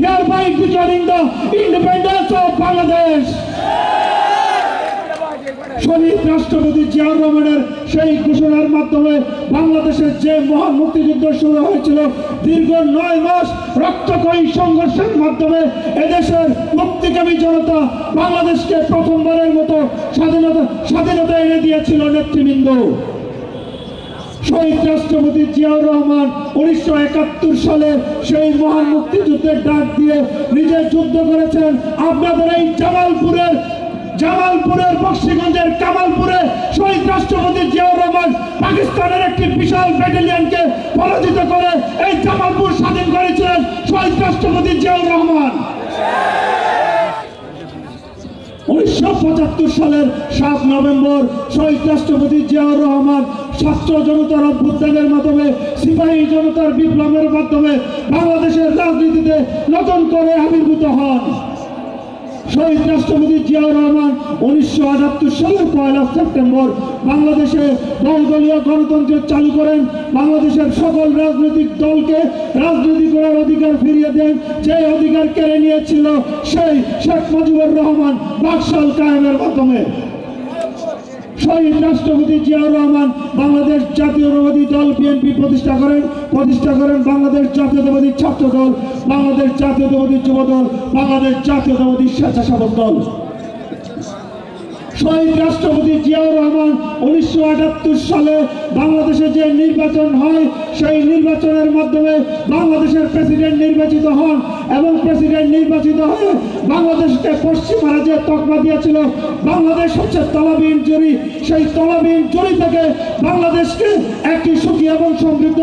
hereby declaring the independence of Bangladesh. শহীদ রাষ্ট্রপতি জিয়াউর রহমানের সেই ঘোষণার মাধ্যমে বাংলাদেশের যে মহান মুক্তিযুদ্ধ শুরু হয়েছিল দীর্ঘ 9 মাস রক্তক্ষয়ী সংঘর্ষের মাধ্যমে এদেশের মুক্তিকামী জনতা বাংলাদেশকে প্রথমবারের মতো স্বাধীনতা এনে দিয়েছিল নেতৃবৃন্দ। শহীদ রাষ্ট্রপতি জিয়াউর রহমান 1971 সালে সেই মহান মুক্তিযুদ্ধের ডাক দিয়ে নিজে যুদ্ধ করেছেন। আপনাদের এই জামালপুরের বক্সিগঞ্জের কামালপুরে শহীদ রাষ্ট্রপতি জিয়াউর রহমান পাকিস্তানের একটি বিশাল ব্যাটালিয়নকে পরাজিত করে এই জামালপুর স্বাধীন করেছিলেন শহীদ রাষ্ট্রপতি জিয়াউর রহমান। 1975 সালের 7 নভেম্বর শহীদ রাষ্ট্রপতি জিয়াউর রহমান ছাত্র জনতার অভ্যুত্থানের মাধ্যমে সিপাহী জনতার বিপ্লবের মাধ্যমে বাংলাদেশের রাজনীতিতে নতুন করে আবির্ভূত হন। শহীদ রাষ্ট্রপতি জিয়াউর রহমান 1978 সালের 1 সেপ্টেম্বর বাংলাদেশে বহুদলীয় গণতন্ত্র চালু করেন। বাংলাদেশের সকল রাজনৈতিক দলকে রাজনীতি করার অধিকার ফিরিয়ে দেন। যে অধিকার কেড়ে নিয়েছিল সেই শেখ মুজিবুর রহমান বাকশাল কায়েমের মাধ্যমে। শহীদ রাষ্ট্রপতি জিয়াউর রহমান বাংলাদেশ জাতীয়তাবাদী দল বিএনপি প্রতিষ্ঠা করেন বাংলাদেশ জাতীয়তাবাদী ছাত্র দল, বাংলাদেশ জাতীয়তাবাদী যুব দল, বাংলাদেশ জাতীয়তাবাদী স্বেচ্ছাসেবক দল। শহীদ রাষ্ট্রপতি জিয়াউর রহমান 1978 সালে বাংলাদেশে যে নির্বাচন হয় সেই নির্বাচনের মাধ্যমে বাংলাদেশের প্রেসিডেন্ট নির্বাচিত হন এবং প্রেসিডেন্ট নির্বাচিত হয়ে বাংলাদেশকে পশ্চিমারা যে তকমা দিয়েছিল বাংলাদেশ হচ্ছে তলাবিহীন জুড়ি, সেই তলাবিহীন জুড়ি থেকে বাংলাদেশকে একটি সুখী এবং সমৃদ্ধ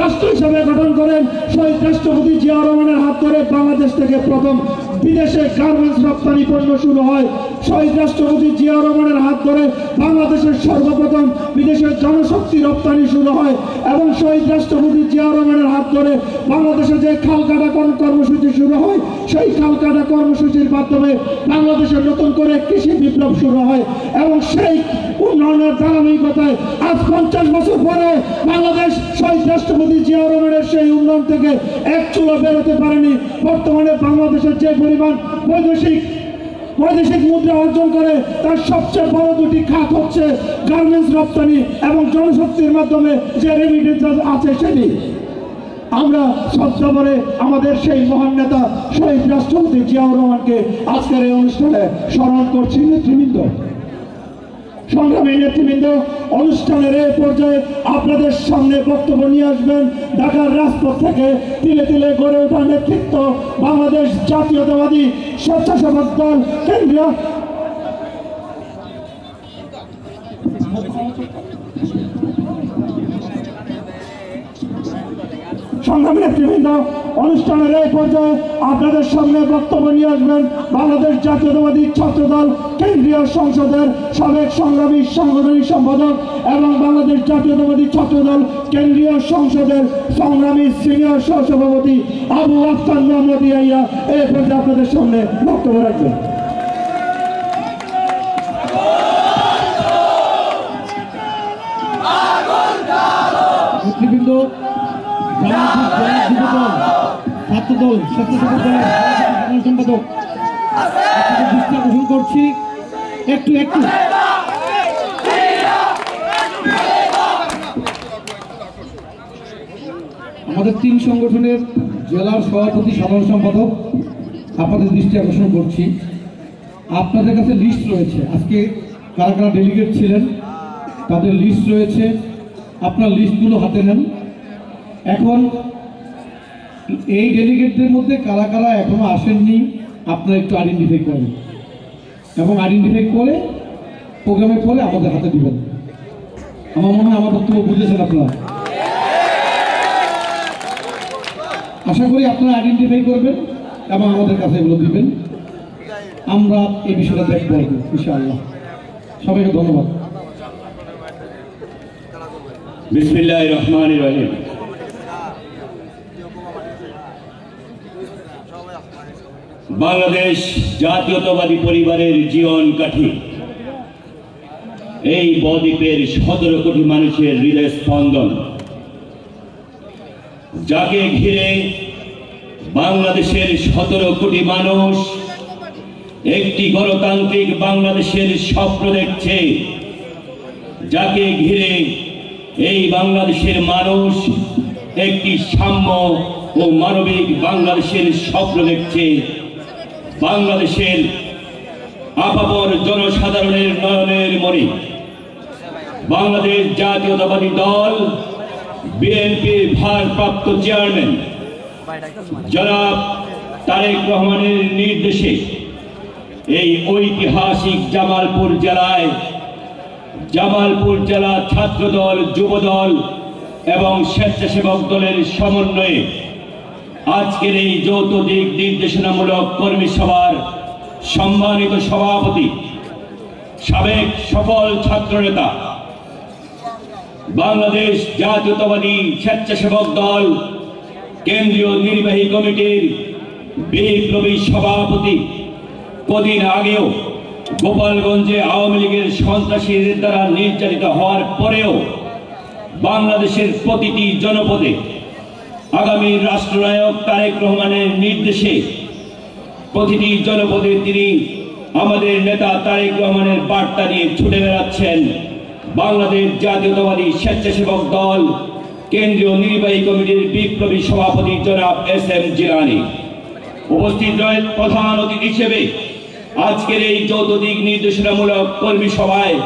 রাষ্ট্র হিসেবে গঠন করেন। শহীদ রাষ্ট্রপতি জিয়াউর রহমানের হাত ধরে বাংলাদেশ থেকে প্রথম বিদেশে গার্মেন্টস রপ্তানি পণ্য শুরু হয়। শহীদ রাষ্ট্রপতি জিয়াউর রহমানের হাত ধরে বাংলাদেশের সর্বপ্রথম বিদেশের জনশক্তি রপ্তানি শুরু হয় এবং শহীদ রাষ্ট্রপতি জিয়াউর রহমানের হাত ধরে বাংলাদেশে যে খালকাটা কর্মসূচি শুরু হয় সেই খালকাটা কর্মসূচির মাধ্যমে বাংলাদেশের নতুন করে কৃষি বিপ্লব শুরু হয় এবং সেই উন্নয়নের ধারাবাহিকতায় আজ 50 বছর পরে বাংলাদেশ শহীদ রাষ্ট্রপতি জিয়াউর রহমানের সেই উন্নয়ন থেকে এক চুলো বেরোতে পারেনি। বর্তমানে বাংলাদেশের যে পরিমাণ বৈদেশিক মুদ্রা অর্জন করে তার সবচেয়ে বড় দুটি খাত হচ্ছে গার্মেন্টস রপ্তানি এবং জনশক্তির মাধ্যমে যে রেমিটেন্স আছে সেটি। আমরা সবসময় আমাদের সেই মহান নেতা শহীদ রাষ্ট্রপতি জিয়াউর রহমানকে আজকের এই অনুষ্ঠানে স্মরণ করছি। নেতৃবৃন্দ, সংগ্রামী নেতৃবৃন্দ, অনুষ্ঠানের এই পর্যায়ে আপনাদের সামনে বক্তব্য নিয়ে আসবেন ঢাকার রাজপথ থেকে তিলে তিলে গড়ে ওঠা নেতৃত্ব বাংলাদেশ জাতীয়তাবাদী স্বেচ্ছাসেবক দল কেন্দ্রীয় সংগ্রামী নেতৃবৃন্দ, অনুষ্ঠানের এই পর্যায়ে আপনাদের সামনে বক্তব্য নিয়ে আসবেন বাংলাদেশ জাতীয়তাবাদী ছাত্রদল কেন্দ্রীয় সংসদের সাবেক সংগ্রামী সাংগঠনিক সম্পাদক এবং বাংলাদেশ জাতীয়তাবাদী ছাত্রদল কেন্দ্রীয় সংসদের সংগ্রামী সিনিয়র সহসভাপতি আবু আফতার মোহাম্মদ ইয়াহিয়া এই পর্যায়ে আপনাদের সামনে বক্তব্য রাখবেন। নেতৃবৃন্দ, ছাত্রদল স্বেচ্ছাসেবক দলের সাধারণ সম্পাদক দৃষ্টি আকর্ষণ করছি একটু আমাদের 3 সংগঠনের জেলার সভাপতি সাধারণ সম্পাদক আপনাদের দৃষ্টি আকর্ষণ করছি। আপনাদের কাছে লিস্ট রয়েছে, আজকে কারা কারা ডেলিগেট ছিলেন তাদের লিস্ট রয়েছে, আপনার লিস্টগুলো হাতে নেন। এখন এই ডেলিগেটদের মধ্যে কারা কারা এখনো আসেননি আপনারা একটু আইডেন্টিফাই করেন এবং আইডেন্টিফাই করে প্রোগ্রামের পরে আমাদের হাতে দিবেন। আমার মনে হয় আমার বক্তব্য বুঝেছেন আপনারা। আশা করি আপনারা আইডেন্টিফাই করবেন এবং আমাদের কাছে এগুলো দিবেন। আমরা এই বিষয়টা দেখবো ইনশাআল্লাহ। সবাইকে ধন্যবাদ। বিসমিল্লাহির রহমানির রহিম। বাংলাদেশ জাতীয়তাবাদী পরিবারের জীবন কাঠি, এই বদ্বীপের 17 কোটি মানুষের হৃদয় স্পন্দন, যাকে ঘিরে বাংলাদেশের 17 কোটি মানুষ একটি গণতান্ত্রিক বাংলাদেশের স্বপ্ন দেখছে, যাকে ঘিরে এই বাংলাদেশের মানুষ একটি সাম্য ও মানবিক বাংলাদেশের স্বপ্ন দেখছে। বাংলাদেশের আপামর জনসাধারণের নয়নের মণি বাংলাদেশ জাতীয়তাবাদী দল বিএনপির ভারপ্রাপ্ত চেয়ারম্যান জনাব তারেক রহমানের নির্দেশে এই ঐতিহাসিক জামালপুর জেলা ছাত্রদল, যুবদল এবং স্বেচ্ছাসেবক দলের সমন্বয়ে আজকের এই যৌথ দিক নির্দেশনামূলক কর্মী সভার সম্মানিত সভাপতি, সাবেক সফল ছাত্রনেতা, বাংলাদেশ জাতীয়তাবাদী স্বেচ্ছাসেবক দল কেন্দ্রীয় নির্বাহী কমিটির বিপ্লবী সভাপতি, কদিন আগেও গোপালগঞ্জে আওয়ামী লীগের সন্ত্রাসীদের দ্বারা নির্যাতিত হওয়ার পরেও বাংলাদেশের প্রতিটি জনপদে আগামী রাষ্ট্রনায়ক তারেক রহমানের নির্দেশে প্রতিটি জনপদে তিনি আমাদের নেতা তারেক রহমানের বার্তা নিয়ে ছুটে বেড়াচ্ছেন। বাংলাদেশ জাতীয়তাবাদী স্বেচ্ছাসেবক দল কেন্দ্রীয় নির্বাহী কমিটির বিপ্লবী সভাপতি জনাব এস.এম. জিলানী উপস্থিত রয়েছেন। প্রধান অতিথি হিসেবে আজকের এই যৌথ দিক নির্দেশনামূলক কর্মী সভায়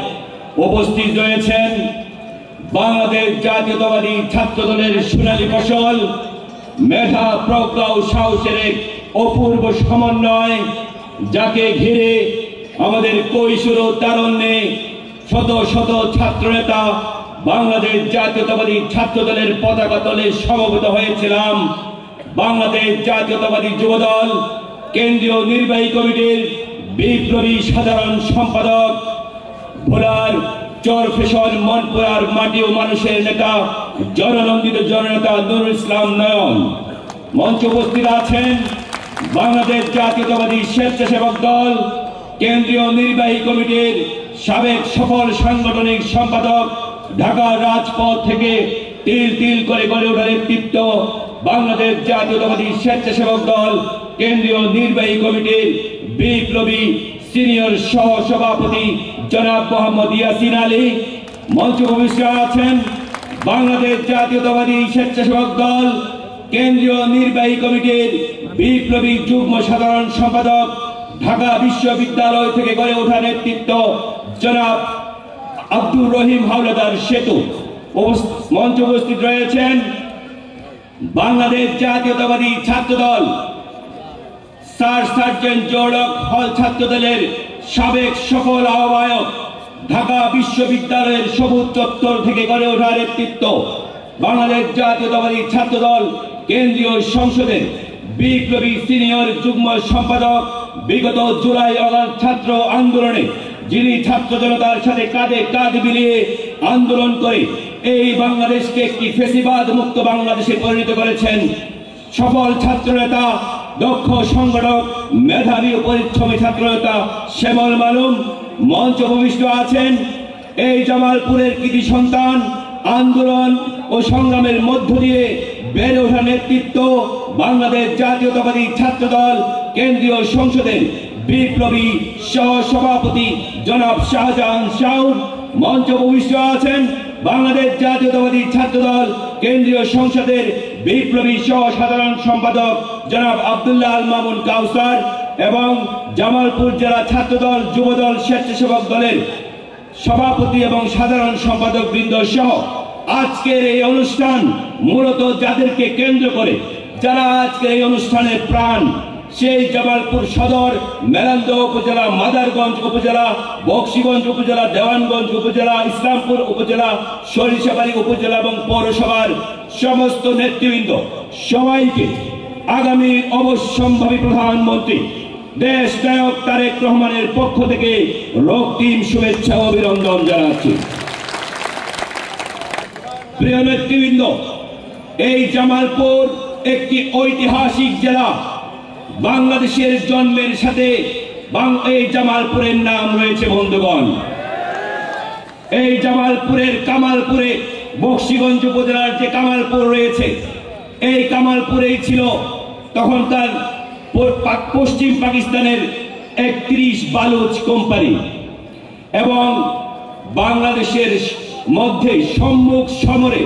উপস্থিত রয়েছেন বাংলাদেশ জাতীয়তাবাদী ছাত্র দলের সোনালী ফসল, মেধা, প্রজ্ঞা ও সাহসের এক অপূর্ব সমন্বয়, যাকে ঘিরে আমাদের কৈশোর ও তারুণ্যে শত শত ছাত্রনেতা বাংলাদেশ জাতীয়তাবাদী ছাত্র দলের পতাকা তলে সমবেত হয়েছিলাম। বাংলাদেশ জাতীয়তাবাদী যুবদল কেন্দ্রীয় নির্বাহী কমিটির বিপ্লবী সাধারণ সম্পাদক, ভোলার চরফেশন মনপুরার মাটি ও মানুষের নেতা, জননন্দিত জননেতা নুরুল ইসলাম নয়ন। মঞ্চে উপস্থিত আছেন বাংলাদেশ জাতীয়তাবাদী স্বেচ্ছাসেবক দল কেন্দ্রীয় নির্বাহী কমিটির সাবেক সফল সাংগঠনিক সম্পাদক, ঢাকা রাজপথ থেকে তিল তিল করে গড়ে ওঠা নেতৃত্ব, বাংলাদেশ জাতীয়তাবাদী স্বেচ্ছাসেবক দল কেন্দ্রীয় নির্বাহী কমিটির বিপ্লবী সিনিয়র সহ সভাপতি জনাব মোহাম্মদ ইয়াসিন আলী। মঞ্চে উপস্থিত আছেন বাংলাদেশ জাতীয়তাবাদী স্বেচ্ছাসেবক দল কেন্দ্রীয় নির্বাহী কমিটির বিপ্লবী যুগ্ম সাধারণ সম্পাদক, ঢাকা বিশ্ববিদ্যালয় থেকে গড়ে ওঠা নেতৃত্ব জনাব আব্দুর রহিম হাওলাদার সেতু। মঞ্চে উপস্থিত রয়েছেন বাংলাদেশ জাতীয়তাবাদী ছাত্রদল স্যার সার্জেন্ট জোড়ক হল ছাত্র দলের সাবেক সফল আহ্বায়ক, ঢাকা বিশ্ববিদ্যালয়ের সবুজ চত্বর থেকে গড়ে ওঠা নেতৃত্ব বাংলাদেশ জাতীয়তাবাদী ছাত্রদল কেন্দ্রীয় সংসদের বিপ্লবী সিনিয়র যুগ্ম সম্পাদক, বিগত জুলাই আগস্ট ছাত্র আন্দোলনে যিনি ছাত্র জনতার সাথে কাঁধে কাঁধ মিলিয়ে আন্দোলন করে এই বাংলাদেশকে একটি ফ্যাসিবাদ মুক্ত বাংলাদেশে পরিণত করেছেন, সফল ছাত্র নেতা, দক্ষ সংগঠক, মেধাবী ও পরিশ্রমী ছাত্র নেতা শ্যামল মালুম। মঞ্চ উপবিষ্ট আছেন এই জামালপুরের কৃতি সন্তান, আন্দোলন ও সংগ্রামের মধ্য দিয়ে বেড়ে ওঠা নেতৃত্ব বাংলাদেশ জাতীয়তাবাদী ছাত্র দল কেন্দ্রীয় সংসদের বিপ্লবী সহ সভাপতি জনাব শাহজাহান শাউর। মঞ্চ উপবিষ্ট আছেন বাংলাদেশ জাতীয়তাবাদী ছাত্র দল কেন্দ্রীয় সংসদের বিপ্লবী সহ সাধারণ সম্পাদক জনাব আব্দুল্লাহ আল মামুন কাউসার এবং জামালপুর জেলা ছাত্রদল, যুবদল, স্বেচ্ছাসেবক দলের সভাপতি এবং সাধারণ সম্পাদক বৃন্দ সহ আজকের এই অনুষ্ঠান মূলত যাদেরকে কেন্দ্র করে, যারা আজকের এই অনুষ্ঠানের প্রাণ, সেই জামালপুর সদর, মেলান্দ উপজেলা, মাদারগঞ্জ উপজেলা, বকশীগঞ্জ উপজেলা, দেওয়ানগঞ্জ উপজেলা, ইসলামপুর উপজেলা, সরিষাবাড়ী উপজেলা এবং পৌরসভার সমস্ত নেতৃবৃন্দ, সবাইকে আগামী অবশ্যম্ভাবী প্রধানমন্ত্রী দেশ নায়ক তারেক রহমানের পক্ষ থেকে রক্তিম শুভেচ্ছা ও অভিনন্দন জানাচ্ছি। প্রিয় নেতৃবৃন্দ, এই জামালপুর একটি ঐতিহাসিক জেলা। বাংলাদেশের জন্মের সাথে এই জামালপুরের নাম রয়েছে বন্ধুগণ। এই জামালপুরের কামালপুরে, বকশীগঞ্জ উপজেলার যে কামালপুর রয়েছে, এই কামালপুরেই ছিল তখন তার পশ্চিম পাকিস্তানের 31 বালুচ কোম্পানি এবং বাংলাদেশের মধ্যে সম্মুখ সমরে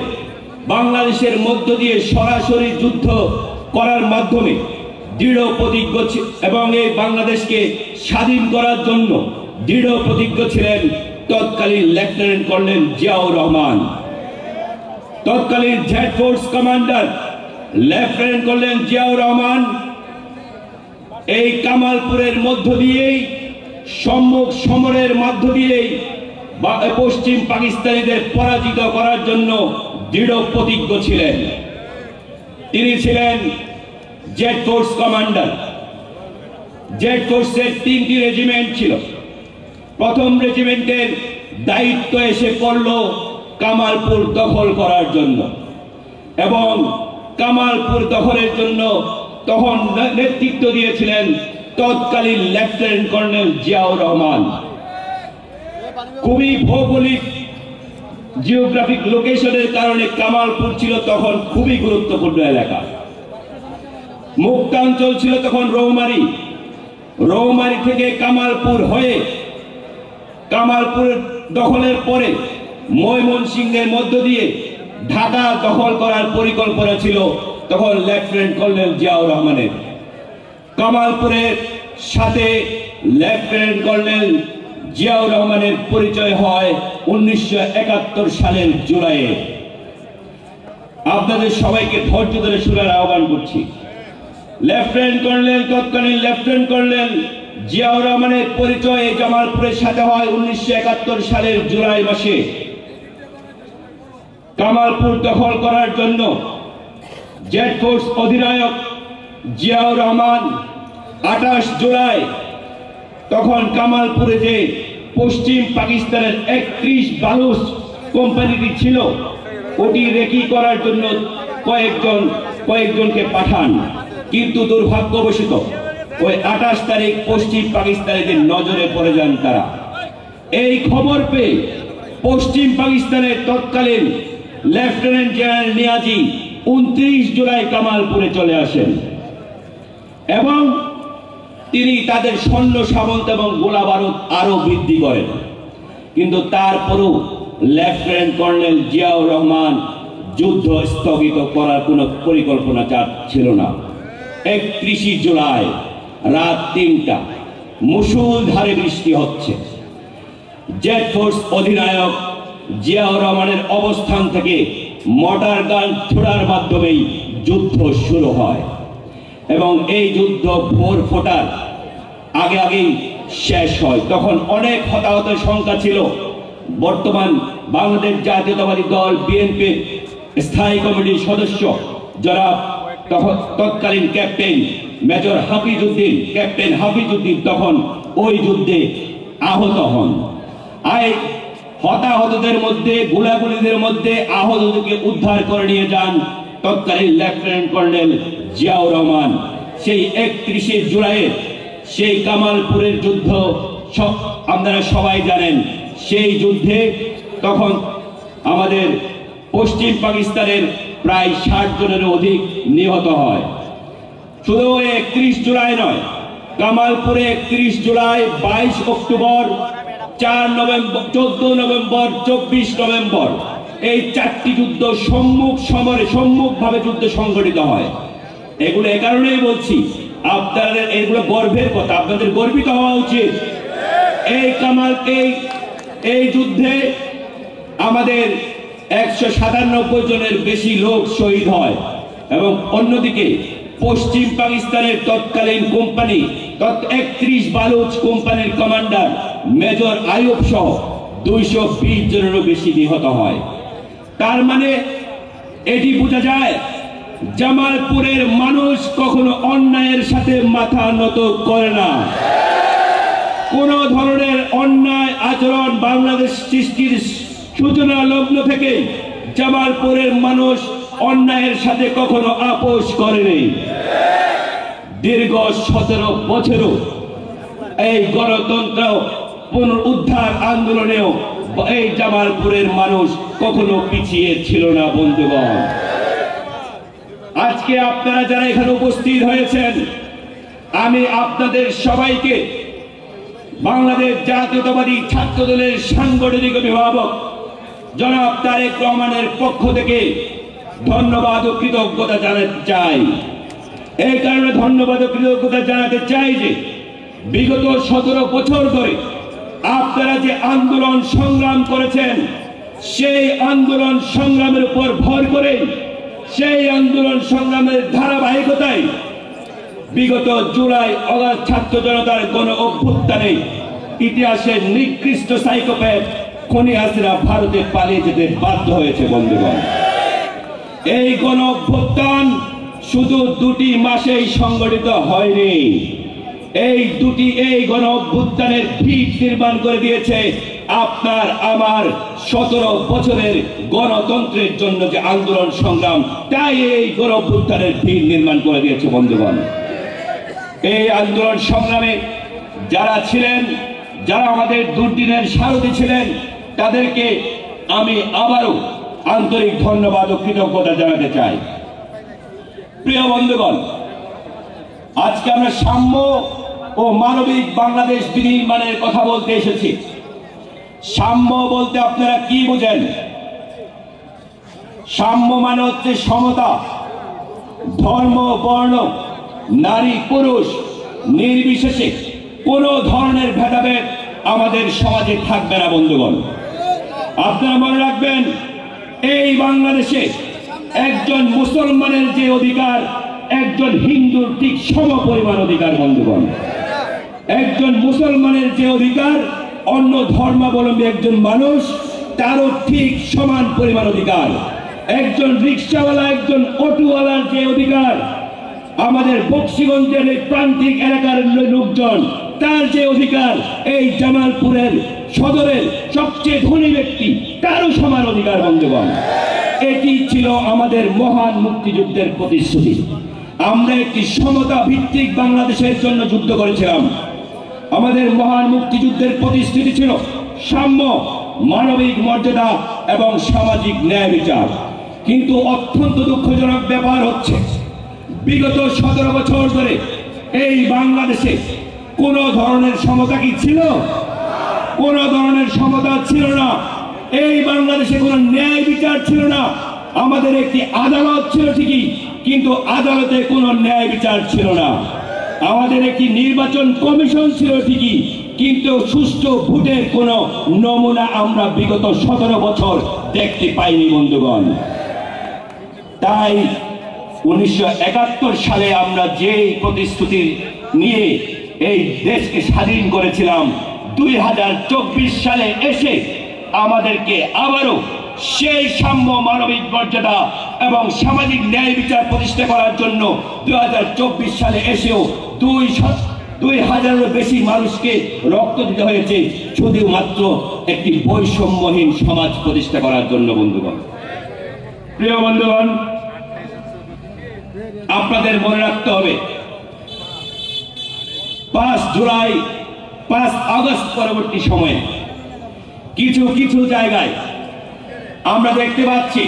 বাংলাদেশের মধ্য দিয়ে সরাসরি যুদ্ধ করার মাধ্যমে দৃঢ় প্রতিজ্ঞ এবং এই বাংলাদেশকে স্বাধীন করার জন্য দৃঢ় প্রতিজ্ঞ ছিলেন তৎকালীন লেফটেন্যান্ট কর্নেল জিয়াউর রহমান। তৎকালীন Z force commander lieutenant colonel Ziaur Rahman এই কামালপুরের মধ্য দিয়েই সম্মুখ সমরের মধ্য দিয়েই পশ্চিম পাকিস্তানিদের পরাজিত করার জন্য দৃঢ় প্রতিজ্ঞ ছিলেন। তিনি ছিলেন জেড ফোর্স কমান্ডার। জেড ফোর্সের 3টি রেজিমেন্ট ছিল। প্রথম রেজিমেন্টের দায়িত্ব এসে পড়ল কামালপুর দখল করার জন্য এবং কামালপুর দখলের জন্য তখন নেতৃত্ব দিয়েছিলেন তৎকালীন লেফটেন্যান্ট কর্নেল জিয়াউর রহমান। খুবই ভৌগোলিক জিওগ্রাফিক লোকেশনের কারণে কামালপুর ছিল তখন খুবই গুরুত্বপূর্ণ এলাকা। মুক্তাঞ্চল ছিল তখন রৌমারী। রৌমারী থেকে কামালপুর হয়ে কামালপুর দখলের পরে ময়মনসিংহের মধ্য দিয়ে ঢাকা দখল করার পরিকল্পনা ছিল তখন লেফটেন্যান্ট কর্নেল জিয়াউর রহমানের। কামালপুরের সাথে লেফটেন্যান্ট কর্নেল জিয়াউর রহমানের পরিচয় হয় 1971 সালের জুলাইয়ে। আপনাদের সবাইকে ধৈর্য ধরে শোনার আহ্বান করছি। তৎকালীন লেফটেন্যান্ট কর্নেল জিয়াউর রহমানের পরিচয় জামালপুরের সাথে হয় 1971 সালের জুলাই মাসে। কামালপুর দখল করার জন্য জেড ফোর্স অধিনায়ক জিয়াউর রহমান 28 জুলাই তখন কামালপুরে যে পশ্চিম পাকিস্তানের 31 বালুচ কোম্পানিটি ছিল ওটি রেকি করার জন্য কয়েকজনকে পাঠান, কিন্তু দুর্ভাগ্যবশত ওই 28 তারিখ পশ্চিম পাকিস্তানিদের নজরে পড়ে যান তারা। এই খবর পেয়ে পশ্চিম পাকিস্তানের তৎকালীন লেফটেন্যান্ট জেনারেল নিয়াজি 29 জুলাই কামালপুরে চলে আসেন এবং তিনি তাদের সৈন্য সামন্ত এবং গোলা বারুদ আরো বৃদ্ধি করেন। কিন্তু তারপরও লেফটেন্যান্ট কর্নেল জিয়াউর রহমান যুদ্ধ স্থগিত করার কোনো পরিকল্পনা ছিল না। 31 জুলাই রাত 3টা মুষলধারে বৃষ্টি হচ্ছে। জেড ফোর্স অধিনায়ক জিয়াউর রহমানের অবস্থান থেকে মর্টার গান ছোড়ার মাধ্যমেই যুদ্ধ শুরু হয় এবং এই যুদ্ধ ভোর ফোটার আগেই শেষ হয়। তখন অনেক হতাহতের সংখ্যা ছিল। বর্তমান বাংলাদেশ জাতীয়তাবাদী দল বিএনপির স্থায়ী কমিটির সদস্য যারা তৎকালীন ক্যাপ্টেন মেজর ক্যাপ্টেন হাফিজউদ্দিন তখন ওই যুদ্ধে আহত হন। হতাহতদের মধ্যে গোলাগুলিদের মধ্যে আহতদেরকে উদ্ধার করে নিয়ে যান তৎকালীন লেফটেন্যান্ট কর্নেল জিয়াউর রহমান। সেই 31 জুলাইয়ের সেই কামালপুরের যুদ্ধ আপনারা সবাই জানেন। সেই যুদ্ধে তখন আমাদের পশ্চিম পাকিস্তানের প্রায় 60 জনেরও অধিক নিহত হয়। শুধু 31 জুলাই নয়, কামালপুরে 31 July, 22 October, 4 November, 14 November, 24 November এই 4টি যুদ্ধ সম্মুখভাবে যুদ্ধ সংঘটিত হয়। এগুলো এ কারণেই বলছি, আপনাদের এগুলো গর্বের কথা, আপনাদের গর্বিত হওয়া উচিত। এই যুদ্ধে আমাদের 197 জনের বেশি লোক শহীদ হয় এবং অন্যদিকে পশ্চিম পাকিস্তানের তৎকালীন কোম্পানি 31 বালুচ কোম্পানির কমান্ডার মেজর আইয়ুব সহ 220 জনেরও বেশি নিহত হয়। তার মানে এটি বোঝা যায় জামালপুরের মানুষ কখনো অন্যায়ের সাথে মাথা নত করে না। কোন ধরনের অন্যায় আচরণ বাংলাদেশ সৃষ্টির সূচনা লগ্ন থেকে জামালপুরের মানুষ অন্যায়ের সাথে কখনো আপোষ করেনি। দীর্ঘ 17 বছরও এই গণতন্ত্র পুনরুদ্ধার আন্দোলনেও এই জামালপুরের মানুষ কখনো পিছিয়ে ছিল না। বন্ধুগণ, আজকে আজকে আপনারা যারা এখানে উপস্থিত হয়েছেন, আমি আপনাদের সবাইকে বাংলাদেশ জাতীয়তাবাদী ছাত্র দলের সাংগঠনিক অভিভাবক জনাব তারেক রহমানের পক্ষ থেকে ধন্যবাদ ও কৃতজ্ঞতা জানাতে চাই। এই কারণে ধন্যবাদ ও কৃতজ্ঞতা জানাতে চাই যে বিগত 17 বছর ধরে আপনারা যে আন্দোলন সংগ্রাম করেছেন, সেই আন্দোলন সংগ্রামের উপর ভর করে, সেই আন্দোলন সংগ্রামের ধারাবাহিকতায় বিগত জুলাই আগস্ট ছাত্র জনতার গণ অভ্যুত্থানে ইতিহাসের নিকৃষ্ট সাইকোপ্যাথ খুনি হাসিনা ভারতে পালিয়ে যেতে বাধ্য হয়েছে। বন্ধুগণ, এই গণ অভ্যুত্থান শুধু 2টি মাসেই সংগঠিত হয়নি। এই গণ অভ্যুত্থানের ভিত নির্মাণ করে দিয়েছে আপনার আমার 17 বছরের গণতন্ত্রের জন্য যে আন্দোলন সংগ্রাম, তাই এই গণ অভ্যুত্থানের ভিত নির্মাণ করে দিয়েছে। বন্ধুগণ, এই আন্দোলন সংগ্রামে যারা ছিলেন, যারা আমাদের দুর্দিনের সারথী ছিলেন, তাদেরকে আমি আবারও আন্তরিক ধন্যবাদ ও কৃতজ্ঞতা জানাতে চাই। প্রিয় বন্ধুগণ, আজকে আমরা সাম্য ও মানবিক বাংলাদেশ বিনির্মাণের কথা বলতে এসেছি। সাম্য বলতে আপনারা কি বুঝেন? সাম্য মানে হচ্ছে সমতা। ধর্ম, বর্ণ, নারী, পুরুষ নির্বিশেষে কোনো ধরনের ভেদাভেদ আমাদের সমাজে থাকবে না। বন্ধুগণ, আপনারা মনে রাখবেন, এই বাংলাদেশে একজন মুসলমানের যে অধিকার, একজন হিন্দুর ঠিক সম পরিমাণ অধিকার। বন্ধুগণ, একজন মুসলমানের যে অধিকার, অন্য ধর্মাবলম্বী একজন মানুষ তারও ঠিক সমান পরিমাণ অধিকার। একজন রিক্সাওয়ালা, একজন অটোওয়ালার যে অধিকার, আমাদের বক্সিগঞ্জের এই প্রান্তিক এলাকার লোকজন তার যে অধিকার, এই জামালপুরের সদরের সবচেয়ে ধনী ব্যক্তি তারও সমান অধিকার। বন্ধুগণ, এটি ছিল আমাদের মহান মুক্তিযুদ্ধের প্রতিশ্রুতি। আমরা একটি সমতা ভিত্তিক বাংলাদেশের জন্য যুদ্ধ করেছিলাম। আমাদের মহান মুক্তিযুদ্ধের প্রতিশ্রুতি ছিল সাম্য, মানবিক মর্যাদা এবং সামাজিক ন্যায় বিচার। কিন্তু অত্যন্ত দুঃখজনক ব্যাপার হচ্ছে, বিগত 17 বছর ধরে এই বাংলাদেশে কোন ধরনের সমতা কি ছিল? কোন ধরনের সমতা ছিল না। এই বাংলাদেশে কোনো ন্যায় বিচার ছিল না। আমাদের একটি আদালত ছিল ঠিকই, কিন্তু আদালতে কোনো ন্যায় বিচার ছিল না। আমাদের একটি নির্বাচন কমিশন ছিল ঠিকই, কিন্তু সুষ্ঠু ভোটের কোনো নমুনা আমরা বিগত 17 বছর দেখতে পাইনি। বন্ধুগণ, তাই 1971 সালে আমরা যে প্রতিশ্রুতি নিয়ে এই দেশকে স্বাধীন করেছিলাম, 2024 সালে এসে আমাদেরকে আবারও সেই সাম্য, মানবিক মর্যাদা এবং সামাজিক ন্যায় বিচার প্রতিষ্ঠা করার জন্য 2024 সালে এসেও 2000-এরও বেশি মানুষকে রক্ত দিতে হয়েছে শুধুমাত্র একটি বৈষম্যহীন সমাজ প্রতিষ্ঠা করার জন্য। বন্ধুগণ, প্রিয় বন্ধুগণ, আপনাদের মনে রাখতে হবে, 5 জুলাই, 5 আগস্ট পরবর্তী সময়ে কিছু কিছু জায়গায় আমরা দেখতে পাচ্ছি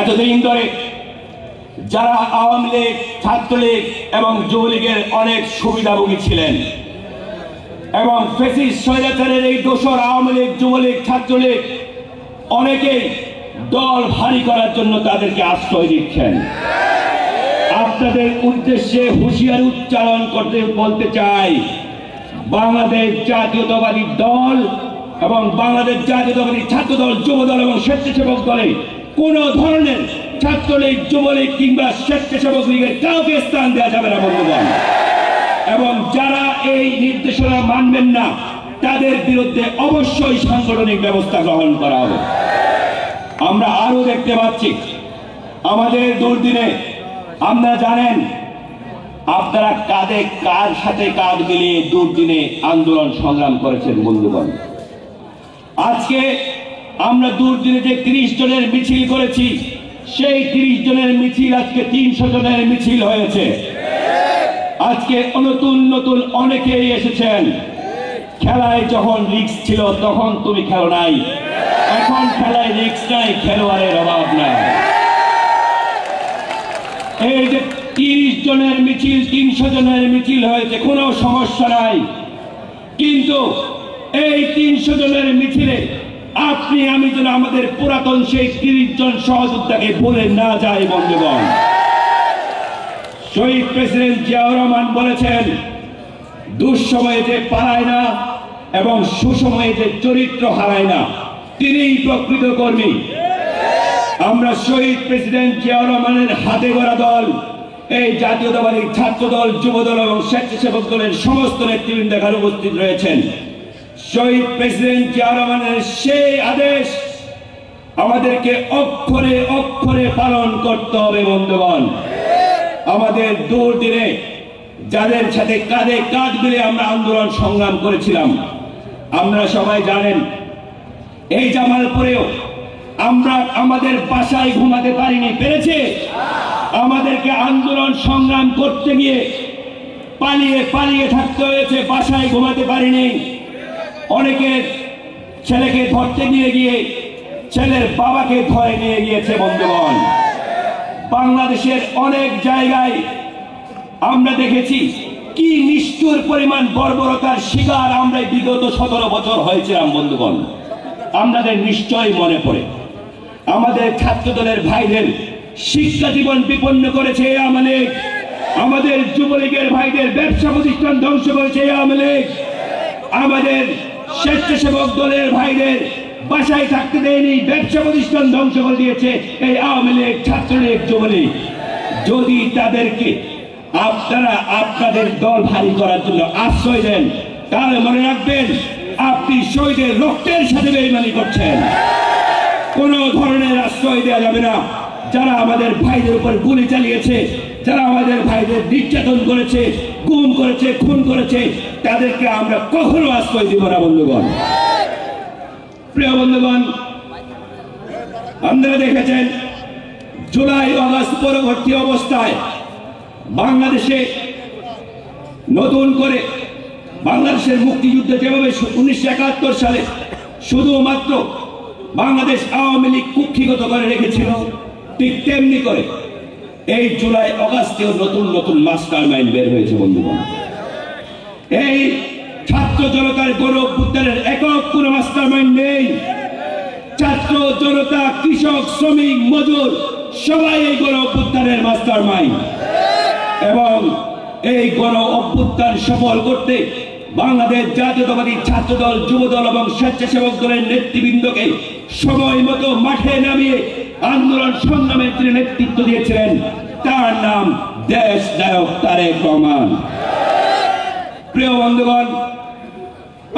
এতদিন ধরে যারা আওয়ামী লীগ, ছাত্রলীগ এবং যুবলীগের অনেক সুবিধাভোগী ছিলেন এবং ফ্যাসিস্ট স্বৈরাচারের এই দোসর আওয়ামী লীগ, যুবলীগ, ছাত্রলীগ অনেকেই দল ভারী করার জন্য তাদেরকে আশ্রয় দিচ্ছেন। আপনাদের উদ্দেশ্যে হুঁশিয়ারি উচ্চারণ করতে বলতে চাই, বাংলাদেশ জাতীয়তাবাদী দল এবং বাংলাদেশ জাতীয়তাবাদী ছাত্র দল, যুব দল এবং স্বেচ্ছাসেবক দলে কোন ধরনের ছাত্রলীগ, যুবলীগ কিংবা স্বেচ্ছাসেবক লীগের কাউকে স্থান দেওয়া যাবে না। বন্ধুগণ, এবং যারা এই নির্দেশনা মানবেন না তাদের বিরুদ্ধে অবশ্যই সাংগঠনিক ব্যবস্থা গ্রহণ করা হবে। আমরা আরো দেখতে পাচ্ছি আমাদের দুর্দিনে, আপনারা জানেন, আপনারা কাঁধে কার সাথে কাঁধ মিলিয়ে দুর্দিনে আন্দোলন সংগ্রাম করেছেন। বন্ধুগণ, আজকে আমরা দুর্দিনে যে 30 জনের মিছিল করেছি, সেই 30 জনের মিছিল আজকে 300 জনের মিছিল হয়েছে। আজকে নতুন নতুন অনেকেই এসেছেন। খেলায় যখন রিস্ক ছিল তখন তুমি খেলো নাই, এখন খেলায় রিস্ক নাই, খেলোয়াড়ের অভাব নাই। এই যে 30 জনের মিছিল 300 জনের মিছিল হয়েছে, কোনো সমস্যা নাই, কিন্তু এই 300 জনের মিছিলে আপনি আমি যেন আমাদের পুরাতন সেই 30 জন সহযোদ্ধাকে ভুলে না যায় বন্ধুগণ। শহীদ প্রেসিডেন্ট জিয়াউর রহমান বলেছেন, দুঃসময়ে যে পালায় না এবং সুসময়ে যে চরিত্র হারায় না, তিনিই প্রকৃত কর্মী। আমরা শহীদ প্রেসিডেন্ট জিয়াউর রহমানের হাতে গড়া দল, এই জাতীয়তাবাদী ছাত্র দল, যুব দল এবং স্বেচ্ছাসেবক দলের সমস্ত নেতৃবৃন্দ এখানে উপস্থিত রয়েছেন। শহীদ প্রেসিডেন্ট জিয়াউর রহমানের সেই আদেশ আমাদেরকে অক্ষরে অক্ষরে পালন করতে হবে বন্ধুগণ। আমাদের দুর্দিনে যাদের সাথে কাঁধে কাঁধ মিলে আমরা আন্দোলন সংগ্রাম করেছিলাম, আমরা সবাই জানেন, এই জামালপুরেও আমরা আমাদের বাসায় ঘুমাতে পারিনি, পেরেছে। আমাদেরকে আন্দোলন সংগ্রাম করতে গিয়ে পালিয়ে পালিয়ে থাকতে হয়েছে, বাসায় ঘুমাতে পারিনি। অনেকের ছেলেকে ধরতে গিয়ে ছেলের বাবাকে ধরে নিয়ে গিয়েছে বন্ধুগণ। বাংলাদেশের অনেক জায়গায় আমরা দেখেছি কি নিষ্ঠুর পরিমাণ বর্বরতার শিকার আমরা বিগত 17 বছর হয়েছিলাম বন্ধুগণ। আমাদের নিশ্চয়ই মনে পড়ে আমাদের ছাত্র দলের ভাইদের শিক্ষা জীবন বিপন্ন করেছে আওয়ামী লীগ, আমাদের যুবলীগের ভাইদের ব্যবসা প্রতিষ্ঠান ধ্বংস করেছে আওয়ামী লীগ, আমাদের স্বেচ্ছাসেবক দলের ভাইদের বাসায় থাকতে দেয়নি, ব্যবসা প্রতিষ্ঠান ধ্বংস করে দিয়েছে এই আওয়ামী লীগ, ছাত্রলীগ, যুবলীগ। যদি তাদেরকে আপনারা আপনাদের দল ভারী করার জন্য আশ্রয় দেন, তাহলে মনে রাখবেন আপনি শহীদের রক্তের সাথে বেইমানি করছেন। কোন ধরনের আশ্রয় দেওয়া যাবে না। যারা আমাদের ভাইদের উপর গুলি চালিয়েছে, যারা আমাদের ভাইদের নির্যাতন করেছে, গুম করেছে, খুন করেছে, তাদেরকে আমরা কখনো আশ্রয় দিব না বন্ধুগণ। প্রিয় বন্ধুগণ, আপনারা দেখেছেন জুলাই আগস্ট পরবর্তী অবস্থায় বাংলাদেশে নতুন করে বাংলাদেশের মুক্তিযুদ্ধে যেভাবে 1971 সালে শুধুমাত্র বাংলাদেশ আওয়ামী লীগ কুক্ষিগত করে রেখেছিল, ঠিক তেমনি করে এই জুলাই আগস্টেও নতুন নতুন মাস্টার মাইন্ড বের হয়েছে বন্ধুগণ। এই ছাত্র জনতার গণ অভ্যুত্থানের একক কোন মাস্টার মাইন্ড নেই। ছাত্র জনতা, কৃষক, শ্রমিক, মজুর সবাই এই গণ অভ্যুত্থানের মাস্টার মাইন্ড। এবং এই গণ অভ্যুত্থান সফল করতে বাংলাদেশ জাতীয়তাবাদী ছাত্র দল, যুব দল এবং স্বেচ্ছাসেবক দলের নেতৃবৃন্দকে সময় মতো মাঠে নামিয়ে আন্দোলন সংগ্রামের তিনি নেতৃত্ব দিয়েছিলেন, তার নাম দেশ নায়ক তারেক রহমান। প্রিয় বন্ধুগণ,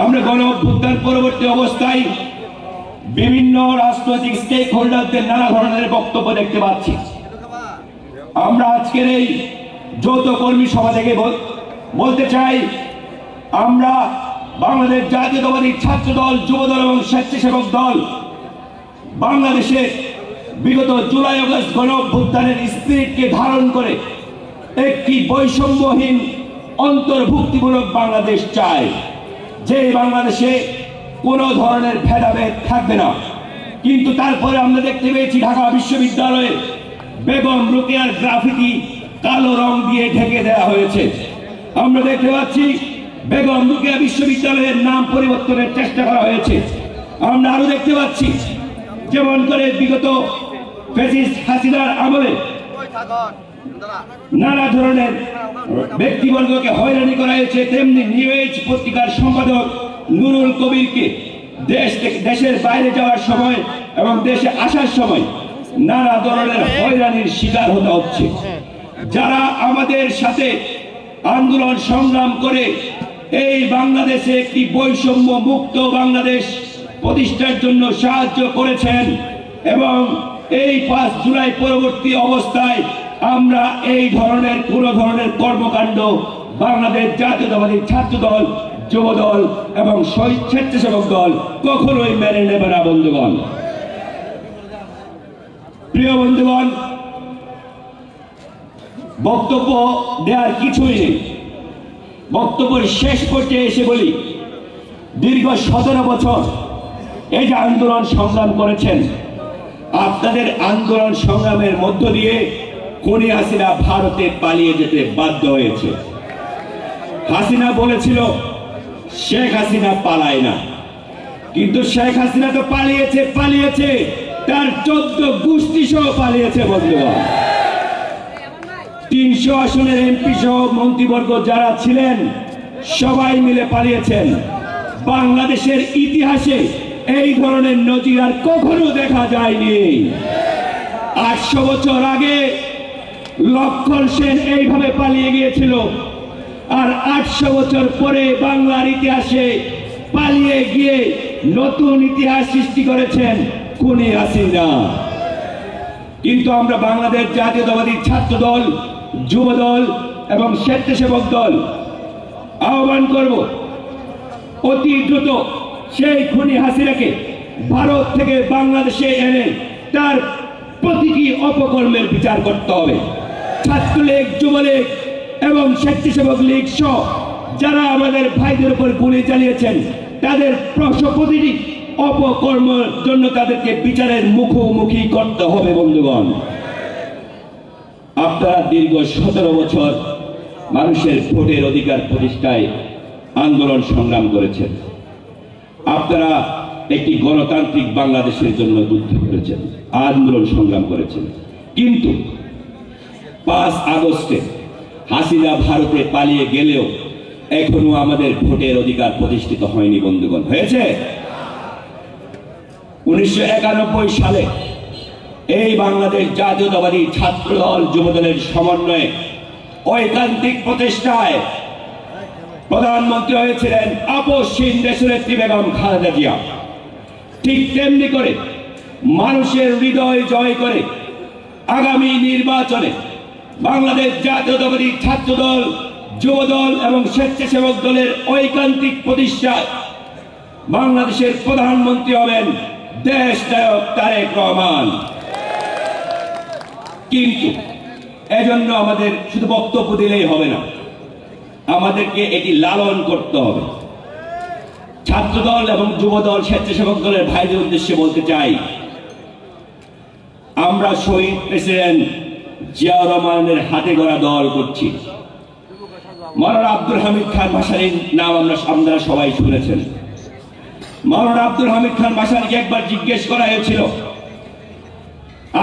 আমরা গণ অভ্যুত্থান পরবর্তী অবস্থায় বিভিন্ন রাজনৈতিক স্টেক হোল্ডারদের নানা ধরনের বক্তব্য দেখতে পাচ্ছি। আমরা আজকের এই যৌথ কর্মী সভা থেকে বলতে চাই, আমরা বাংলাদেশ জাতীয়তাবাদী ছাত্র দল, যুব দল এবং স্বেচ্ছাসেবক দল বাংলাদেশে বিগত জুলাই আগস্ট গণ অভ্যুত্থানের স্পিরিটকে ধারণ করে একটি বৈষম্যহীন অন্তর্ভুক্তিমূলক বাংলাদেশ চায়, যে বাংলাদেশে কোনো ধরনের ভেদাভেদ থাকবে না। কিন্তু তারপরে আমরা দেখতে পেয়েছি ঢাকা বিশ্ববিদ্যালয়ে বেগম রোকেয়ার গ্রাফিতি কালো রং দিয়ে ঢেকে দেওয়া হয়েছে। আমরা দেখতে পাচ্ছি বেগম রোকেয়া বিশ্ববিদ্যালয়ের নাম পরিবর্তনের চেষ্টা করা হয়েছে। আমরা আরো দেখতে পাচ্ছি যেমন করে বিগত ফ্যাসিস্ট হাসিনার আমলে নানা ধরনের ব্যক্তিবর্গকে হয়রানি করা হয়েছে, তেমনি নিউ এজ পত্রিকার সম্পাদক নুরুল কবিরকে দেশের বাইরে যাওয়ার সময় এবং দেশে আসার সময় নানা ধরনের হয়রানির শিকার হতে হচ্ছে। যারা আমাদের সাথে আন্দোলন সংগ্রাম করে এই বাংলাদেশে একটি বৈষম্য মুক্ত বাংলাদেশ প্রতিষ্ঠার জন্য সাহায্য করেছেন এবং এই 5 জুলাই পরবর্তী অবস্থায় আমরা এই ধরনের কোন ধরনের কর্মকাণ্ড বাংলাদেশ জাতীয়তাবাদী ছাত্র দল, যুব দল এবং স্বেচ্ছাসেবক দল কখনোই মেনে নেবে না বন্ধুগণ। প্রিয় বন্ধুগণ, বক্তব্য দেওয়ার কিছুই নেই। বক্তব্যের শেষ পর্যায়ে এসে বলি, দীর্ঘ 17 বছর এই যে আন্দোলন সংগ্রাম করেছেন, আপনাদের আন্দোলন সংগ্রামের মধ্য দিয়ে খুনি হাসিনা ভারতে পালিয়ে যেতে বাধ্য হয়েছে। হাসিনা বলেছিল শেখ হাসিনা পালায় না, কিন্তু শেখ হাসিনা তো পালিয়েছে তার 14 গোষ্ঠী সহ পালিয়েছে বন্ধুগণ। 300 আসনের এমপি সহ মন্ত্রীবর্গ যারা ছিলেন সবাই মিলে পালিয়েছেন। বাংলাদেশের ইতিহাসে এই ধরনের নজির আর কখনো দেখা যায়নি। 800 বছর আগে লক্ষণ সেন এইভাবে পালিয়ে গিয়েছিল, আর 800 বছর পরে বাংলার ইতিহাসে পালিয়ে গিয়ে নতুন ইতিহাস সৃষ্টি করেছেন খুনি হাসিনা। কিন্তু আমরা বাংলাদেশ জাতীয়তাবাদী ছাত্র দল, যুব দল এবং স্বেচ্ছাসেবক দল আহ্বান করব, অতি দ্রুত সেই খুনি হাসিনাকে ভারত থেকে বাংলাদেশে এনে তার প্রতিটি অপকর্মের বিচার করতে হবে। ছাত্রলীগ, যুবলীগ এবং স্বেচ্ছাসেবক লীগ সহ যারা আমাদের ভাইদের উপর গুলি চালিয়েছেন তাদের প্রতিটি অপকর্মের জন্য তাদেরকে বিচারের মুখোমুখি করতে হবে। বন্ধুগণ, আপনারা দীর্ঘ 17 বছর মানুষের ভোটের অধিকার প্রতিষ্ঠায় আন্দোলন সংগ্রাম করেছেন। আপনারা একটি গণতান্ত্রিক বাংলাদেশের জন্য যুদ্ধ করেছেন, আন্দোলন সংগ্রাম করেছেন। কিন্তু 5 আগস্টে হাসিনা ভারতে পালিয়ে গেলেও এখনো আমাদের ভোটের অধিকার প্রতিষ্ঠিত হয়নি। বন্ধুগণ, হয়েছে 1991 সালে এই বাংলাদেশ জাতীয়তাবাদী ছাত্র দল, যুব দলের সমন্বয়ে ঐকান্তিক প্রচেষ্টায় প্রধানমন্ত্রী হয়েছিলেন আপসহীন দেশনেত্রী বেগম খালেদা জিয়া। ঠিক তেমনি করে মানুষের হৃদয় জয় করে আগামী নির্বাচনে বাংলাদেশ জাতীয়তাবাদী ছাত্র দল, যুব দল এবং স্বেচ্ছাসেবক দলের ঐকান্তিক প্রতিষ্ঠায় বাংলাদেশের প্রধানমন্ত্রী হবেন দেশ নায়ক তারেক রহমান। কিন্তু এজন্য আমাদের শুধু বক্তব্য দিলেই হবে না, আমাদেরকে এটি লালন করতে হবে। ছাত্র দল এবং যুব দল, স্বেচ্ছাসেবক দলের ভাইদের উদ্দেশ্যে বলতে চাই, আমরা শহীদ প্রেসিডেন্ট জিয়াউর রহমানের হাতে গড়া দল করছি। মাওলানা আব্দুল হামিদ খান ভাসানীর নাম আপনারা সবাই শুনেছেন। মাওলানা আব্দুল হামিদ খান ভাসানীকে একবার জিজ্ঞেস করা হয়েছিল,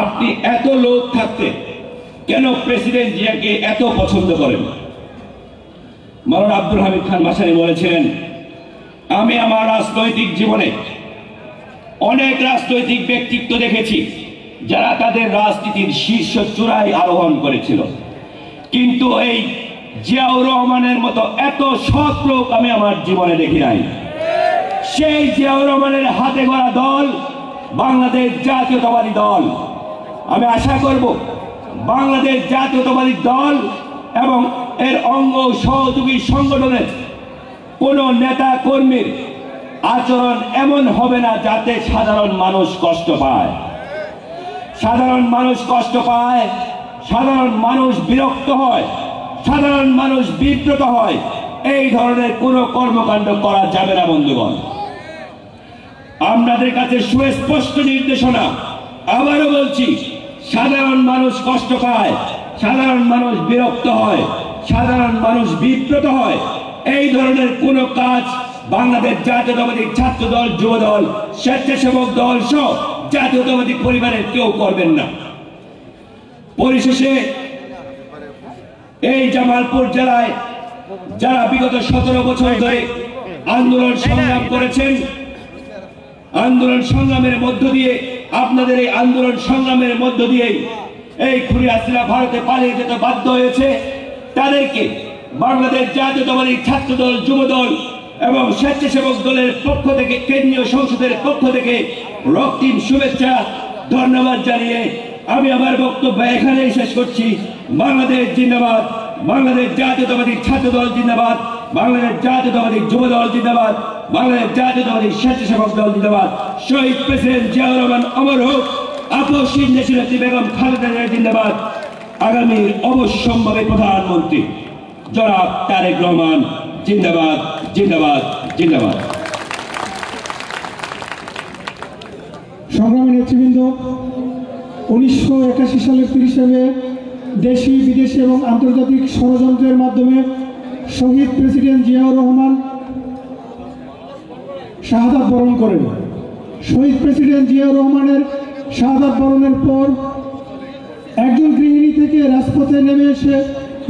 আপনি এত লোক থাকতে কেন প্রেসিডেন্ট জিয়াকে এত পছন্দ করেন? মাওলানা আব্দুল হামিদ খান ভাসানী বলেছিলেন, আমি আমার রাজনৈতিক জীবনে অনেক রাজনৈতিক ব্যক্তিত্ব দেখেছি যারা তাদের রাজনীতির শীর্ষ চূড়ায় আরোহণ করেছিল, কিন্তু এই জিয়াউর রহমানের মতো এত সৎ লোক আমি আমার জীবনে দেখি নাই। সেই জিয়াউর রহমানের হাতে গড়া দল বাংলাদেশ জাতীয়তাবাদী দল। আমি আশা করব বাংলাদেশ জাতীয়তাবাদী দল এবং এর অঙ্গ সহযোগী সংগঠনের কোন নেতা কর্মীর আচরণ এমন হবে না যাতে সাধারণ মানুষ কষ্ট পায়। সাধারণ মানুষ কষ্ট পায়, সাধারণ মানুষ বিরক্ত হয়, সাধারণ মানুষ বিব্রত হয়, এই ধরনের কোনো কর্মকাণ্ড করা যাবে না। বন্ধুগণ, আপনাদের কাছে সুস্পষ্ট নির্দেশনা, আবারও বলছি, সাধারণ মানুষ কষ্ট পায়, সাধারণ মানুষ বিরক্ত হয়, সাধারণ মানুষ বিব্রত হয়, এই ধরনের কোনো কাজ বাংলাদেশ জাতীয়তাবাদী ছাত্র দল, যুব দল, স্বেচ্ছাসেবক দল সহ জাতীয়তাবাদী পরিবারের কেউ করবেন না। পরিশেষে এই জামালপুর জেলায় যারা বিগত 17 বছর ধরে আন্দোলন সংগ্রাম করেছেন, আন্দোলন সংগ্রামের মধ্য দিয়ে, আপনাদের এই আন্দোলন সংগ্রামের মধ্য দিয়ে এই খুনি হাসিনা ভারতে পালিয়ে যেতে বাধ্য হয়েছে, তাদেরকে বাংলাদেশ জাতীয়তাবাদী ছাত্র দল, যুব দল এবং স্বেচ্ছাসেবক দলের পক্ষ থেকে, কেন্দ্রীয় সংসদের পক্ষ থেকে রক্তিম শুভেচ্ছা, ধন্যবাদ জানিয়ে আমি আমার বক্তব্য এখানেই শেষ করছি। বাংলাদেশ জিন্দাবাদ, বাংলাদেশ জাতীয়তাবাদী ছাত্র দল জিন্দাবাদ, বাংলাদেশ জাতীয়তাবাদী যুব দল জিন্দাবাদ, বাংলাদেশ জাতীয়তাবাদী স্বেচ্ছাসেবক দল জিন্দাবাদ। শহীদ প্রেসিডেন্ট জিয়াউর রহমান অমর হোক, আপসহীন দেশনেত্রী বেগম খালেদা জিয়া জিন্দাবাদ। আগামীর অবশ্যম্ভাবী প্রধানমন্ত্রী জনাব তারেক রহমান জিন্দাবাদ, জিন্দাবাদ, জিন্দাবাদ। সংগ্রামী নেতৃবৃন্দ, 1981 সালের 30 মে দেশি বিদেশি এবং আন্তর্জাতিক ষড়যন্ত্রের মাধ্যমে শহীদ প্রেসিডেন্ট জিয়াউর রহমান শাহাদাত বরণ করেন। শহীদ প্রেসিডেন্ট জিয়াউর রহমানের শাহাদাত বরণের পর একজন গৃহিণী থেকে রাজপথে নেমে এসে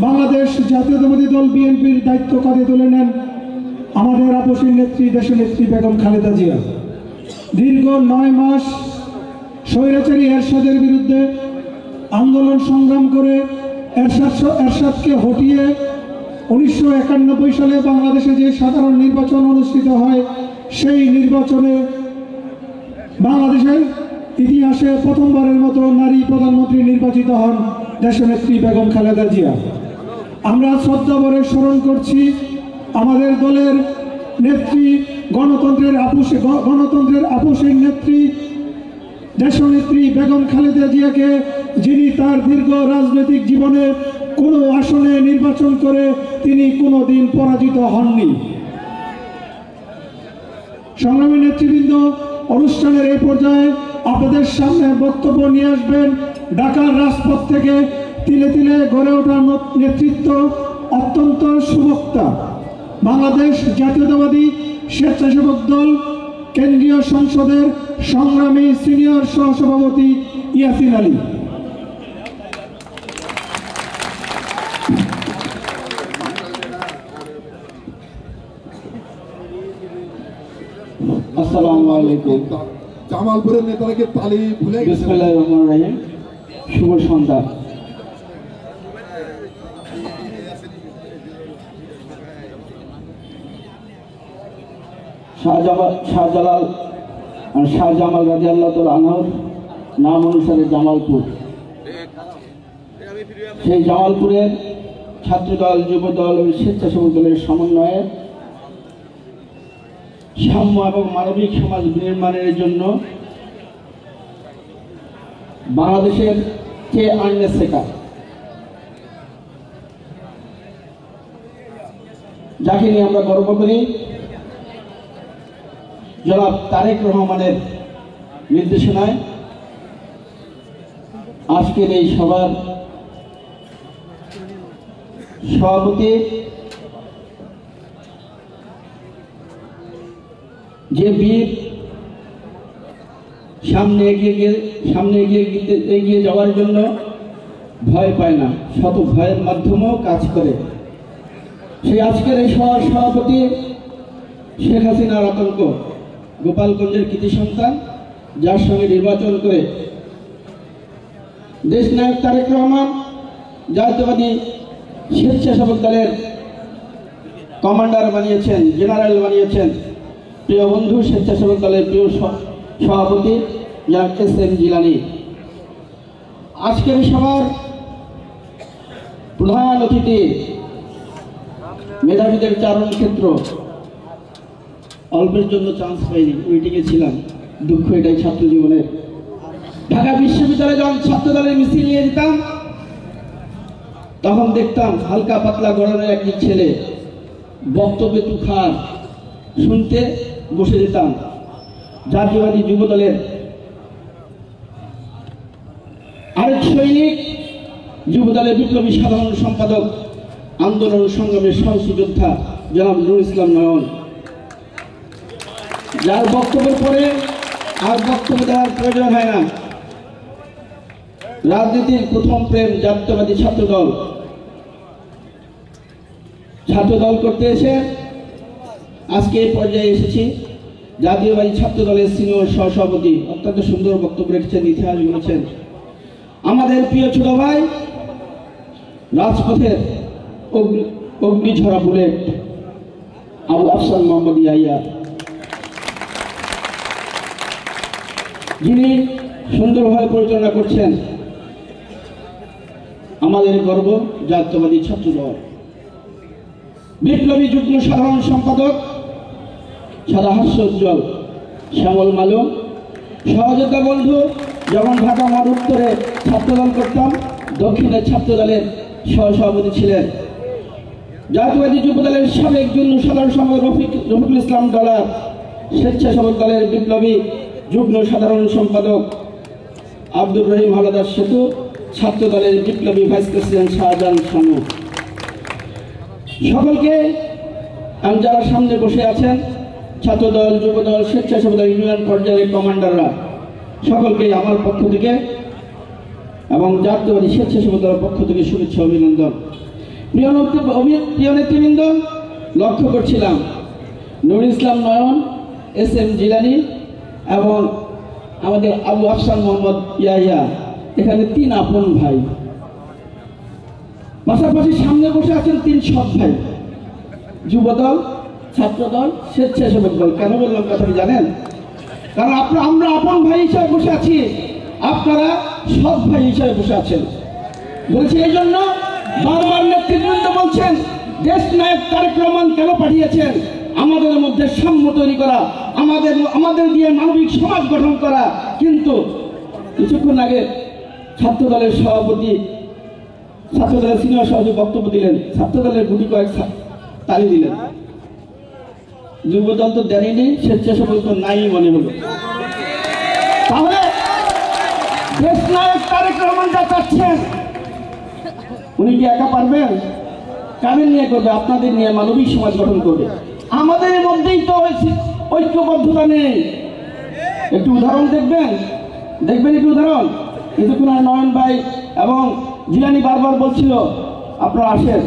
বাংলাদেশ জাতীয়তাবাদী দল বিএনপির দায়িত্ব কাঁধে তুলে নেন আমাদের আপসীর নেত্রী দেশনেত্রী বেগম খালেদা জিয়া। দীর্ঘ 9 মাস স্বৈরাচারী এরশাদের বিরুদ্ধে আন্দোলন সংগ্রাম করে এরশাদকে হটিয়ে 1991 সালে বাংলাদেশে যে সাধারণ নির্বাচন অনুষ্ঠিত হয়, সেই নির্বাচনে বাংলাদেশের ইতিহাসে প্রথমবারের মতো নারী প্রধানমন্ত্রী নির্বাচিত হন দেশনেত্রী বেগম খালেদা জিয়া। আমরা শ্রদ্ধাভরে স্মরণ করছি আমাদের দলের নেত্রী, গণতন্ত্রের আপসীর নেত্রী দেশনেত্রী বেগম খালেদা জিয়াকে, যিনি তার দীর্ঘ রাজনৈতিক জীবনে কোনো আসনে নির্বাচন করে তিনি কোনোদিন পরাজিত হননি। সংগ্রামী নেতৃবৃন্দ, অনুষ্ঠানের এই পর্যায়ে আপনাদের সামনে বক্তব্য নিয়ে আসবেন ঢাকার রাজপথ থেকে তিলে তিলে গড়ে ওঠা নেতৃত্ব, অত্যন্ত সুবক্তা, বাংলাদেশ জাতীয়তাবাদী স্বেচ্ছাসেবক দল কেন্দ্রীয় সংসদের সংগ্রামী সিনিয়র সহসভাপতি ইয়াসিন আলী। আসসালামু আলাইকুম। জামালপুরের নেতারাকে তালি ভুলে গেছে। বিসমিল্লাহির রহমানির রহিম। শুভ সন্ধ্যা। শাহজামাল রাদিয়াল্লাহু তাআলা আনহুর নাম অনুসারে জামালপুর। সেই জামালপুরের ছাত্রদল, যুবদল ও স্বেচ্ছাসেবক দলের সমন্বয়ে সাম্য এবং মানবিক সমাজ নির্মাণের জন্য বাংলাদেশের কে আনলে শেখা, যাকে নিয়ে আমরা গর্ব করি, জনাব তারেক রহমানের নির্দেশনায় আজকের এই সভার সভাপতি যে বীর সামনে এগিয়ে যাওয়ার জন্য ভয় পায় না, শত ভয়ের মাধ্যমেও কাজ করে, সেই আজকের এই সভার সভাপতি শেখ হাসিনার আতঙ্ক, গোপালগঞ্জের কৃতি সন্তান, যার সঙ্গে নির্বাচন করে দেশ নায়ক তারেক রহমান জাতীয়তাবাদী স্বেচ্ছাসেবক দলের কমান্ডার বানিয়েছেন, জেনারেল বানিয়েছেন প্রিয় বন্ধু, স্বেচ্ছাসেবক দলের প্রিয় সভাপতি জনাব এস.এম. জিলানী। আজকের সভার প্রধান অতিথি মেধাবীদের চারণ ক্ষেত্র। অল্পের জন্য চান্স পাইনি, মিটিংয়ে ছিলাম, দুঃখ এটাই ছাত্র জীবনের। ঢাকা বিশ্ববিদ্যালয়ে যখন ছাত্র দলের মিছিল নিয়ে যেতাম, তখন দেখতাম হালকা পাতলা গড়নের একটি ছেলে বক্তব্য তুখার শুনতে বসে যেতাম। জাতীয়বাদী যুব দলের আরেক সৈনিক, যুব দলের বিপ্লবী সাধারণ সম্পাদক, আন্দোলন সংগ্রামের সাহসী যোদ্ধা জনাব নুরুল ইসলাম নয়ন, যার বক্তব্যের পরে আর বক্তব্য দেওয়ার প্রয়োজন হয় না। রাজনীতির প্রথম প্রেম জাতীয়বাদী ছাত্র দল করতে এসে আজকে এই পর্যায়ে এসেছি। জাতীয়বাদী ছাত্র দলের সিনিয়র সহসভাপতি অত্যন্ত সুন্দর বক্তব্য রেখেছেন, ইতিহাস বলেছেন। আমাদের প্রিয় ছোট ভাই, রাজপথের অগ্নিঝরা বুলেট আবু আফসান মোহাম্মদ ইয়াহিয়া, যিনি সুন্দরভাবে পরিচালনা করছেন আমাদের গর্ব জাতীয়বাদী ছাত্র দল। বিপ্লবী যুগ্ম সাধারণ সম্পাদক সাদা হাস্যোজ্জ্বল শ্যামল মালুম, সহযোদ্ধা বন্ধু, যখন ঢাকা মহান উত্তরে ছাত্রদল করতাম, দক্ষিণের ছাত্র দলের সহসভাপতি ছিলেন। জাতীয়বাদী যুব দলের সাবেক যুগ্ম সাধারণ সম্পাদক রফিকুল ইসলাম ডলার, স্বেচ্ছাসেবক দলের বিপ্লবী যুগ্ম সাধারণ সম্পাদক আব্দুর রহিম হাওলাদার সেতু ছাত্র দলের বিপ্লবী ভাইস প্রেসিডেন্ট শাহজাহান শানু, সকলকে আমি যারা সামনে বসে আছেন ছাত্রদল, যুবদল, স্বেচ্ছাসেবক দল, ইউনিয়ন পর্যায়ের কমান্ডাররা, সকলকে আমার পক্ষ থেকে এবং জাতীয়বাদী স্বেচ্ছাসেবক দলের পক্ষ থেকে শুভেচ্ছা অভিনন্দন। প্রিয় নেতৃবৃন্দ, লক্ষ্য করছিলাম নুরুল ইসলাম নয়ন, SM জিলানী এবং আমাদের আবু আফসান মোহাম্মদ ইয়াহিয়া, এখানে 3 আপন ভাই, পাশাপাশি সামনে বসে আছেন 3 সৎ ভাই, যুবদল, ছাত্রদল, স্বেচ্ছাসেবক দল। কেন বললাম কথাটি জানেন? কারণ আমরা আপন ভাই হিসাবে বসে আছি, আপনারা সৎ ভাই হিসাবে বসে আছেন। বলছি এই জন্য বারবার নেতৃবৃন্দ বলছেন দেশ নায়ক তারেক রহমান কেন পাঠিয়েছেন? আমাদের মধ্যে সাম্য তৈরি করা, আমাদের দিয়ে মানবিক সমাজ গঠন করা। কিন্তু কিছুক্ষণ আগে ছাত্রদলের সভাপতি, ছাত্রদলের সিনিয়র সভাপতি বক্তব্য দিলেন, ছাত্রদলের গুটি কয়েক তালি দিলেন, যুবদল তো দেয়নি, স্বেচ্ছাসেবক তো নাই মনে হলো। তাহলে দেশ নায়ক তারেক রহমান যা চাচ্ছেন উনি কি একা পারবেন? কাদের নিয়ে করবে? আপনাদের নিয়ে মানবিক সমাজ গঠন করবে। আমাদের মধ্যেই তো ঐক্যবদ্ধতা নেই। একটু উদাহরণ দেখবেন একটু উদাহরণ। কিছুক্ষণ নয়ন ভাই এবং জিলানী বারবার বলছিল আপনারা আসেন,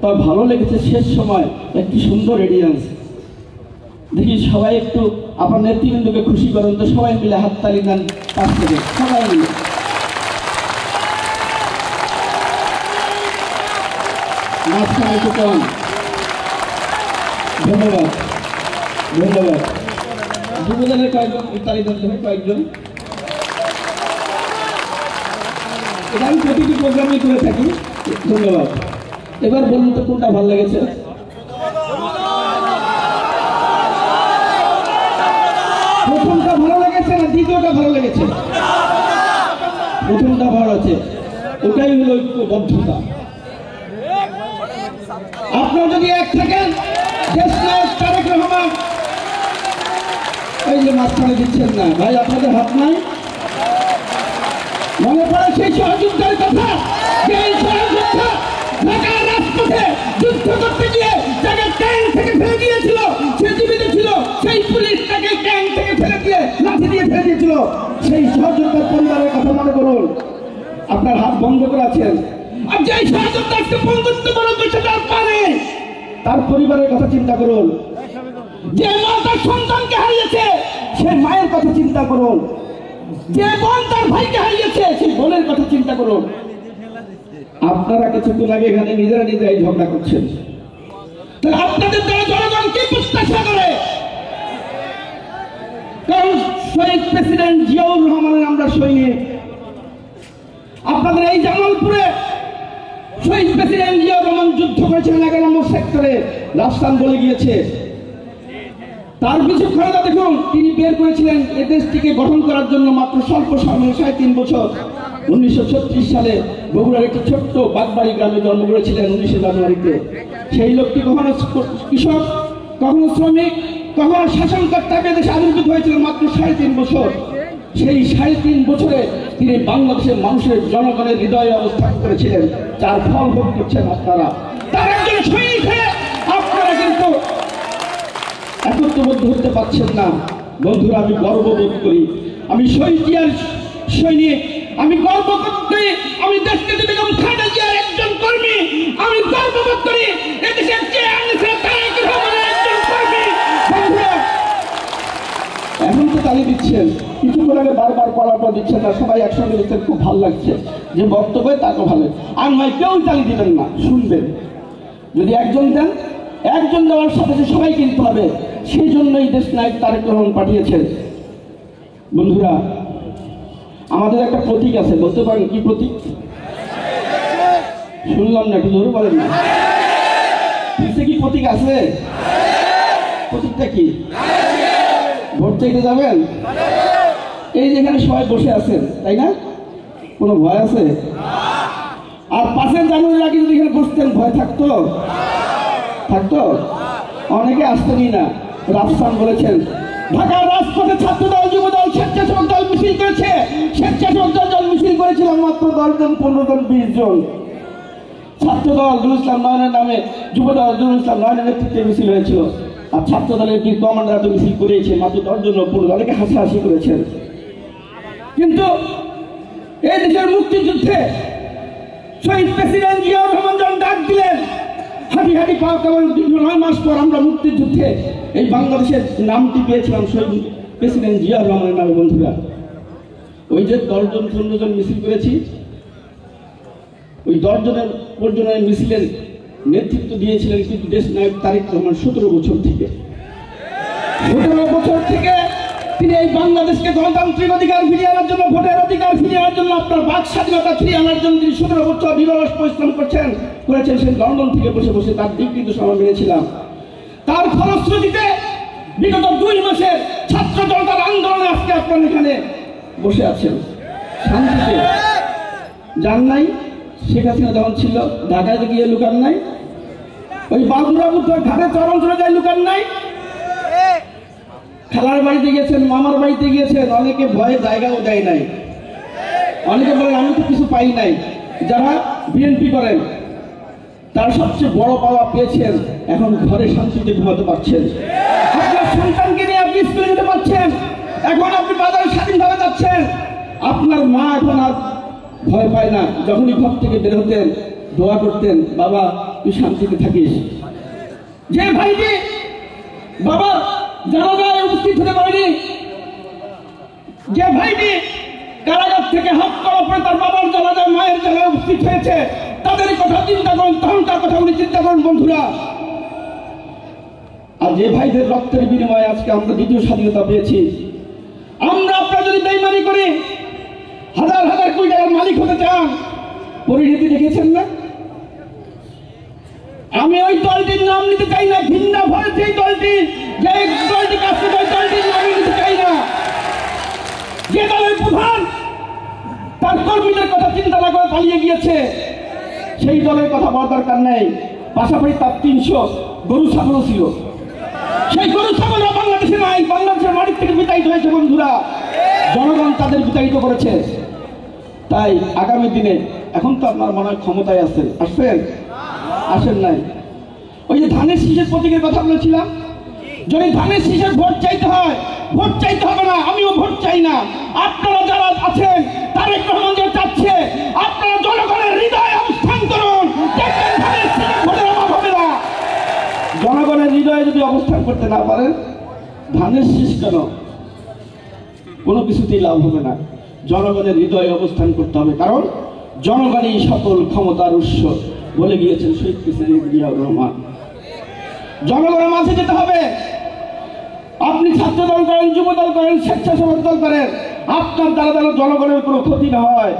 তবে ভালো লেগেছে শেষ সময় একটি সুন্দর রেডিয়েন্স। দেখি সবাই একটু আপনার নেতৃবৃন্দকে খুশি করেন তো, সবাই মিলে হাততালি দেন পাশ থেকে, সবাই মিলে। মাঝখানে একটু কম। ধন্যবাদ ধন্যবাদ। যুবদলের কয়েকজন তালি দেন, কয়েকজন। এটা আমি প্রতিটি প্রোগ্রামে করে থাকি। ধন্যবাদ। এবার বলুন তো কোনটা ভালো লেগেছে? প্রথমটা ভালো লেগেছে না দ্বিতীয়টা ভালো লেগেছে? প্রথমটা ভালো আছে, ওটাই হলো ঐক্যবদ্ধতা। আপনারা যদি এক থাকেন, দেশ নায়ক তারেক রহমান, এই যে মাঝখানে দিচ্ছেন না ভাই, আপনাদের হাত নাই? মনে পড়ে সেই সহযোদ্ধার কথা, যে এই সহযোদ্ধা ঢাকার রাজপথে যুদ্ধ করতে গিয়ে যাকে ট্যাঙ্ক থেকে ফেলে দিয়েছিল, সে জীবিত ছিল, সেই পুলিশ তাকে ট্যাঙ্ক থেকে ফেলে দিয়ে লাঠি দিয়ে ফেলে দিয়েছিল। সেই সহযোদ্ধার পরিবারের কথা মনে করুন। আপনার হাত বন্ধ করে আছেন, আর যে সহযোদ্ধা আজকে বন্ধুত্ব করে বসে তার পারে, তার পরিবারের কথা চিন্তা করুন। যে মা তার সন্তানকে হারিয়েছে, সে মায়ের কথা চিন্তা করুন। যে বোন তার ভাইকে হারিয়েছে, সেই বোনের কথা চিন্তা করুন। আপনারা কিছুক্ষণ আগে এখানে নিজেরাই ঝগড়া করছেন, তাহলে আপনাদের দ্বারা জনগণ কি প্রত্যাশা করে? কারণ শহীদ প্রেসিডেন্ট জিয়াউর রহমানের আমরা সৈনিক। আপনাদের এই জামালপুরে শহীদ প্রেসিডেন্ট জিয়াউর রহমান যুদ্ধ করেছিলেন 11 নম্বর সেক্টরে, রাজস্থান বলে গিয়েছে। তার বিচক্ষণতা দেখুন, তিনি বের করেছিলেন এই দেশটিকে গঠন করার জন্য মাত্র স্বল্প সময়ে 3.5 বছর। 1936 সালে বগুড়ার একটি ছোট্ট বাগবাড়ি গ্রামে জন্ম করেছিলেন 19 জানুয়ারিতে। সেই লোকটি কখনো কৃষক, কখনো শ্রমিক, কখনো শাসনকর্তা দেশে আবির্ভূত হয়েছিলেন মাত্র 3.5 বছর। সেই 3.5 বছরে তিনি বাংলাদেশের মানুষের জনগণের হৃদয়ে অবস্থান করেছিলেন, যার ফল ভোগ করছেন আপনারা। তার একজন সৈনিক হয়ে আপনারা কিন্তু একত্রবদ্ধ হতে পারছেন না। বন্ধুরা, আমি গর্ববোধ করি, আমি শহীদ জিয়ার সৈনিক, আমি গর্ববোধ করি, আমি দেশনেত্রী বেগম খালেদা জিয়ার একজন কর্মী, আমি গর্ববোধ করি এদেশের তারেক রহমানের একজন কর্মী। বন্ধুরা, এখন তো তালি দিচ্ছেন, কিছুক্ষণ আগে বারবার পরাপর দিচ্ছেন না, সবাই একসঙ্গে দিচ্ছেন, খুব ভালো লাগছে। যে বক্তব্য তাকে ভালো, আর নয় কেউ তালি দিবেন না, শুনবেন। যদি একজন দেন, একজন দেওয়ার সাথে সবাই কিনতে হবে। সেই জন্যই দেশ নায়ক তারেক রহমান পাঠিয়েছেন। বন্ধুরা, আমাদের একটা প্রতীক আছে, বলতে পারেন কি প্রতীক? শুনলাম না, একটু জোরে বলেন না। কি প্রতীক আছে? প্রতীকটা কি? ভোট চাইতে যাবেন? এই যেখানে সবাই বসে আছেন, তাই না? কোনো ভয় আছে? আর 5 জানুয়ারির আগে যদি এখানে বসতেন, ভয় থাকতো? অনেকে আসতেনই না। রাফসান বলেছেন, ঢাকার রাজপথে ছাত্রদল, যুবদল, স্বেচ্ছাসেবক দল মিছিল করেছে, স্বেচ্ছাসেবক দল মিছিল করেছিলাম মাত্র 10 জন, 15 জন, 20 জন। ছাত্রদল নুরুল ইসলাম নয়নের নামে, যুবদল নুরুল ইসলাম নয়নের নেতৃত্বে মিছিল হয়েছিল। আর ছাত্র দলের বীর কমান্ডাররা তো মিছিল করেছে মাত্র 10 জন, 15 জন, অনেকে হাসাহাসি করেছেন। কিন্তু এই দেশের মুক্তিযুদ্ধে শহীদ প্রেসিডেন্ট জিয়াউর রহমান যখন ডাক দিলেন, হাঁটি হাঁটি পা কেবল 9 মাস পর আমরা মুক্তিযুদ্ধে এই বাংলাদেশের নামটি পেয়েছিলাম শহীদ প্রেসিডেন্ট জিয়াউর রহমানের নামে। বন্ধুরা, ওই যে 10 জন 15 জন মিছিল করেছি, ওই 10 জনের পর্যন্ত মিছিলের নেতৃত্ব দিয়েছিলেন কিন্তু দেশ নায়ক তারেক রহমান 17 বছর থেকে। 17 বছর থেকে তিনি এই বাংলাদেশকে গণতান্ত্রিক অধিকার ফিরিয়ে আনার জন্য, ভোটের অধিকার ফিরিয়ে আনার জন্য, আপনার বাক স্বাধীনতা ফিরিয়ে আনার জন্য তিনি 17 বছর বিরস পরিশ্রম করেছেন সেই লন্ডন থেকে বসে বসে তার ডিগ্রি তো আমরা মেনেছিলাম। তার ফলশ্রুতিতে বিগত 2 মাসের ছাত্র জনতার আন্দোলনে আজকে আপনারা এখানে বসে আছেন শান্তিতে। যান নাই শেখ হাসিনা যখন ছিল ঢাকায় গিয়ে লুকান নাই, ওই বাবুরা বুদ্ধর ঘাটে চরম চলে যায় লুকান নাই, খালার বাড়িতে গিয়েছেন, মামার বাড়িতে গিয়েছেন, অনেকে ভয়ে জায়গাও দেয় নাই। অনেকে বলেন আমি তো কিছু পাই নাই। যারা বিএনপি করেন তার সবচেয়ে বড় পাওয়া পেয়েছেন, এখন ঘরে শান্তিতে ঘুমাতে পারছেন, আপনার সন্তানকে নিয়ে আপনি স্কুলে যেতে পারছেন, এখন আপনি বাজারে স্বাধীনভাবে যাচ্ছেন। আপনার মা এখন আর ভয় পায় না, যখনই ঘর থেকে বের হতেন দোয়া করতেন, বাবা তুই শান্তিতে থাকিস। যে ভাইটি বাবা জানাজায় উপস্থিত হতে পারেনি, যে ভাইটি কারাগার থেকে হাত করা পরে তার বাবার জানাজায়, মায়ের জানাজায় উপস্থিত হয়েছে, তাদের কথা চিন্তা করুন, তখনকার কথাগুলি চিন্তা করুন বন্ধুরা। আর যে ভাইদের রক্তের বিনিময়ে আজকে আমরা দ্বিতীয় স্বাধীনতা পেয়েছি, আমরা আপনারা যদি বেইমানি করি, হাজার হাজার কোটি টাকার মালিক হতে চান, পরিণতি দেখেছেন না? আমি ওই দলটির নাম নিতে চাই না, ঘৃণা ভরে সেই দলটি, যে দলটি কাজ করে ওই দলটির নাম নিতে চাই না। যে দলের প্রধান তার কর্মীদের কথা চিন্তা না করে পালিয়ে গিয়েছে, সেই দলের কথা বলার দরকার নেই। পাশাপাশি তার 300 গরু ছাগলও ছিল, সেই গরু ছাগলরা বাংলাদেশে নাই, বাংলাদেশের মাটির থেকে বিতাড়িত হয়েছে বন্ধুরা। জনগণ তাদের বিতাড়িত করেছে। তাই আগামী দিনে, এখন তো আপনার মনে হয় ক্ষমতায় আছেন, আসেন নাই। ওই যে ধানের শীষের প্রতীকের কথা বলেছিলাম, যদি ধানের শীষের ভোট চাইতে হয়, ভোট চাইতে হবে না, আমিও ভোট চাই না। আপনারা যারা আছেন, তারেক রহমান যে চাচ্ছে, আপনারা জনগণের হৃদয়ে অবস্থান করুন, দেখবেন ধানের শীষের ভোটের অভাব হবে না। জনগণের হৃদয়ে যদি অবস্থান করতে না পারেন, ধানের শীষ কেন, কোনো কিছুতেই লাভ হবে না। জনগণের হৃদয়ে অবস্থান করতে হবে, কারণ জনগণই সকল ক্ষমতার উৎস বলে গিয়েছেন শহীদ প্রেসিডেন্ট জিয়াউর রহমান। জনগণের মাঝে যেতে হবে। আপনি ছাত্র দল করেন, যুব দল করেন, স্বেচ্ছাসেবক দল করেন, আপনার দ্বারা যেন জনগণের কোনো ক্ষতি না হয়,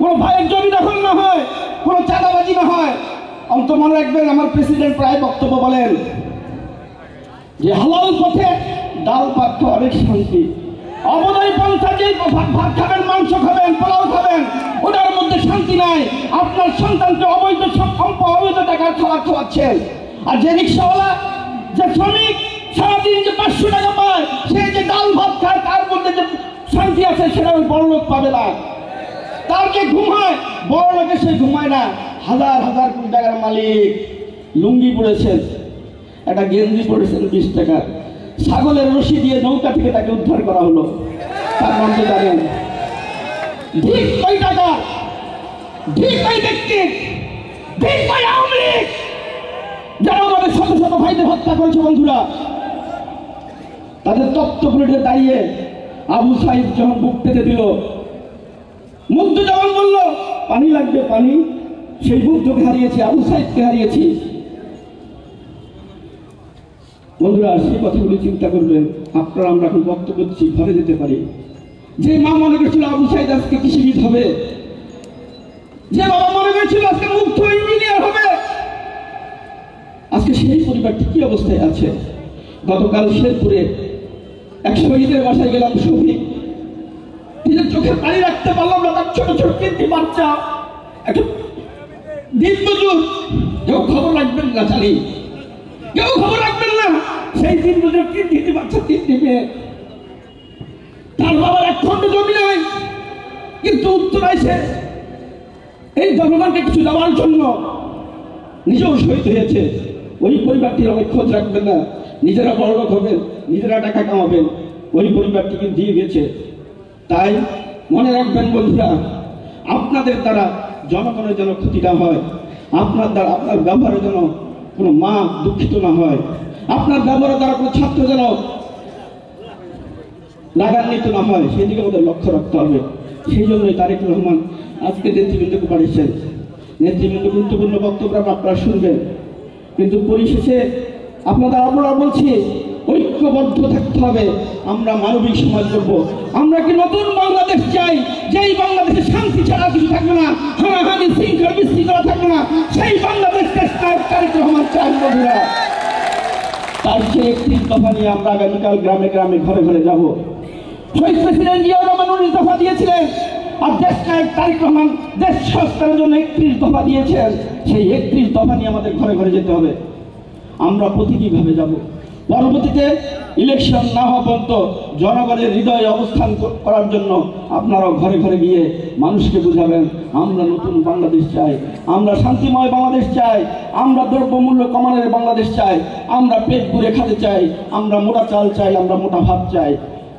কোনো ভাইয়ের জমি দখল না হয়, কোনো চাঁদাবাজি না হয়। অন্ত মনে রাখবেন, আমার প্রেসিডেন্ট প্রায় বক্তব্য বলেন যে হালাল পথে ডাল ভাত খাওয়া অনেক শান্তি, অবৈধ পন্থা যে ভাত খাবেন, মাংস খাবেন, পোলাও খাবেন, ওটার মধ্যে শান্তি নাই। আপনার সন্তানকে অবৈধ অবৈধ টাকার খাবার খাওয়াচ্ছেন। আর যে রিক্সাওয়ালা, যে শ্রমিক সারাদিন যে 500 টাকা পায়, সে যে ডাল ভাত খায়, তার মধ্যে যে শান্তি আছে সেটা ওই বড় লোক পাবে না। তার যে ঘুম হয়, বড় লোকের সে ঘুমায় না। হাজার হাজার কোটি টাকার মালিক লুঙ্গি পড়েছেন, একটা গেঞ্জি পড়েছেন 20 টাকা, ছাগলের রশি দিয়ে নৌকা থেকে তাকে উদ্ধার করা হলো। তার নাম তো জানেন। ঠিক ওই টাকা, ঠিক ওই ব্যক্তি, ঠিক ওই আওয়ামী লীগ যারা আমাদের শত শত ভাইদের হত্যা করেছে বন্ধুরা। তাদের তত্ত্বগুলিতে দাঁড়িয়ে আবু সাইদ যখন বুক পেতে দিল, মুগ্ধ যখন বলল পানি লাগবে পানি, সেই মুগ্ধকে হারিয়েছি, আবু সাইদকে হারিয়েছি। বন্ধুরা, সেই কথাগুলি চিন্তা করবেন। আপনারা আমরা এখন বক্তব্য দিচ্ছি, ঘরে যেতে পারি। যে মা মনে করেছিল আবু সাইদ আজকে কৃষিবিদ হবে, যে বাবা মনে করেছিল আজকে মুগ্ধ ইঞ্জিনিয়ার হবে, আজকে সেই পরিবারটি কি অবস্থায় আছে। গতকাল শেরপুরে এক শহীদের বাসায় গেলাম, শহীদ নিজের চোখে পানি রাখতে পারলাম না। তার ছোট ছোট 3টি বাচ্চা, একটা দিন মজুর, কেউ খবর রাখবেন না, জানি কেউ খবর রাখবেন না। সেই দিন মজুর 3টি বাচ্চা, 3টি মেয়ে, তার বাবার 1 খণ্ড জমি নাই, কিন্তু উত্তর আইছে এই জনগণকে কিছু দেওয়ার জন্য নিজেও শহীদ হয়েছে। ওই পরিবারটির অনেক খোঁজ রাখবেন না, নিজেরা বড়লোক হবেন, নিজেরা টাকা কামাবেন, ওই পরিবারটি কিন্তু দিয়ে গেছে। তাই মনে রাখবেন বন্ধুরা, আপনাদের দ্বারা জনগণের যেন ক্ষতি না হয়, আপনার দ্বারা আপনার ব্যবহারের যেন কোনো মা দুঃখিত না হয়, আপনার ব্যবহারের দ্বারা কোনো ছাত্র যেন রাগান্বিত না হয়, সেদিকে আমাদের লক্ষ্য রাখতে হবে। সেই জন্যই তারেক রহমান আজকে নেতৃবৃন্দকে পাঠিয়েছেন। নেতৃবৃন্দ গুরুত্বপূর্ণ বক্তব্য আপনারা শুনবেন, কিন্তু পরিশেষে আমরা বলছি ঐক্যবদ্ধ থাকতে হবে। আমরা মানবিক সমাজ করব। আমরা কি নতুন বাংলাদেশ চাই, যেই বাংলাদেশে শান্তি ছাড়া কিছু থাকবে না, হানাহানি শৃঙ্খলা বিশৃঙ্খলা থাকবে না, সেই বাংলাদেশ তারেক রহমান চান বন্ধুরা। তার সেই একটি দফা নিয়ে আমরা আগামীকাল গ্রামে গ্রামে ঘরে ঘরে যাব। শহীদ প্রেসিডেন্ট জিয়াউর রহমান 19 দফা দিয়েছিলেন, আর দেশ নায়ক তারেক রহমান দেশ সংস্কারের জন্য 31 দফা দিয়েছেন। সেই 31 দফা নিয়ে আমাদের ঘরে ঘরে যেতে হবে। আমরা প্রতীকীভাবে যাব। পরবর্তীতে ইলেকশন না হওয়া পর্যন্ত জনগণের হৃদয়ে অবস্থান করার জন্য আপনারাও ঘরে ঘরে গিয়ে মানুষকে বুঝাবেন আমরা নতুন বাংলাদেশ চাই, আমরা শান্তিময় বাংলাদেশ চাই, আমরা দ্রব্যমূল্য কমানোর বাংলাদেশ চাই, আমরা পেট পুরে খেতে চাই, আমরা মোটা চাল চাই, আমরা মোটা ভাত চাই।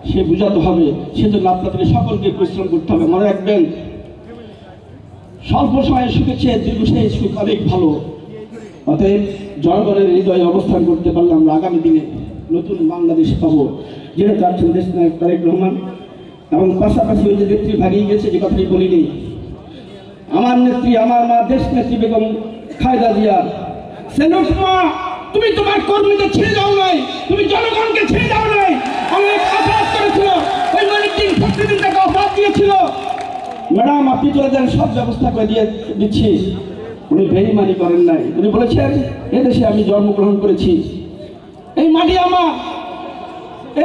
সে বুঝাতে হবে, সেজন্য আপনাদের সকলকে পরিশ্রম করতে হবে। মনে রাখবেন, স্বল্প সময়ে সুখের চেয়ে দীর্ঘস্থায়ী সুখ অনেক ভালো। অতএব জনগণের হৃদয়ে অবস্থান করতে পারলে আমরা আগামী দিনে নতুন বাংলাদেশ পাবো, যেটা চাচ্ছেন দেশ নায়ক তারেক রহমান। এবং পাশাপাশি ওই যে নেত্রী ভাগিয়ে গেছে, যে কথাটি বলিনি, আমার নেত্রী, আমার মা দেশ নেত্রী বেগম খালেদা জিয়া। সেলুট মা, তুমি তোমার কর্মীদের ছেড়ে যাও নাই, তুমি জনগণকে ছেড়ে যাও নাই। অনেক অপরাধ করেছিল, ওই মালিকদিন প্রতিদিন টাকা অপরাধ দিয়েছিল। ম্যাডাম আপনি চলে যান, সব ব্যবস্থা করে দিচ্ছি। উনি বেইমানি করেন নাই, উনি বলেছেন এদেশে আমি জন্মগ্রহণ করেছি, এই মাটি আমার,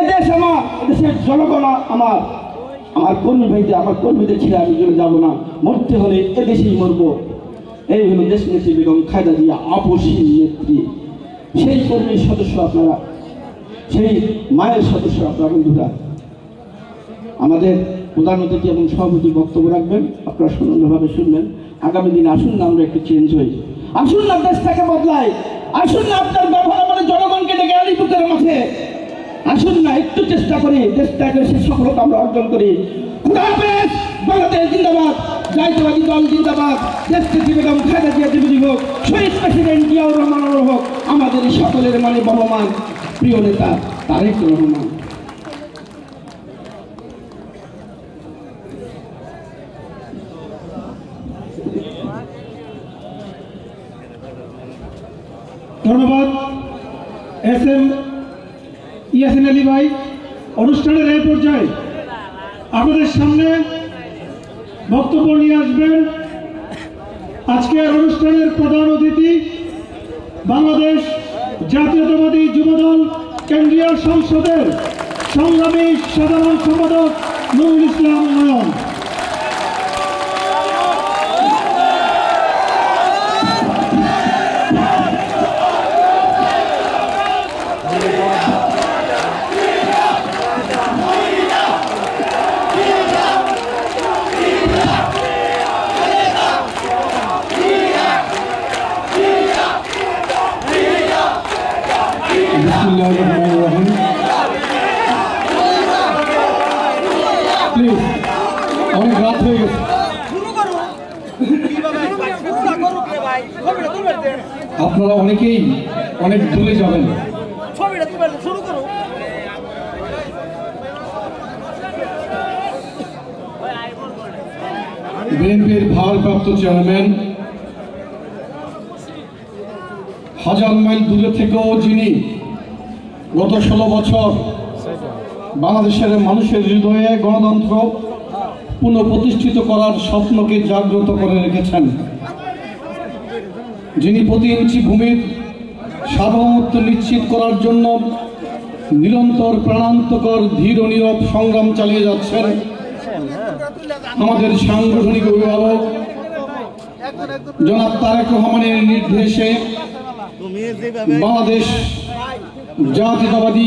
এদেশ আমার, এদেশের জনগণ আমার, আমার কর্মী ভাইদের, আমার কর্মীদের ছেড়ে আমি চলে যাবো না, মরতে হলে এদেশেই মরবো। এই হলো দেশ নেত্রী বেগম খালেদা জিয়া, আপসী নেত্রী। সেই কর্মীর সদস্য আপনারা, সেই মায়ের সদস্য আপনারা। বন্ধুরা, আমাদের প্রধান অতিথি এবং সভাপতি বক্তব্য রাখবেন, আপনারা সুন্দরভাবে শুনবেন। আগামী দিন আসুন না আমরা একটু চেঞ্জ হই, আসুন না দেশটাকে বদলাই, আসুন না আপনার ব্যবহার আমাদের জনগণকে ডেকে আনি বুকের মাঠে, আসুন না একটু চেষ্টা করি দেশটাকে সে সফলতা আমরা অর্জন করি। খুদা হাফেজ, বাংলাদেশ জিন্দাবাদ, জাতীয়বাদী দল জিন্দাবাদ, দেশ নেত্রী বেগম খালেদা জিয়া জীবনী হোক, শহীদ প্রেসিডেন্ট জিয়াউর রহমান হোক, আমাদের সকলের মানে বহমান প্রিয় নেতা তারেক রহমান। ধন্যবাদ SM ইয়াসিন আলী ভাই। অনুষ্ঠানের এই পর্যায়ে আপনাদের সামনে বক্তব্য নিয়ে আসবেন আজকের অনুষ্ঠানের প্রধান অতিথি, বাংলাদেশ জাতীয়তাবাদী যুবদল কেন্দ্রীয় সংসদের সংগ্রামী সাধারণ সম্পাদক নুরুল ইসলাম নয়ন। প্লিজ, অনেক রাত হয়ে গেছে, আপনারা অনেকেই অনেক দূরে যাবেন। বিএনপির ভারপ্রাপ্ত চেয়ারম্যান, হাজার মাইল দূরে থেকেও যিনি গত 16 বছর বাংলাদেশের মানুষের হৃদয়ে গণতন্ত্র পুনঃপ্রতিষ্ঠিত করার স্বপ্নকে জাগ্রত করে রেখেছেন, যিনি প্রতি ইঞ্চি ভূমির সার্বভৌমত্ব নিশ্চিত করার জন্য নিরন্তর প্রাণান্তকর ধীর ও নীরব সংগ্রাম চালিয়ে যাচ্ছেন, আমাদের সাংগঠনিক অভিভাবক জনাব তারেক রহমানের নির্দেশে বাংলাদেশ জাতীয়তাবাদী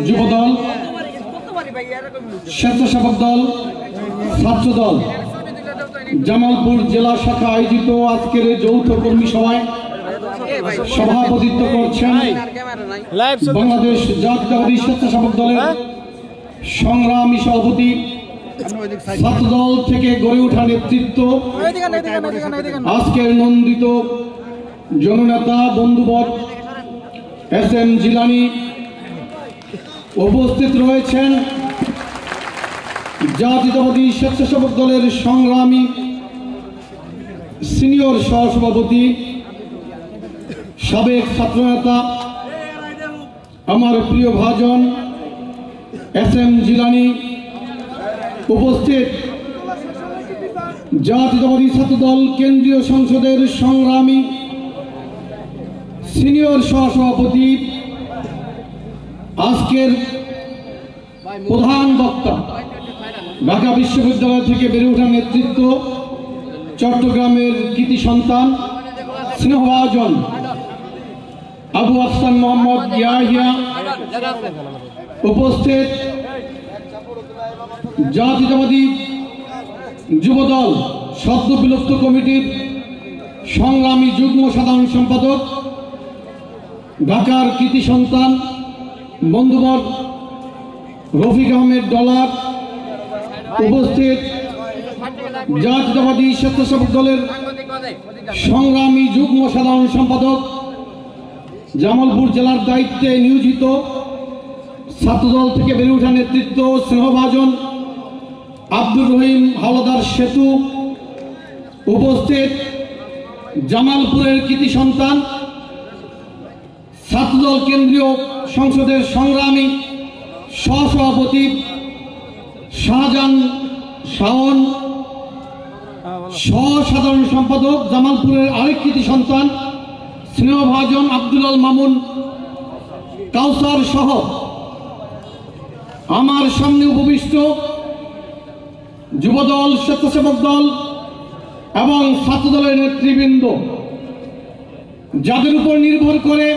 যুবদল, স্বেচ্ছাসেবক দল, ছাত্র দল জামালপুর জেলা শাখা আয়োজিত আজকের এই যৌথ কর্মী সভায় সভাপতিত্ব করছেন বাংলাদেশ জাতীয়তাবাদী স্বেচ্ছাসেবক দলের সংগ্রামী সভাপতি, ছাত্রদল থেকে গড়ে ওঠা নেতৃত্ব, আজকের নন্দিত জননেতা বন্ধুবর SM জিলানী। উপস্থিত রয়েছেন জাতীয়তাবাদী স্বেচ্ছাসেবক দলের সংগ্রামী সিনিয়র সহসভাপতি, সাবেক ছাত্রনেতা আমার প্রিয় ভাজন SM জিলানী। উপস্থিত জাতীয়তাবাদী ছাত্রদল কেন্দ্রীয় সংসদের সংগ্রামী সিনিয়র সহসভাপতি, আজকের প্রধান বক্তা, ঢাকা বিশ্ববিদ্যালয় থেকে বেড়ে ওঠা নেতৃত্ব, চট্টগ্রামের কৃতি সন্তান, স্নেহভাজন আবু আফসান মোহাম্মদ ইয়াহিয়া। উপস্থিত জাতীয়তাবাদী যুবদল সদ্য বিলুপ্ত কমিটির সংগ্রামী যুগ্ম সাধারণ সম্পাদক, ঢাকার কৃতি সন্তান বন্ধুবর রফিক আহমেদ ডলার। উপস্থিত জাতীয়তাবাদী স্বেচ্ছাসেবক দলের সংগ্রামী যুগ্ম সাধারণ সম্পাদক, জামালপুর জেলার দায়িত্বে নিয়োজিত ছাত্রদল থেকে বেড়ে ওঠা নেতৃত্ব, স্নেহভাজন আব্দুর রহিম হাওলাদার সেতু। উপস্থিত জামালপুরের কৃতি সন্তান, ছাত্রদল কেন্দ্রীয় সংসদের সংগ্রামী সহসভাপতি শাহজাহান শাওন, সাধারণ সম্পাদক জামালপুরের আরেক কৃতি সন্তান স্নেহভাজন আব্দুল মামুন কাউসার সহ আমার সামনে উপবিষ্ট যুবদল, স্বেচ্ছাসেবক দল এবং ছাত্রদলের নেতৃবৃন্দ, যাদের উপর নির্ভর করে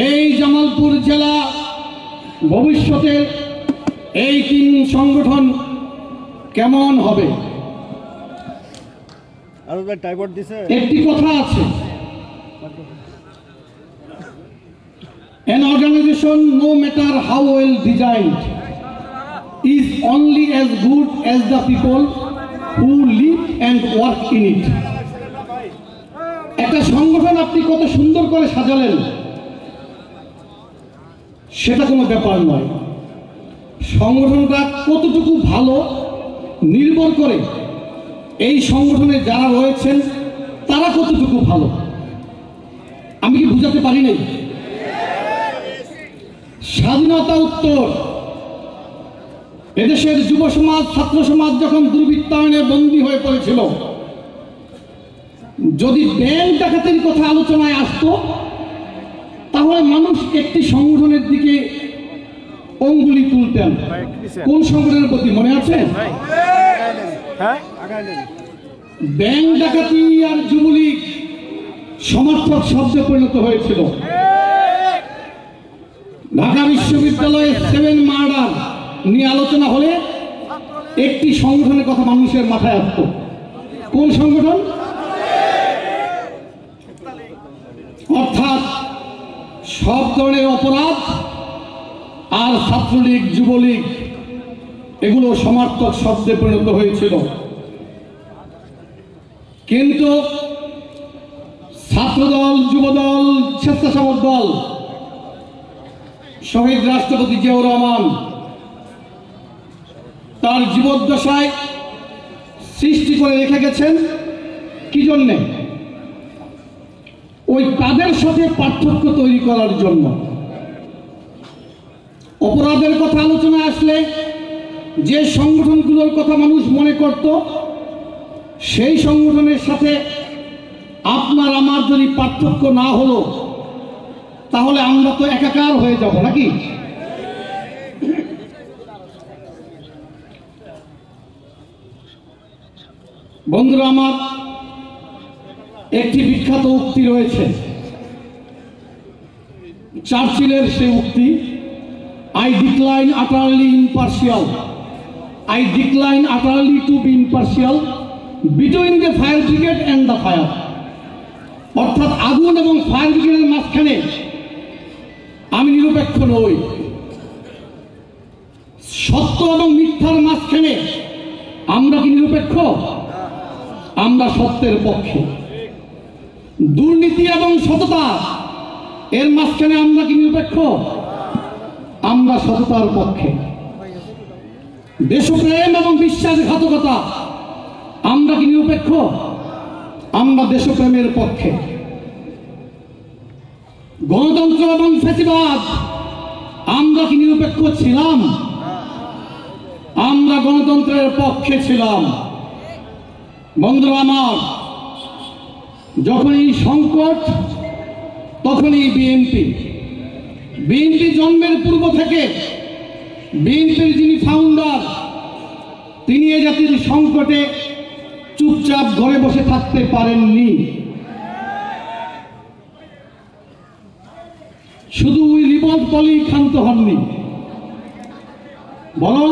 এই জামালপুর জেলা ভবিষ্যতে এই তিন সংগঠন কেমন হবে। একটি কথা আছে, an organization no matter how well designed is only as good as the people who live and work in it. একটা সংগঠন আপনি কত সুন্দর করে সাজালেন সেটা কোনো ব্যাপার নয়, সংগঠনটা কতটুকু ভালো নির্ভর করে এই সংগঠনে যারা রয়েছেন তারা কতটুকু ভালো। আমি কি বুঝাতে পারি নাই? স্বাধীনতা উত্তর এদেশের যুব সমাজ, ছাত্র সমাজ যখন দুর্বৃত্তায়নে বন্দী হয়ে পড়েছিল, যদি ব্যাংক ডাকাতির কথা আলোচনায় আসতো তাহলে মানুষ একটি সংগঠনের দিকে অঙ্গুলি তুলতেন। কোন সংগঠনের প্রতি মনে আছে? ব্যাংক ডাকাতি আর যুবলীগ সমর্থক শব্দে পরিণত হয়েছিল। ঢাকা বিশ্ববিদ্যালয়ে 7 মার্ডার নিয়ে আলোচনা হলে একটি সংগঠনের কথা মানুষের মাথায় আসতো। কোন সংগঠন? অর্থাৎ সব ধরনের অপরাধ আর ছাত্রলীগ, যুবলীগ এগুলো সমর্থক শব্দে পরিণত হয়েছিল। কিন্তু ছাত্রদল, যুবদল, স্বেচ্ছাসেবক দল, শহীদ রাষ্ট্রপতি জিয়াউর রহমান তার জীবদ্দশায় সৃষ্টি করে রেখে গেছেন কি জন্যে? ওই তাদের সাথে পার্থক্য তৈরি করার জন্য। অপরাধের কথা আলোচনা আসলে যে সংগঠনগুলোর কথা মানুষ মনে করত, সেই সংগঠনের সাথে আপনার আমার যদি পার্থক্য না হলো তাহলে আমরা তো একাকার হয়ে যাব নাকি? বন্ধুরা আমার, একটি বিখ্যাত উক্তি রয়েছে, চার্চিলের সেই উক্তি, I decline আটারলি impartial, I decline utterly to be impartial between the fire brigade and the fire. অর্থাৎ আগুন এবং ফায়ার ব্রিগেডের মাঝখানে আমি নিরপেক্ষ নই। সত্য এবং মিথ্যার মাঝখানে আমরা কি নিরপেক্ষ? আমরা সত্যের পক্ষে। দুর্নীতি এবং সততা এর মাঝখানে আমরা কি নিরপেক্ষ? আমরা সততার পক্ষে। দেশপ্রেম এবং বিশ্বাসঘাতকতা আমরা কি নিরপেক্ষ? আমরা দেশপ্রেমের পক্ষে। গণতন্ত্র এবং ফ্যাসিবাদ আমরা কি নিরপেক্ষ ছিলাম? আমরা গণতন্ত্রের পক্ষে ছিলাম। বন্ধুরা আমার, যখনই সংকট তখনই বিএনপি জন্মের পূর্ব থেকে বিএনপির যিনি ফাউন্ডার, তিনি এ জাতির সংকটে চুপচাপ ঘরে বসে থাকতে পারেননি। শুধু ওই রিভল্ট বলেই ক্ষান্ত হননি, বরং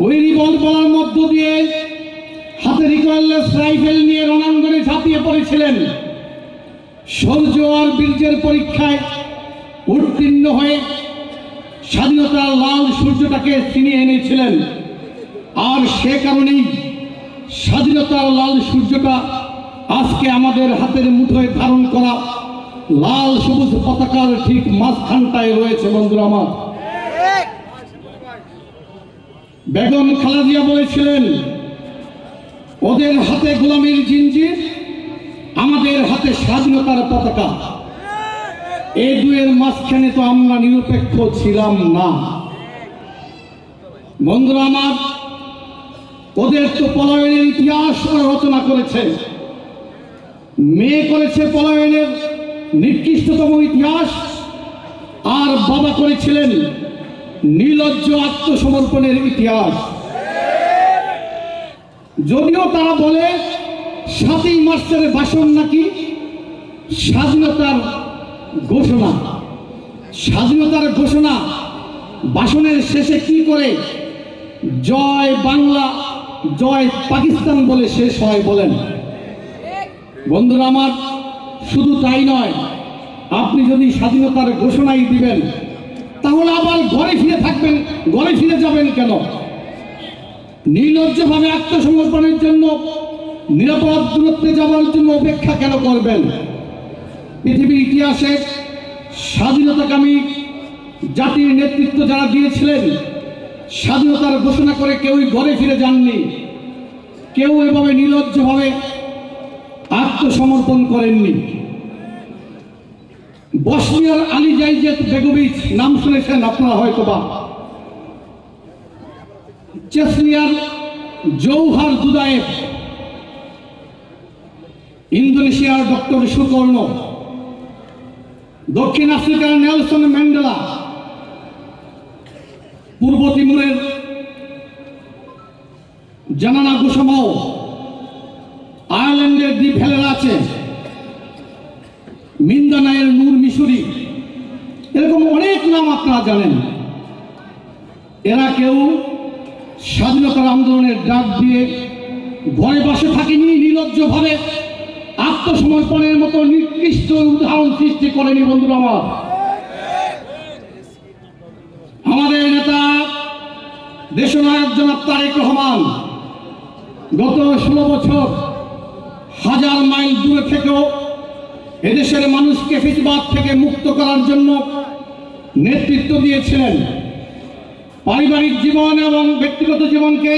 ওই রিভল্ট বলার মধ্য দিয়ে হাতে রিকয়েললেস রাইফেল নিয়ে রণাঙ্গনে ঝাঁপিয়ে পড়েছিলেন। শৌর্য আর বীর্যের পরীক্ষায় উত্তীর্ণ হয়ে স্বাধীনতার লাল সূর্যটাকে ছিনিয়ে এনেছিলেন। আর সে কারণেই স্বাধীনতার লাল সূর্যটা আজকে আমাদের হাতের মুঠোয় ধারণ করা লাল সবুজ পতাকার ঠিক মাঝখানটায় রয়েছে। বন্ধুরা আমার, বেগম খালেদা জিয়া বলেছিলেন, ওদের হাতে গোলামীর জিঞ্জির, আমাদের হাতে স্বাধীনতার পতাকা। এই দুয়ের মাঝখানে তো আমরা নিরপেক্ষ ছিলাম না। বন্ধুরা আমার, ওদের তো পলায়নের ইতিহাস রচনা করেছে, মেয়ে করেছে পলায়নের নিকৃষ্টতম ইতিহাস, আর বাবা করেছিলেন নির্লজ্জ আত্মসমর্পণের ইতিহাস। যদিও তারা বলে 7ই মার্চের ভাষণ নাকি স্বাধীনতার ঘোষণা। স্বাধীনতার ঘোষণা ভাষণের শেষে কি করে জয় বাংলা জয় পাকিস্তান বলে শেষ হয় বলেন? বন্ধুরা আমার, শুধু তাই নয়, আপনি যদি স্বাধীনতার ঘোষণাই দিবেন তাহলে আবার ঘরে ফিরে থাকবেন, ঘরে ফিরে যাবেন কেন? নির্লজ্জভাবে আত্মসমর্পণের জন্য নিরাপদ দূরত্বে যাওয়ার জন্য অপেক্ষা কেন করবেন? পৃথিবীর ইতিহাসে স্বাধীনতাকামী জাতির নেতৃত্ব যারা দিয়েছিলেন, স্বাধীনতার ঘোষণা করে কেউই ঘরে ফিরে যাননি, কেউ এভাবে নির্লজ্জভাবে আত্মসমর্পণ করেননি। বসনিয়ার আলী জাইজেদ বেগোভিচ নাম শুনেছেন আপনারা হয়তোবা। চেচনিয়ার জৌহার দুদায়েভ, ইন্দোনেশিয়ার ডক্টর সুকর্ণ, দক্ষিণ আফ্রিকার নেলসন ম্যান্ডেলা, পূর্ব তিমুরের জানানা গুসামাও, আয়ারল্যান্ডের দি ভ্যালের আছে, মিন্দানায়ের নূর মিশরি, এরকম অনেক নাম আপনারা জানেন। এরা কেউ স্বাধীনতার আন্দোলনের ডাক দিয়ে ঘরে বসে থাকেনি, নির্লজ্জভাবে আত্মসমর্পণের মতো নিকৃষ্ট উদাহরণ সৃষ্টি করেনি। বন্ধুরা আমার, আমাদের নেতা দেশনায়ক জনাব তারেক রহমান গত 16 বছর 1000 মাইল দূরে থেকেও এদেশের মানুষকে ফ্যাসিবাদ থেকে মুক্ত করার জন্য নেতৃত্ব দিয়েছিলেন। পারিবারিক জীবন এবং ব্যক্তিগত জীবনকে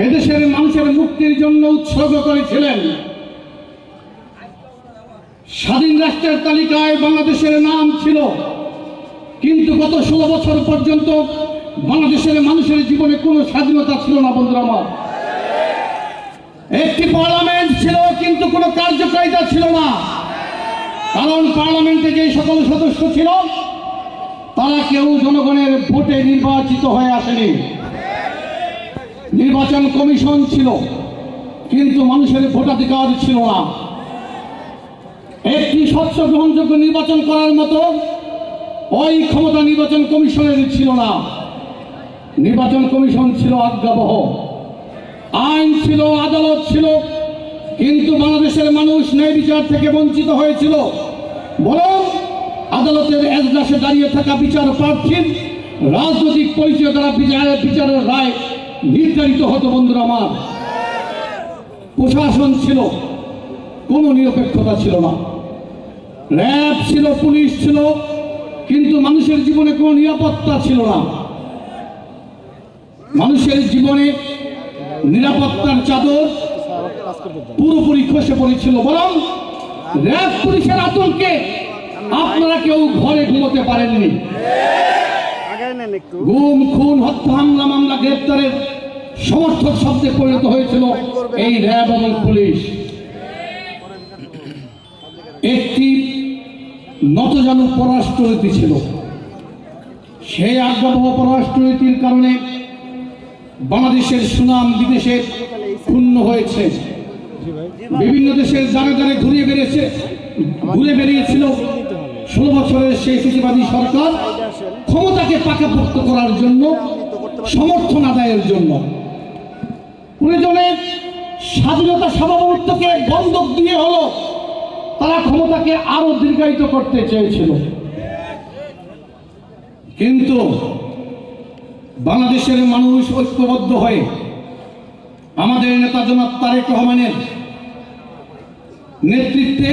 এদেশের মানুষের মুক্তির জন্য উৎসর্গ করেছিলেন। স্বাধীন রাষ্ট্রের তালিকায় বাংলাদেশের নাম ছিল, কিন্তু গত 16 বছর পর্যন্ত বাংলাদেশের মানুষের জীবনে কোনো স্বাধীনতা ছিল না। বন্ধুরা আমার, একটি পার্লামেন্ট ছিল কিন্তু কোনো কার্যকারিতা ছিল না, কারণ পার্লামেন্টে যে সকল সদস্য ছিল তারা কেউ জনগণের ভোটে নির্বাচিত হয়ে আসেনি। নির্বাচন কমিশন ছিল কিন্তু মানুষের ভোটাধিকার ছিল না। একটি স্বচ্ছ গ্রহণযোগ্য নির্বাচন করার মতো ওই ক্ষমতা নির্বাচন কমিশনের ছিল না। নির্বাচন কমিশন ছিল আজ্ঞাবহ, আইন ছিল, আদালত ছিল, কিন্তু বাংলাদেশের মানুষ ন্যায় বিচার থেকে বঞ্চিত হয়েছিল। বরং আদালতের এজলাসে দাঁড়িয়ে থাকা বিচার প্রার্থীর রাজনৈতিক পরিচয় দ্বারা বিচারের রায় নির্ধারিত হতো। বন্ধুরা আমার, প্রশাসন ছিল, কোনো নিরপেক্ষতা ছিল না। র্যাব ছিল, পুলিশ ছিল, কিন্তু মানুষের জীবনে কোনো নিরাপত্তা ছিল না। মানুষের জীবনে নিরাপত্তার চাদর পুরোপুরি খসে পড়েছিল। বরং র্যাব পুলিশের আতঙ্কে আপনারা কেউ ঘরে ঘুমোতে পারেননি। গুম, খুন, হত্যা, হামলা, মামলা, গ্রেপ্তারের সমর্থক শব্দে পরিণত হয়েছিল এই র্যাব এবং পুলিশ। একটি নতজানু পররাষ্ট্রনীতি ছিল। সেই আজ্ঞাবহ পররাষ্ট্রনীতির কারণে বাংলাদেশের সুনাম বিদেশে ক্ষুণ্ণ হয়েছে। বিভিন্ন দেশের জানে জানে ঘুরে বেরিয়েছিল 16 বছরের সেই ফ্যাসিবাদী সরকার ক্ষমতাকে পাকাপোক্ত করার জন্য, সমর্থন আদায়ের জন্য। প্রয়োজনে স্বাধীনতা সার্বভৌমত্বকে বন্ধক দিয়ে হলো তারা ক্ষমতাকে আরো দীর্ঘায়িত করতে চেয়েছিল। কিন্তু বাংলাদেশের মানুষ ঐক্যবদ্ধ হয়ে আমাদের নেতা জনাব তারেক রহমানের নেতৃত্বে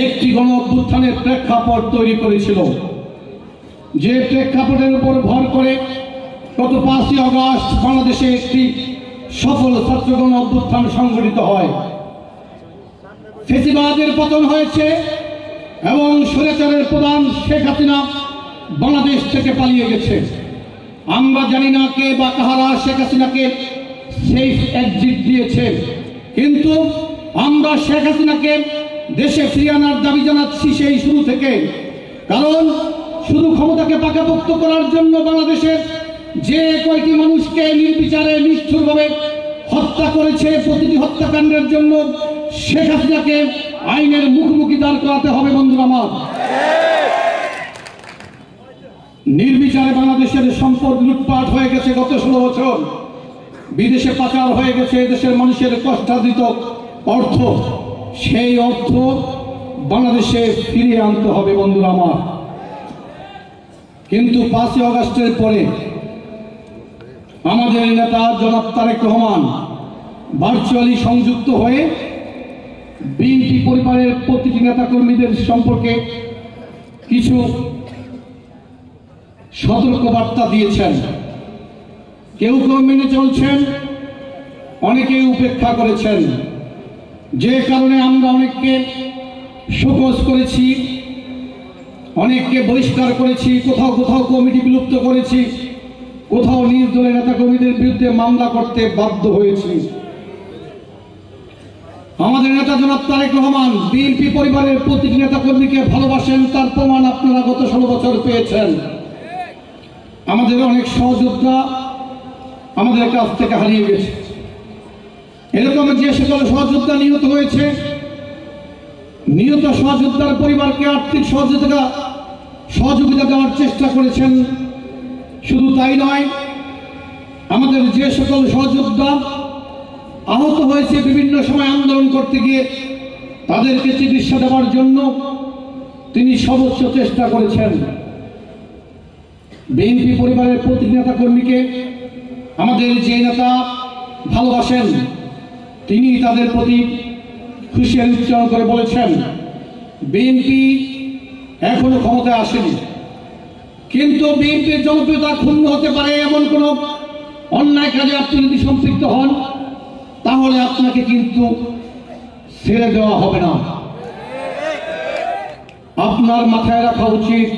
একটি গণ অভ্যুত্থানের প্রেক্ষাপট তৈরি করেছিল, যে প্রেক্ষাপটের উপর ভর করে গত 5ই আগস্ট বাংলাদেশে একটি সফল ছাত্র গণ অভ্যুত্থান সংঘটিত হয়। ফ্যাসিবাদের পতন হয়েছে এবং স্বৈরাচারের প্রধান শেখ হাসিনা বাংলাদেশ থেকে পালিয়ে গেছে। আমরা জানি না কে বা কাহারা শেখ হাসিনাকে সেফ এক্সিট দিয়েছে, কিন্তু আমরা শেখ হাসিনাকে দেশে ফিরিয়ে আনার দাবি জানাচ্ছি সেই শুরু থেকে। কারণ শুধু ক্ষমতাকে পাকাপোক্ত করার জন্য বাংলাদেশের যে কয়টি মানুষকে নির্বিচারে নিষ্ঠুরভাবে হত্যা করেছে, প্রতিটি হত্যাকাণ্ডের জন্য শেখ হাসিনাকে আইনের মুখোমুখি দাঁড় করাতে হবে। বন্ধুরা আমার, নির্বিচারে বাংলাদেশের সম্পদ লুটপাট হয়ে গেছে গত 16 বছর, বিদেশে পাচার হয়ে গেছে দেশের মানুষের কষ্টার্জিত অর্থ। সেই অর্থ বাংলাদেশে ফিরিয়ে আনতে হবে বন্ধুরা আমার। কিন্তু 5ই আগস্টের পরে আমাদের নেতা জনাব তারেক রহমান ভার্চুয়ালি সংযুক্ত হয়ে বিএনপি পরিবারের প্রতিটি নেতাকর্মীদের সম্পর্কে কিছু সতর্কবার্তা দিয়েছেন। কেউ কেউ মেনে চলছেন, অনেকে উপেক্ষা করেছেন, যে কারণে আমরা অনেককে শোকজ করেছি, অনেককে বহিষ্কার করেছি, কোথাও কোথাও কমিটি বিলুপ্ত করেছি, কোথাও নিজ দলের নেতাকর্মীদের বিরুদ্ধে মামলা করতে বাধ্য হয়েছি। আমাদের নেতা জনাব তারেক রহমান বিএনপি পরিবারের প্রতিটি নেতাকর্মীকে ভালোবাসেন, তার প্রমাণ আপনারা গত 16 বছর পেয়েছেন। আমাদের অনেক সহযোদ্ধা আমাদের কাছ থেকে হারিয়ে গেছে। এরকম যে সকল সহযোদ্ধা নিহত হয়েছে, নিহত সহযোদ্ধার পরিবারকে আর্থিক সহযোগিতা দেওয়ার চেষ্টা করেছেন। শুধু তাই নয়, আমাদের যে সকল সহযোদ্ধা আহত হয়েছে বিভিন্ন সময় আন্দোলন করতে গিয়ে, তাদেরকে চিকিৎসা দেওয়ার জন্য তিনি সর্বোচ্চ চেষ্টা করেছেন। বিএনপি পরিবারের প্রতিটি নেতা কর্মীকে আমাদের যে নেতা ভালোবাসেন, তিনি তাদের প্রতি খুশিয়ালি উচ্চারণ করে বলেছেন, বিএনপি এখনো ক্ষমতায় আসেনি, কিন্তু বিএনপির জনপ্রিয়তা ক্ষুণ্ণ হতে পারে এমন কোন অন্যায় কাজে আপনি যদি সম্পৃক্ত হন, তাহলে আপনাকে কিন্তু ছেড়ে দেওয়া হবে না। আপনার মাথায় রাখা উচিত,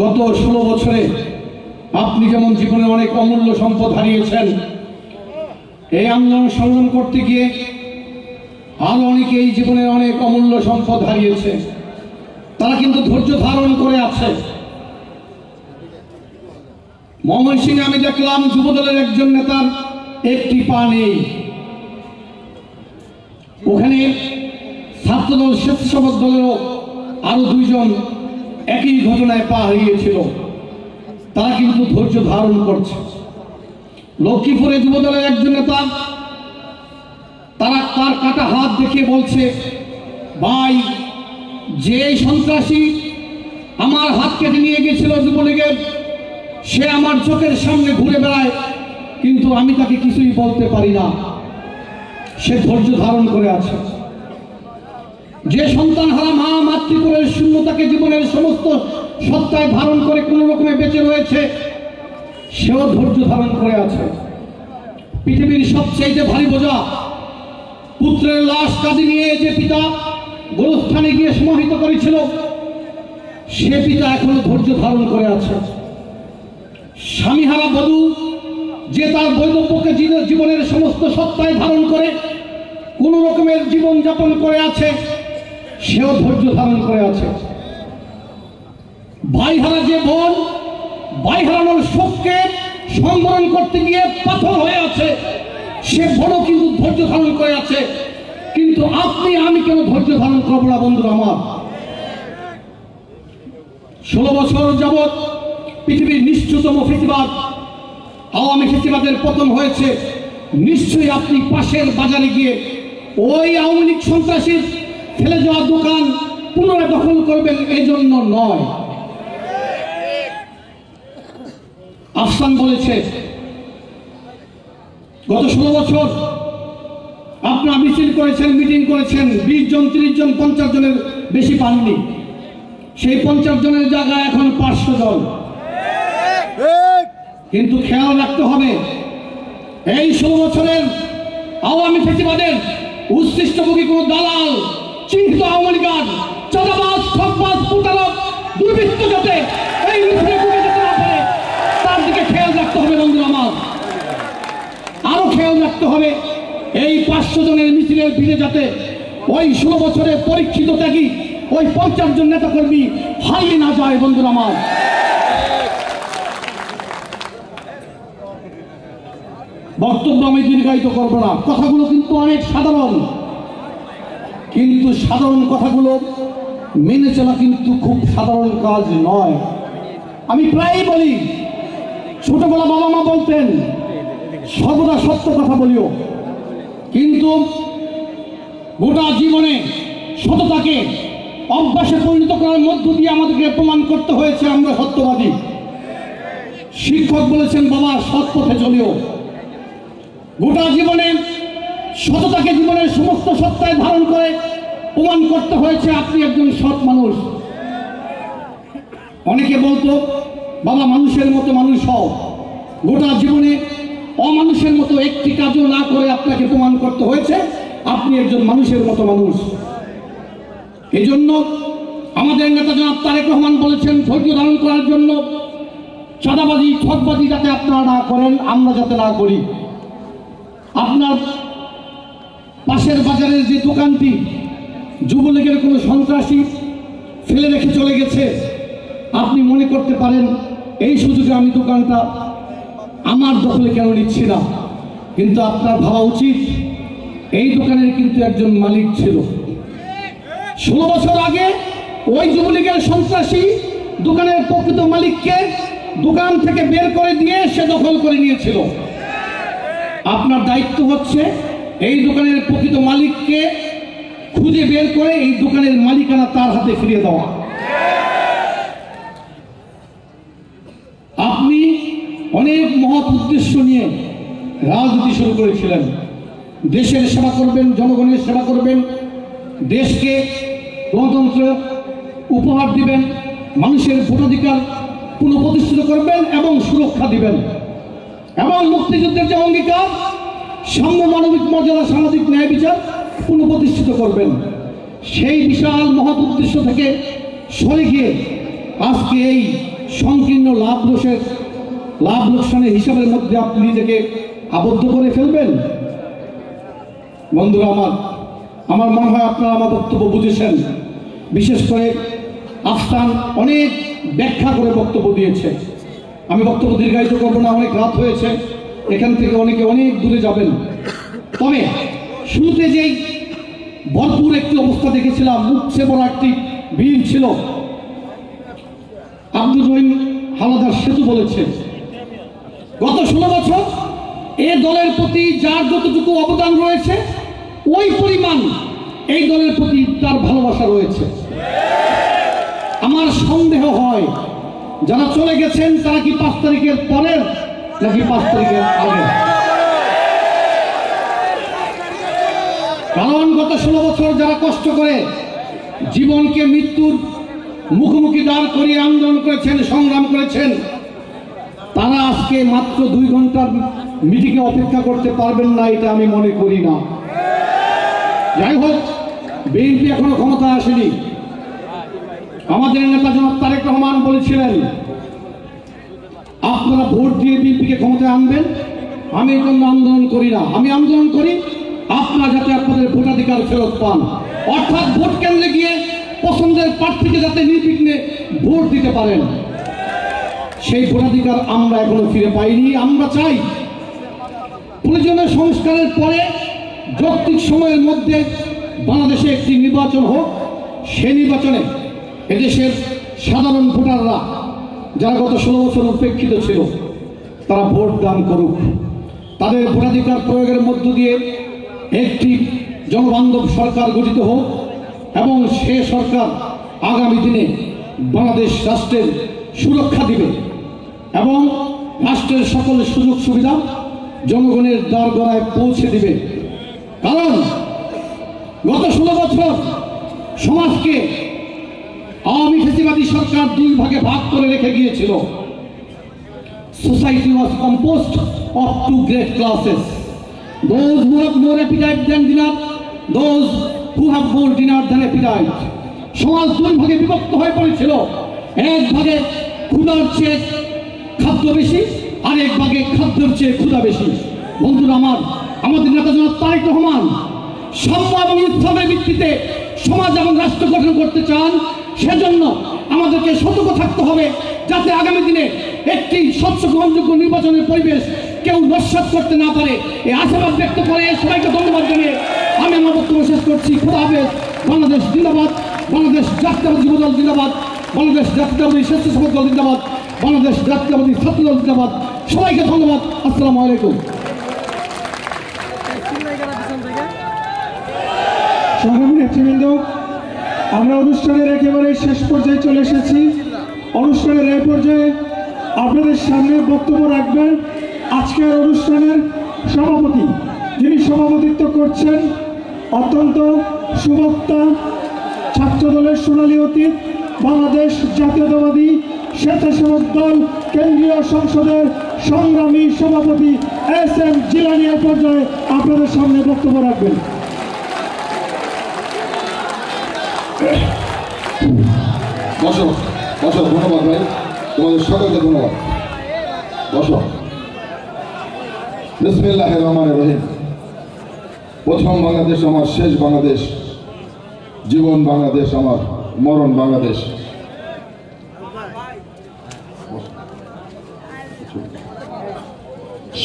গত 16 বছরে আপনি যেমন জীবনে অনেক অমূল্য সম্পদ হারিয়েছেন, এই আন্দোলন সংগ্রাম করতে গিয়ে আরো অনেকে এই জীবনে অনেক অমূল্য সম্পদ হারিয়েছে। তারা কিন্তু ধৈর্য ধারণ করে আছে। ময়মনসিংহে আমি দেখলাম যুবদলের একজন নেতার একটি পা নেই। ওখানে ছাত্রদল, স্বেচ্ছাসেবক দলেরও আরো 2 জন একই ঘটনায় পা হারিয়েছিল। তারা কিন্তু ধৈর্য ধারণ করছে। লক্ষ্মীপুরে যুবদলের একজন নেতা তারা তার কাটা হাত দেখিয়ে বলছে, ভাই যে সন্ত্রাসী আমার হাত কেটে নিয়ে গেছিল যুবলীগের, সে আমার চোখের সামনে ঘুরে বেড়ায়, কিন্তু আমি তাকে কিছুই বলতে পারি না। সে ধৈর্য ধারণ করে আছে। যে সন্তান হারা মা মাতৃকুলের শূন্যতাকে জীবনের সমস্ত সত্তায় ধারণ করে কোন রকমে বেঁচে রয়েছে, সেও ধৈর্য ধারণ করে আছে। পৃথিবীর সবচেয়ে ভারী বোঝা পুত্রের লাশ কাঁধে নিয়ে যে পিতা গোরস্থানে গিয়ে সমাহিত করেছিল, সে পিতা এখনো ধৈর্য ধারণ করে আছে। স্বামীহারা বধূ যে তার বৈধব্যকে জীবনের সমস্ত সত্তায় ধারণ করে কোন রকমের জীবন যাপন করে আছে, সেও ধৈর্য ধারণ করে আছে। ভাইহারা যে বোন ভাই হারানোর শোককে সম্বরণ করতে গিয়ে পাথর হয়ে আছে, সে বড় কিন্তু ধৈর্য ধারণ করে আছে। কিন্তু আপনি আমি কেন ধৈর্য ধারণ করবো না বন্ধুরা আমার? 16 বছর যাবৎ পৃথিবীর নিষ্ঠুরতম ফেসিবাদ আওয়ামী ফেসিবাদের পতন হয়েছে। নিশ্চয়ই আপনি পাশের বাজারে গিয়ে ওই আওয়ামী লীগ সন্ত্রাসীর ফেলে যাওয়া দোকান পুনরায় দখল করবেন, এই জন্য নয়। আফসান বলেছে গত 16 বছর আপনারা মিছিল করেছেন, মিটিং করেছেন, 20 জন 30 জন 50 জনের বেশি পাননি। সেই 50 জনের জায়গায় এখন 500 জন। কিন্তু খেয়াল রাখতে হবে, এই 16 বছরের আওয়ামী ফেসিবাদের উচ্ছিষ্টভোগী কোন দালাল, চিহ্নিত আওয়ামী লীগ, চাঁদাবাজ, ঠকবাজ, প্রতারক, দুর্বৃত্ত যাতে এই মিছিলে ঢুকে যেতে না পারে, তার দিকে খেয়াল রাখতে হবে বন্ধুরা আমার। আরো খেয়াল রাখতে হবে এই 500 জনের মিছিলের ভিড়ে যাতে ওই 16 বছরের পরীক্ষিত ত্যাগী ওই 50 জন নেতা কর্মী হারিয়ে না যায় বন্ধুরা আমার। বক্তব্য আমি দীর্ঘায়িত করবো না, কথাগুলো কিন্তু অনেক সাধারণ, কিন্তু সাধারণ কথাগুলো মেনে চলা কিন্তু খুব সাধারণ কাজ নয়। আমি প্রায়ই বলি, ছোটবেলা বাবা মা বলতেন সর্বদা সত্য কথা বলিও, কিন্তু গোটা জীবনে সততাকে অভ্যাসে পরিণত করার মধ্য দিয়ে আমাদেরকে প্রমাণ করতে হয়েছে আমরা সত্যবাদী। শিক্ষক বলেছেন বাবা সৎ পথে চলিও। গোটা জীবনে সততাকে জীবনের সমস্ত সত্তায় ধারণ করে প্রমাণ করতে হয়েছে আপনি একজন সৎ মানুষ। অনেকে বলতো বাবা মানুষের মতো মানুষ হও, গোটা জীবনে অমানুষের মতো একটি কাজও না করে আপনাকে প্রমাণ করতে হয়েছে আপনি একজন মানুষের মতো মানুষ। এই জন্য আমাদের নেতা জনাব তারেক রহমান বলেছেন ধৈর্য ধারণ করার জন্য, চাঁদাবাজি ঠকবাজি যাতে আপনারা না করেন, আমরা যাতে না করি। আপনার পাশের বাজারের যে দোকানটি যুবলীগের কোনো সন্ত্রাসী ফেলে রেখে চলে গেছে, আপনি মনে করতে পারেন এই সুযোগে আমি দোকানটা আমার দখলে কেন নিচ্ছি না, কিন্তু আপনার ভাবা উচিত এই দোকানের কিন্তু একজন মালিক ছিল। 16 বছর আগে ওই যুবলীগের সন্ত্রাসী দোকানের প্রকৃত মালিককে দোকান থেকে বের করে দিয়ে সে দখল করে নিয়েছিল। আপনার দায়িত্ব হচ্ছে এই দোকানের প্রকৃত মালিককে খুঁজে বের করে এই দোকানের মালিকানা তার হাতে ফিরিয়ে দেওয়া। আপনি অনেক মহৎ উদ্দেশ্য নিয়ে রাজনীতি শুরু করেছিলেন, দেশের সেবা করবেন, জনগণের সেবা করবেন, দেশকে গণতন্ত্র উপহার দিবেন, মানুষের ভোটাধিকার পুনঃপ্রতিষ্ঠিত করবেন এবং সুরক্ষা দিবেন, এবং মুক্তিযুদ্ধের যে অঙ্গীকার সাম্য, মানবিক মর্যাদা, সামাজিক ন্যায় বিচার পুনঃপ্রতিষ্ঠিত করবেন। সেই বিশাল মহৎ উদ্দেশ্য থেকে সরে গিয়ে আজকে এই সংকীর্ণ লাভ লোকসানের হিসাবের মধ্যে আপনি নিজেকে আবদ্ধ করে ফেলবেন। বন্ধুরা আমার মনে হয় আপনারা আমার বক্তব্য বুঝেছেন। বিশেষ করে আফসান অনেক ব্যাখ্যা করে বক্তব্য দিয়েছে, আমি বক্তব্য দীর্ঘায়িত করবো না, অনেক রাত হয়েছে, এখান থেকে অনেকে অনেক দূরে যাবেন। তবে শুরুতে যেই ভরপুর একটি অবস্থা দেখেছিলাম, মুখছে বড় একটি ভিড় ছিল, আব্দুর রহিম হাওলাদার সেতু বলেছেন। গত 16 বছর এ দলের প্রতি যার যতটুকু অবদান রয়েছে ওই পরিমাণ এই দলের প্রতি তার ভালোবাসা রয়েছে। আমার সন্দেহ হয় যারা চলে গেছেন তারা কি 5 তারিখের পরের নাকি 5 তারিখের আগে। কারণ গত 16 বছর যারা কষ্ট করে জীবনকে মৃত্যুর মুখোমুখি দাঁড় করিয়ে আন্দোলন করেছেন, সংগ্রাম করেছেন, তারা আজকে মাত্র 2 ঘন্টার মিটিংয়ে অপেক্ষা করতে পারবেন না, এটা আমি মনে করি না। যাই হোক, বিএনপি এখনো ক্ষমতা আসেনি। আমাদের নেতা জনাব তারেক রহমান বলেছিলেন আপনারা ভোট দিয়ে বিএনপিকে ক্ষমতায় আনবেন। আমি এই জন্য আন্দোলন করি না, আমি আন্দোলন করি আপনারা যাতে আপনাদের ভোটাধিকার ফেরত পান, অর্থাৎ ভোট কেন্দ্রে গিয়ে পছন্দের প্রার্থীকে যাতে নির্বিঘ্নে ভোট দিতে পারেন। সেই ভোটাধিকার আমরা এখনো ফিরে পাইনি। আমরা চাই প্রয়োজনীয় সংস্কারের পরে যৌক্তিক সময়ের মধ্যে বাংলাদেশে একটি নির্বাচন হোক। সেই নির্বাচনে এদেশের সাধারণ ভোটাররা যারা গত 16 বছর উপেক্ষিত ছিল তারা ভোট দান করুক। তাদের ভোটাধিকার প্রয়োগের মধ্য দিয়ে একটি জনবান্ধব সরকার গঠিত হোক এবং সে সরকার আগামী দিনে বাংলাদেশ রাষ্ট্রের সুরক্ষা দিবে এবং রাষ্ট্রের সকল সুযোগ সুবিধা জনগণের দ্বারগড়ায় পৌঁছে দিবে। কারণ গত 16 বছর সমাজকে আওয়ামী ফ্যাসিবাদী সরকার 2 ভাগে ভাগ করে রেখে গিয়েছিল। Society was composed of 2 great classes, those who have more appetite than dinner, those who have more dinner than appetite. সমাজ 2 ভাগে বিভক্ত হয়ে পড়েছিল। এক ভাগে ক্ষুধার চেয়ে খাদ্য বেশি, আর এক ভাগে খাদ্যের চেয়ে ক্ষুধা বেশি। বন্ধুরা আমার, আমাদের নেতা জনাব তারেক রহমান সাম্য এবং ইনসাফের ভিত্তিতে সমাজ এবং রাষ্ট্র গঠন করতে চান। সেজন্য আমাদেরকে সতর্ক থাকতে হবে যাতে আগামী দিনে একটি স্বচ্ছ গ্রহণযোগ্য নির্বাচনের পরিবেশ কেউ নস্যাৎ করতে না পারে। এই আশাবাদ ব্যক্ত করে সবাইকে ধন্যবাদ জানিয়ে আমি আমার বক্তব্য শেষ করছি। খোদা হাফেজ। বাংলাদেশ জিন্দাবাদ, বাংলাদেশ জাতীয়তাবাদী যুবদল জিন্দাবাদ, বাংলাদেশ জাতীয়তাবাদী স্বেচ্ছাসেবক দল জিন্দাবাদ, বাংলাদেশ জাতীয়তাবাদী ছাত্রদল জিন্দাবাদ। সবাইকে ধন্যবাদ। আসসালামু আলাইকুম। সংগ্রামী নেতৃবৃন্দ, আমরা অনুষ্ঠানের একেবারে শেষ পর্যায়ে চলে এসেছি। অনুষ্ঠানের এই পর্যায়ে আপনাদের সামনে বক্তব্য রাখবেন আজকের অনুষ্ঠানের সভাপতি, যিনি সভাপতিত্ব করছেন অত্যন্ত সুবক্তা, ছাত্রদলের সোনালী অতীত, বাংলাদেশ জাতীয়তাবাদী স্বেচ্ছাসেবক দল কেন্দ্রীয় সংসদের সংগ্রামী সভাপতি SM জিলানী এই পর্যায়ে আপনাদের সামনে বক্তব্য রাখবেন। বসো বসো, ধন্যবাদ ভাই, তোমাদের সকলকে ধন্যবাদ। বসো। বিসমিল্লাহির রহমানির রহিম। প্রথম বাংলাদেশ আমার, শেষ বাংলাদেশ, জীবন বাংলাদেশ আমার, মরণ বাংলাদেশ।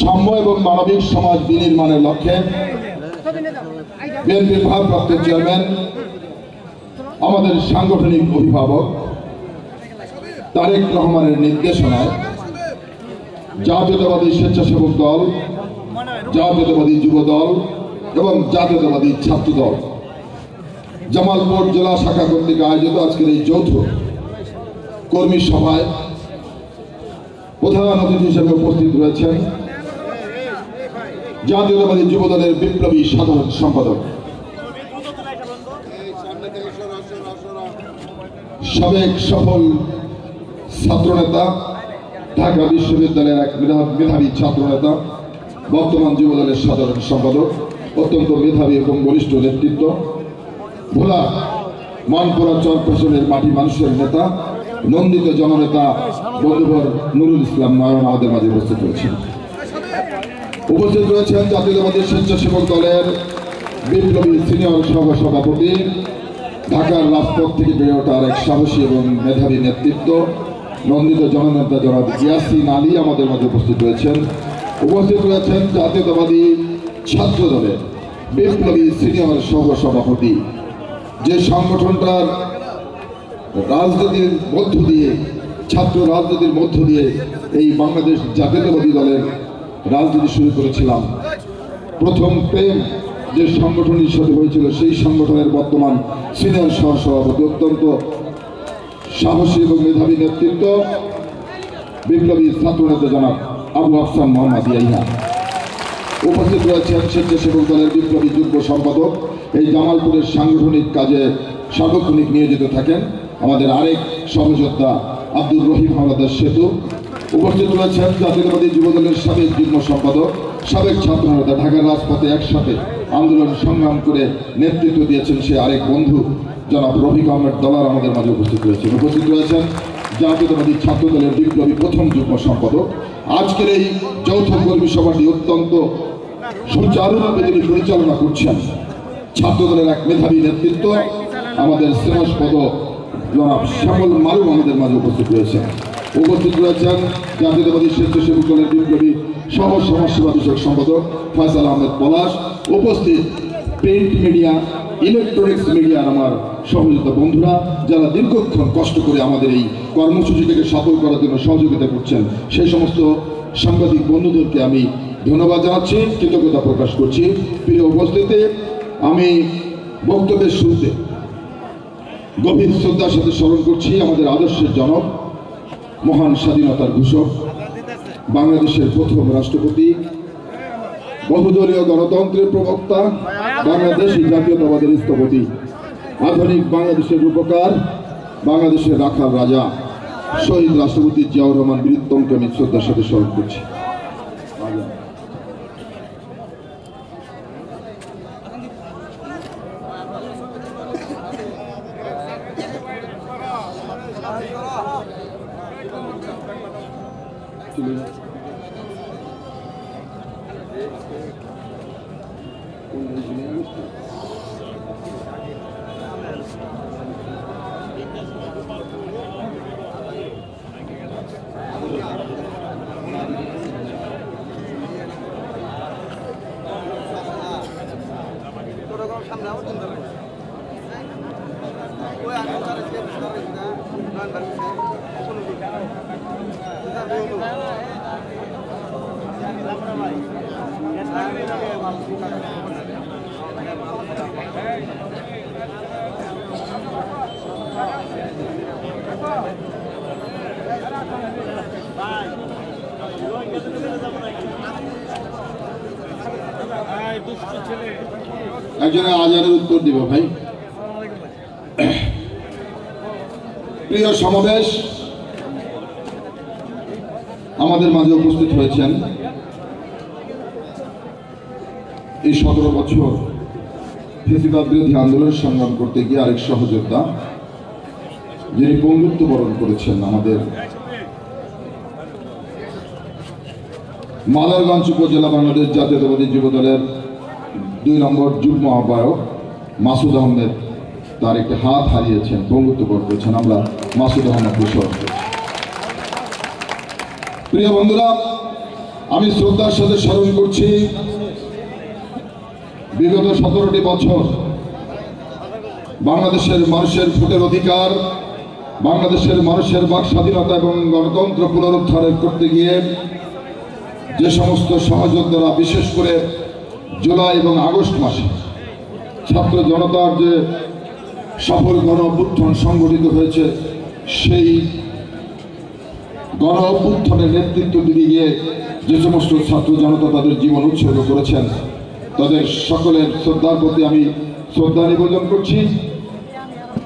সাম্য এবং মানবিক সমাজ বিনির্মাণের লক্ষ্যে বিএনপির ভারপ্রাপ্ত চেয়ারম্যান, আমাদের সাংগঠনিক অভিভাবক তারেক রহমানের নির্দেশনায় জাতীয়তাবাদী স্বেচ্ছাসেবক দল, জাতীয়তাবাদী যুব দল এবং জাতীয়তাবাদী ছাত্র দল জামালপুর জেলা শাখা কর্তৃক আয়োজিত আজকের এই যৌথ কর্মী সভায় প্রধান অতিথি হিসেবে উপস্থিত রয়েছেন জাতীয়তাবাদী যুব দলের বিপ্লবী সাধারণ সম্পাদক, সাবেক সফল ছাত্রনেতা, ঢাকা বিশ্ববিদ্যালয়ের এক মেধাবী ছাত্রনেতা, বর্তমান যুব দলের সাধারণ সম্পাদক, অত্যন্ত মেধাবী এবং বলিষ্ঠ নেতৃত্ব, ভোলা মানপুরা চরপেশনের মাটি মানুষের নেতা, নন্দিত জননেতা বন্ধুবর নুরুল ইসলাম নয়ন আমাদের মাঝে উপস্থিত রয়েছেন। উপস্থিত রয়েছেন জাতীয়তাবাদী স্বেচ্ছাসেবক দলের বিপ্লবী সিনিয়র সভাপতি, ঢাকার রাজপথ থেকে বেড়ে ওঠার এক সাহসী এবং মেধাবী নেতৃত্ব, নন্দিত জননেতা জনাব ইয়াসিন আলী আমাদের মাঝে উপস্থিত রয়েছেন। উপস্থিত রয়েছেন জাতীয়তাবাদী ছাত্র দলের বিপ্লবী সিনিয়র সভাপতি, যে সংগঠনটার রাজনীতির মধ্য দিয়ে ছাত্র রাজনীতির মধ্য দিয়ে এই বাংলাদেশ জাতীয়তাবাদী দলের রাজনীতি শুরু করেছিলাম। প্রথম প্রেম যে সংগঠনের সাথে হয়েছিল সেই সংগঠনের বর্তমান সিনিয়র সহসভাপতি, অত্যন্ত সাহসী এবং মেধাবী নেতৃত্ব, বিপ্লবী ছাত্রনেতা জনাব আবু আফসান মোহাম্মদ ইয়াহিয়া। উপস্থিত রয়েছেন স্বেচ্ছাসেবক দলের বিপ্লবী যুগ্ম সম্পাদক, এই জামালপুরের সাংগঠনিক কাজে সার্বক্ষণিক নিয়োজিত থাকেন আমাদের আরেক সহযোদ্ধা আব্দুর রহিম হাওলাদার সেতু। উপস্থিত রয়েছেন জাতীয়তাবাদী যুবদলের সাবেক যুগ্ম সম্পাদক, সাবেক ছাত্রনেতা, ঢাকার রাজপথে একসাথে আন্দোলন সংগ্রাম করে নেতৃত্ব দিয়েছেন সে আরেক বন্ধু জনাব রফিক আহমেদ দলার আমাদের মাঝে উপস্থিত রয়েছেন। উপস্থিত রয়েছেন জাতীয়তাবাদী ছাত্র দলের বিপ্লবী প্রথম যুগ্ম সম্পাদক। আজকের এই যৌথ কর্মী সভাটি অত্যন্ত সুচারুরূপে যিনি পরিচালনা করছেন, ছাত্র দলের এক মেধাবী নেতৃত্ব, আমাদের স্নেহস্পদ জনাব শ্যামল মালুম আমাদের মাঝে উপস্থিত রয়েছেন। উপস্থিত রয়েছেন জাতীয়তাবাদী স্বেচ্ছাসেবক দলের বিপ্লবী সহ সমাজসেবা বিষয়ক সম্পাদক ফয়সাল আহমেদ পলাশ। উপস্থিত প্রিন্ট মিডিয়া, ইলেকট্রনিক্স মিডিয়ার আমার সহযোগিতা বন্ধুরা, যারা দীর্ঘক্ষণ কষ্ট করে আমাদের এই কর্মসূচিটাকে সফল করার জন্য সহযোগিতা করছেন, সেই সমস্ত সাংবাদিক বন্ধুদেরকে আমি ধন্যবাদ জানাচ্ছি, কৃতজ্ঞতা প্রকাশ করছি। প্রিয় উপস্থিতি, আমি বক্তব্যের শুরুতে গভীর শ্রদ্ধার সাথে স্মরণ করছি আমাদের আদর্শের জনক, মহান স্বাধীনতার ঘোষক, বাংলাদেশের প্রথম রাষ্ট্রপতি, বহুদলীয় গণতন্ত্রের প্রবক্তা, বাংলাদেশী জাতীয়তাবাদের স্থপতি, আধুনিক বাংলাদেশের রূপকার, বাংলাদেশের রাখাল রাজা শহীদ রাষ্ট্রপতি জিয়াউর রহমান বীরত্তমকে আমি শ্রদ্ধার সাথে স্মরণ করছি। একজনের আজানের উত্তর দিব ভাই। প্রিয় সমাবেশ, আমাদের মাঝে উপস্থিত হয়েছেন এই 17 বছর ফেসিবাদ বিরোধী আন্দোলন সংগ্রাম করতে গিয়ে আরেক সহযোদ্ধা, যিনি বন্ধুত্ব বরণ করেছেন আমাদের মাদারগঞ্জ উপজেলা বাংলাদেশ জাতীয়তাবাদী যুবদলের 2 নম্বর যুগ্ম আহ্বায়ক মাসুদ আহমেদ, তার একটি হাত হারিয়েছেন, বন্ধুত্ব বরণ করেছেন। আমরা মাসুদ আহমেদকে স্মরণ করছি। প্রিয় বন্ধুরা, আমি শ্রদ্ধার সাথে স্মরণ করছি বিগত 17টি বছর বাংলাদেশের মানুষের ভোটের অধিকার, বাংলাদেশের মানুষের বাক স্বাধীনতা এবং গণতন্ত্র পুনরুদ্ধার করতে গিয়ে যে সমস্ত সহযোদ্ধারা, বিশেষ করে জুলাই এবং আগস্ট মাসে ছাত্র জনতার যে সফল গণ অভ্যুত্থান সংগঠিত হয়েছে, সেই গণ অভ্যুত্থানের নেতৃত্ব দিয়ে গিয়ে যে সমস্ত ছাত্র জনতা তাদের জীবন উৎসর্গ করেছেন, তাদের সকলের শ্রদ্ধার প্রতি আমি শ্রদ্ধা নিবেদন করছি।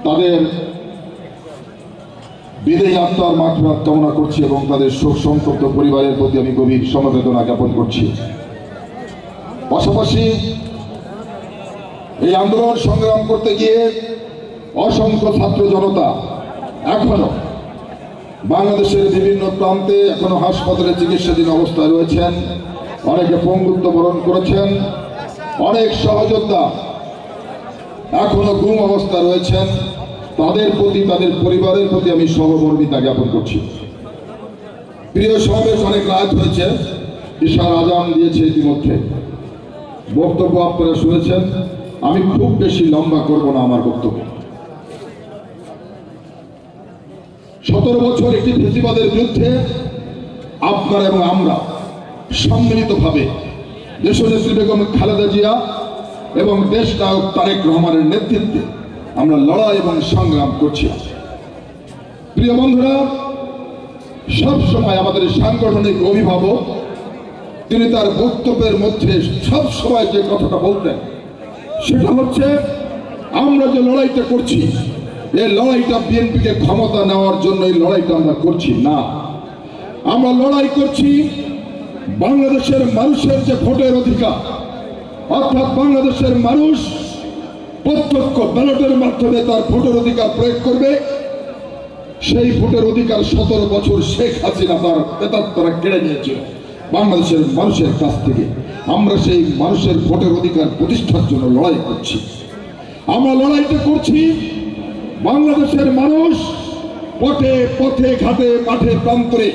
তাদের বিদেয়ী আত্মার মাগফিরাত কামনা করছি এবং তাদের শোক সংতপ্ত পরিবারের প্রতি আমি গভীর সমবেদনা জ্ঞাপন করছি। পাশাপাশি এই আন্দোলন সংগ্রাম করতে গিয়ে অসংখ্য ছাত্র জনতা এখনো বাংলাদেশের বিভিন্ন প্রান্তে এখনো হাসপাতালে চিকিৎসাধীন অবস্থায় রয়েছেন, অনেকে পঙ্গুত্ব বরণ করেছেন, অনেক সহযোদ্ধা এখনো গুম অবস্থায় রয়েছেন। তাদের প্রতি, তাদের পরিবারের প্রতি আমি সহমর্মিতা জ্ঞাপন করছি। প্রিয় সমাবেশ, অনেক রাত হয়েছে, ঈশার আজান দিয়েছে ইতিমধ্যে, বক্তব্য আপনারা শুনেছেন। আমি খুব বেশি লম্বা করব না আমার বক্তব্য। 17 বছর একটি ফেসিবাদের বিরুদ্ধে আপনারা এবং আমরা সম্মিলিতভাবে দেশনেত্রী বেগম খালেদা জিয়া এবং দেশ নায়ক তারেক রহমানের নেতৃত্বে আমরা লড়াই এবং সংগ্রাম করছি। প্রিয় বন্ধুরা, সব সময় আমাদের সাংগঠনিক অভিভাবক তিনি তার বক্তব্যের মধ্যে সব সময় যে কথাটা বলতেন সেটা হচ্ছে, আমরা যে লড়াইটা করছি এই লড়াইটা বিএনপিকে ক্ষমতা নেওয়ার জন্য এই লড়াইটা আমরা করছি না। আমরা লড়াই করছি বাংলাদেশের মানুষের যে ভোটের অধিকার, অর্থাৎ বাংলাদেশের মানুষ প্রত্যক্ষ ব্যালটের মাধ্যমে তার ভোটের অধিকার প্রয়োগ করবে। সেই ভোটের অধিকার 17 বছর শেখ হাসিনা তার প্রেতাত্মারা কেড়ে নিয়েছিল বাংলাদেশের মানুষের কাছ থেকে। আমরা সেই মানুষের ভোটের অধিকার প্রতিষ্ঠার জন্য লড়াই করছি। আমরা লড়াইটা করছি বাংলাদেশের মানুষ পথে পথে ঘাটে মাঠে প্রান্তরে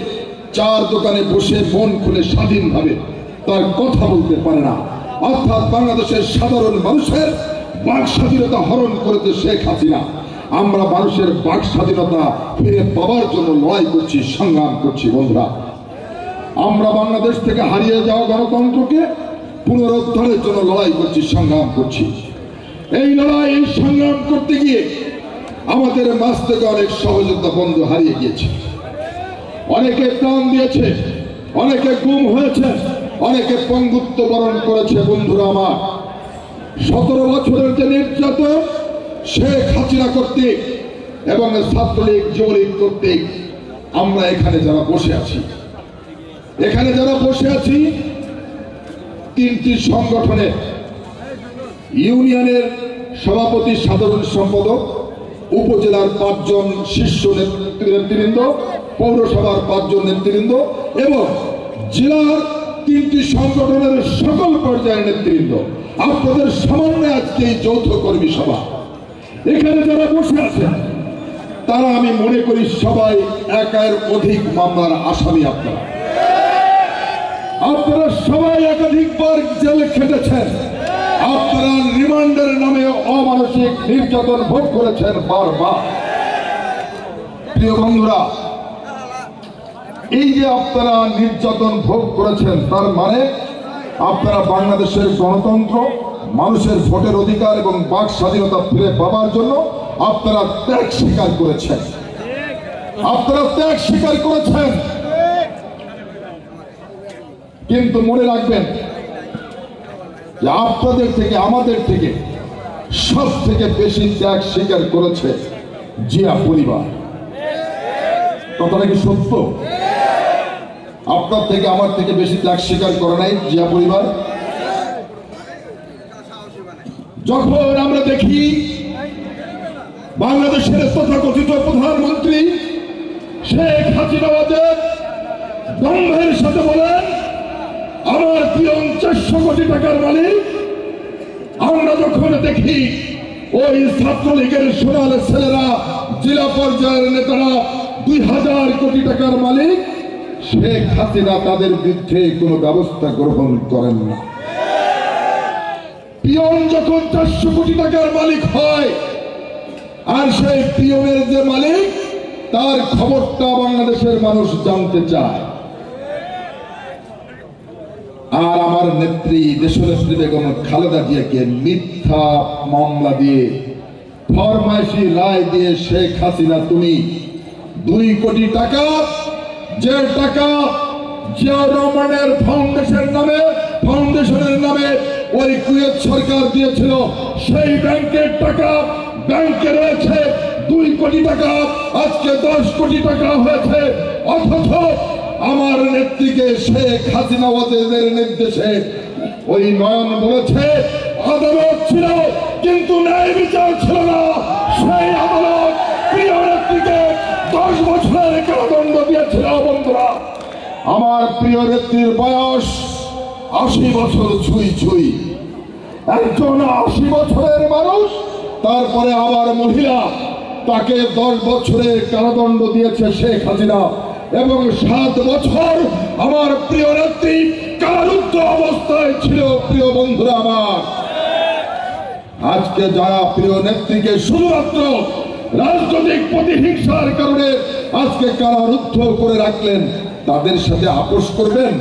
চার দোকানে বসে মন খুলে স্বাধীনভাবে তার কথা বলতে পারে না, অর্থাৎ বাংলাদেশের সাধারণ মানুষের বাক স্বাধীনতা হরণ করেছে শেখ হাসিনা। আমরা মানুষের বাক স্বাধীনতা ফিরে পাওয়ার জন্য লড়াই করছি, সংগ্রাম করছি। বন্ধুরা, আমরা বাংলাদেশ থেকে হারিয়ে যাওয়া গণতন্ত্রকে পুনরুদ্ধারের জন্য লড়াই করছি, সংগ্রাম করছি। এই লড়াই এই সংগ্রাম করতে গিয়ে আমাদের মাঝ থেকে অনেক সহযোদ্ধা বন্ধু হারিয়ে গিয়েছে, অনেকে প্রাণ দিয়েছে, অনেকে গুম হয়েছে, অনেকে পঙ্গুত্ব বরণ করেছে। বন্ধুরা আমার, 17 বছরের যে নির্যাতন শেখ হাসিনা কর্তৃক এবং ছাত্রলীগ যুবলীগ কর্তৃক আমরা এখানে যারা বসে আছি, তিনটি সংগঠনের ইউনিয়নের সভাপতি, সাধারণ সম্পাদক, উপজেলার 5 জন শীর্ষ নেতৃবৃন্দ, পৌরসভার 5 জন নেতৃবৃন্দ এবং জেলার 3টি সংগঠনের সকল পর্যায়ের নেতৃবৃন্দ, আপনাদের সমন্বয়ে আজকে এই যৌথ কর্মী সভা। এখানে যারা বসে আছেন তারা আমি মনে করি সবাই একের অধিক মামলার আসামি। আপনারা সবাই একাধিকবার জেলে খেটেছেন, আপনারা রিমান্ডের নামে অমানসিক নির্যাতন ভোগ করেছেন বারবার। প্রিয় বন্ধুরা, এই যে আপনারা নির্যাতন ভোগ করেছেন তার মানে আপনারা বাংলাদেশের গণতন্ত্র, মানুষের ভোটের অধিকার এবং বাক স্বাধীনতা ফিরে পাওয়ার জন্য আপনারা ত্যাগ স্বীকার করেছেন। কিন্তু মনে রাখবেন যে আপনাদের থেকে, আমাদের থেকে সব থেকে বেশি ত্যাগ স্বীকার করেছে জিয়া পরিবার। কথাটা কি সত্য? আপনার থেকে আমার থেকে বেশি ত্যাগ স্বীকার করে নাই জিয়া পরিবার। যখন আমরা দেখি বাংলাদেশের তথাকথিত প্রধানমন্ত্রী শেখ হাসিনা দম্ভের সাথে বলেন আমার পিয়ন 400 কোটি টাকার মালিক, আমরা যখন দেখি ওই ছাত্রলীগের সোনার ছেলেরা, জেলা পর্যায়ের নেতারা 2000 কোটি টাকার মালিক, শেখ হাসিনা তাদের বিরুদ্ধে কোনো ব্যবস্থা গ্রহণ করেন না। পিয়ন যখন 400 কোটি টাকার মালিক হয় আর সেই পিয়নের যে মালিক তার খবরটা বাংলাদেশের মানুষ জানতে চায়। আর আমার নেত্রী দেশনেত্রী বেগম খালেদা জিয়াকে মিথ্যা মামলা দিয়ে, ফরমাইশি রায় দিয়ে শেখ হাসিনা তুমি 2 কোটি টাকা, যে টাকা জিয়াউর রহমানের ফাউন্ডেশনের নামে ওই কুয়েত সরকার দিয়েছিল, সেই ব্যাংকের টাকা ব্যাংকে রয়েছে 2 কোটি টাকা, আজকে 10 কোটি টাকা হয়েছে। অথচ আমার নেত্রীকে শেখ হাসিনা ওয়াজেদের নির্দেশে ওই নয়ন বলেছে আদালত ছিল কিন্তু ন্যায় বিচার ছিল না। সেই আদালত প্রিয় নেত্রীকে 10 বছরের কারাদণ্ড দিয়েছিল। বন্ধুরা, আমার প্রিয় নেত্রীর বয়স 80 বছর ছুঁই। একজন 80 বছরের মানুষ, তারপরে আবার মহিলা, তাকে 10 বছরের কারাদণ্ড দিয়েছে শেখ হাসিনা এবং 7 বছর আমার প্রিয় নেত্রী কারারুদ্ধ অবস্থায় ছিল। প্রিয় বন্ধুরা আমার, আজকে যারা প্রিয় নেত্রীকে শুধুমাত্র রাজনৈতিক প্রতিহিংসার কারণে আজকে কারারুদ্ধ করে রাখলেন, তাদের সাথে আপোষ করবেন?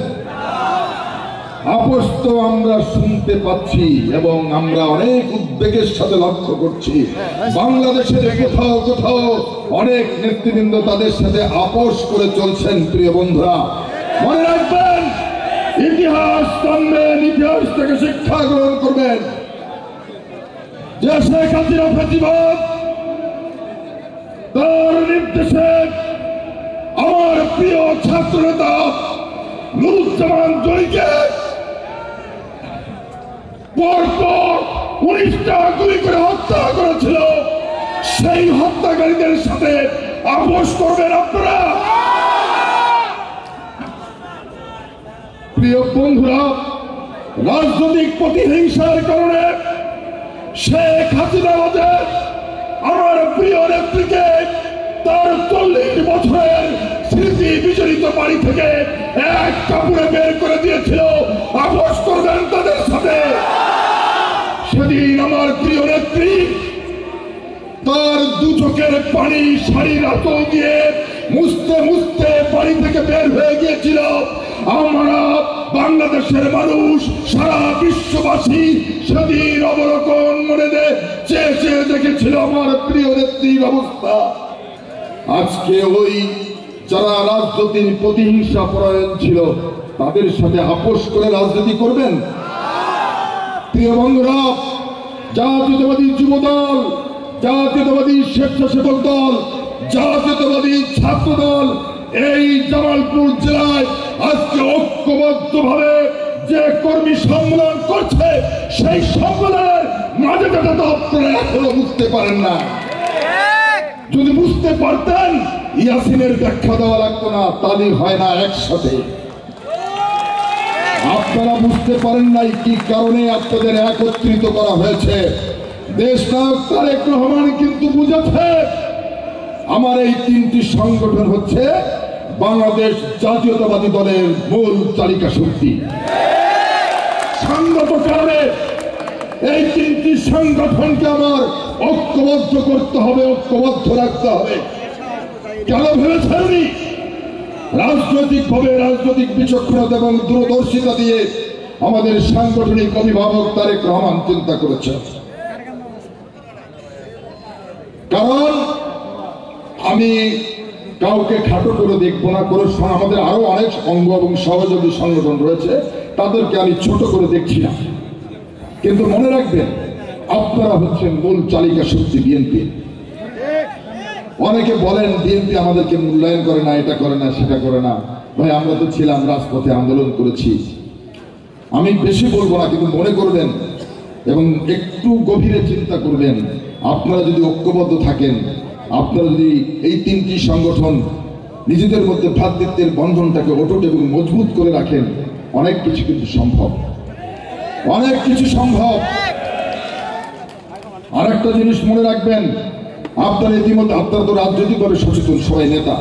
আপোষ তো আমরা শুনতে পাচ্ছি এবং আমরা অনেক উদ্বেগের সাথে লক্ষ্য করছি। বাংলাদেশের কোথাও কোথাও অনেক নেতৃবৃন্দ তাদের সাথে আপোষ করে চলছেন। প্রিয় বন্ধুরা, মনে রাখবেন, ইতিহাস জানবেন, ইতিহাস থেকে শিক্ষা গ্রহণ করবেন যে শেখ হাসিনা ফ্যাসিবাদ তার নির্দেশে আমার প্রিয় ছাত্র নেতা নুরুজ্জামান জয়কে পরপর 19টা গুলি করে হত্যা করেছিল। সেই হত্যাকারীদের সাথে আপোষ করবেন আপনারা? প্রিয় বন্ধুরা, রাজনৈতিক প্রতিহিংসার কারণে শেখ হাসিনা আমার প্রিয় নেত্রীকে তার 40 বছরের স্মৃতি বিজড়িত বাড়ি থেকে এক কাপড়ে বের করে দিয়েছিল। আপোষ করবেন তাদের সাথে? সেদিন আমার প্রিয় নেত্রী তার দু চোখের পানি শাড়ির আঁচল দিয়ে মুছতে মুছতে বাড়ি থেকে বের হয়ে গিয়েছিল। আমরা বাংলাদেশের মানুষ, সারা বিশ্ববাসী সেদিন অবলোকন মনে চেয়ে চেয়ে দেখেছিল আমার প্রিয় নেত্রীর অবস্থা। আজকে ওই যারা রাজনৈতিক প্রতিহিংসা পরায়ণ ছিল তাদের সাথে আপোষ করে রাজনীতি করবেন? প্রিয় বন্ধুরা, জাতীয়তাবাদী যুব দল, জাতীয়তাবাদী স্বেচ্ছাসেবক দল, জাতীয়তাবাদী ছাত্র দল এই জামালপুর জেলায় আজকে ঐক্যবদ্ধভাবে যে কর্মী সম্মেলন করছে, সেই সম্মেলনের মাঝে যেটা তো আপনারা এখনো বুঝতে পারেন না। যদি বুঝতে পারতেন, ইয়াসিনের ব্যাখ্যা দেওয়া লাগতো না, তালি হয় না একসাথে। আপনারা বুঝতে পারেন নাই কি কারণে আপনাদের একত্রিত করা হয়েছে। দেশ নায়ক তারেক রহমান কিন্তু বুঝেছে আমার এই 3টি সংগঠন হচ্ছে বাংলাদেশ জাতীয়তাবাদী দলের মূল চালিকা শক্তি। সংগত কারণে এই 3টি সংগঠনকে আমার ঐক্যবদ্ধ করতে হবে, ঐক্যবদ্ধ রাখতে হবে। কেন ভেবেছেন? রাজনৈতিকভাবে রাজনৈতিক বিচক্ষণতা এবং দূরদর্শিতা দিয়ে আমাদের সাংগঠনিক অভিভাবক তারেক রহমান চিন্তা করেছে। কারণ আমি কাউকে খাটো করে দেখবো না, করে আমাদের আরো অনেক অঙ্গ এবং সহযোগী সংগঠন রয়েছে, তাদেরকে আমি ছোট করে দেখছি না। কিন্তু মনে রাখবেন, আপনারা হচ্ছেন মূল চালিকা শক্তি বিএনপি। অনেকে বলেন বিএনপি আমাদেরকে মূল্যায়ন করে না, এটা করে না, সেটা করে না। ভাই, আমরা তো ছিলাম, রাজপথে আন্দোলন করেছি। আমি বেশি বলবো না, কিন্তু মনে করবেন এবং একটু গভীরে চিন্তা করবেন, আপনারা যদি ঐক্যবদ্ধ থাকেন, আপনারা যদি এই 3টি সংগঠন নিজেদের মধ্যে ভ্রাতৃত্বের বন্ধনটাকে অটুট এবং মজবুত করে রাখেন, অনেক কিছু কিন্তু সম্ভব, অনেক কিছু সম্ভব। আরেকটা জিনিস মনে রাখবেন, আপনারা ইতিমধ্যে, আপনারা তো রাজনৈতিকভাবে সচেতন সবাই নেতা,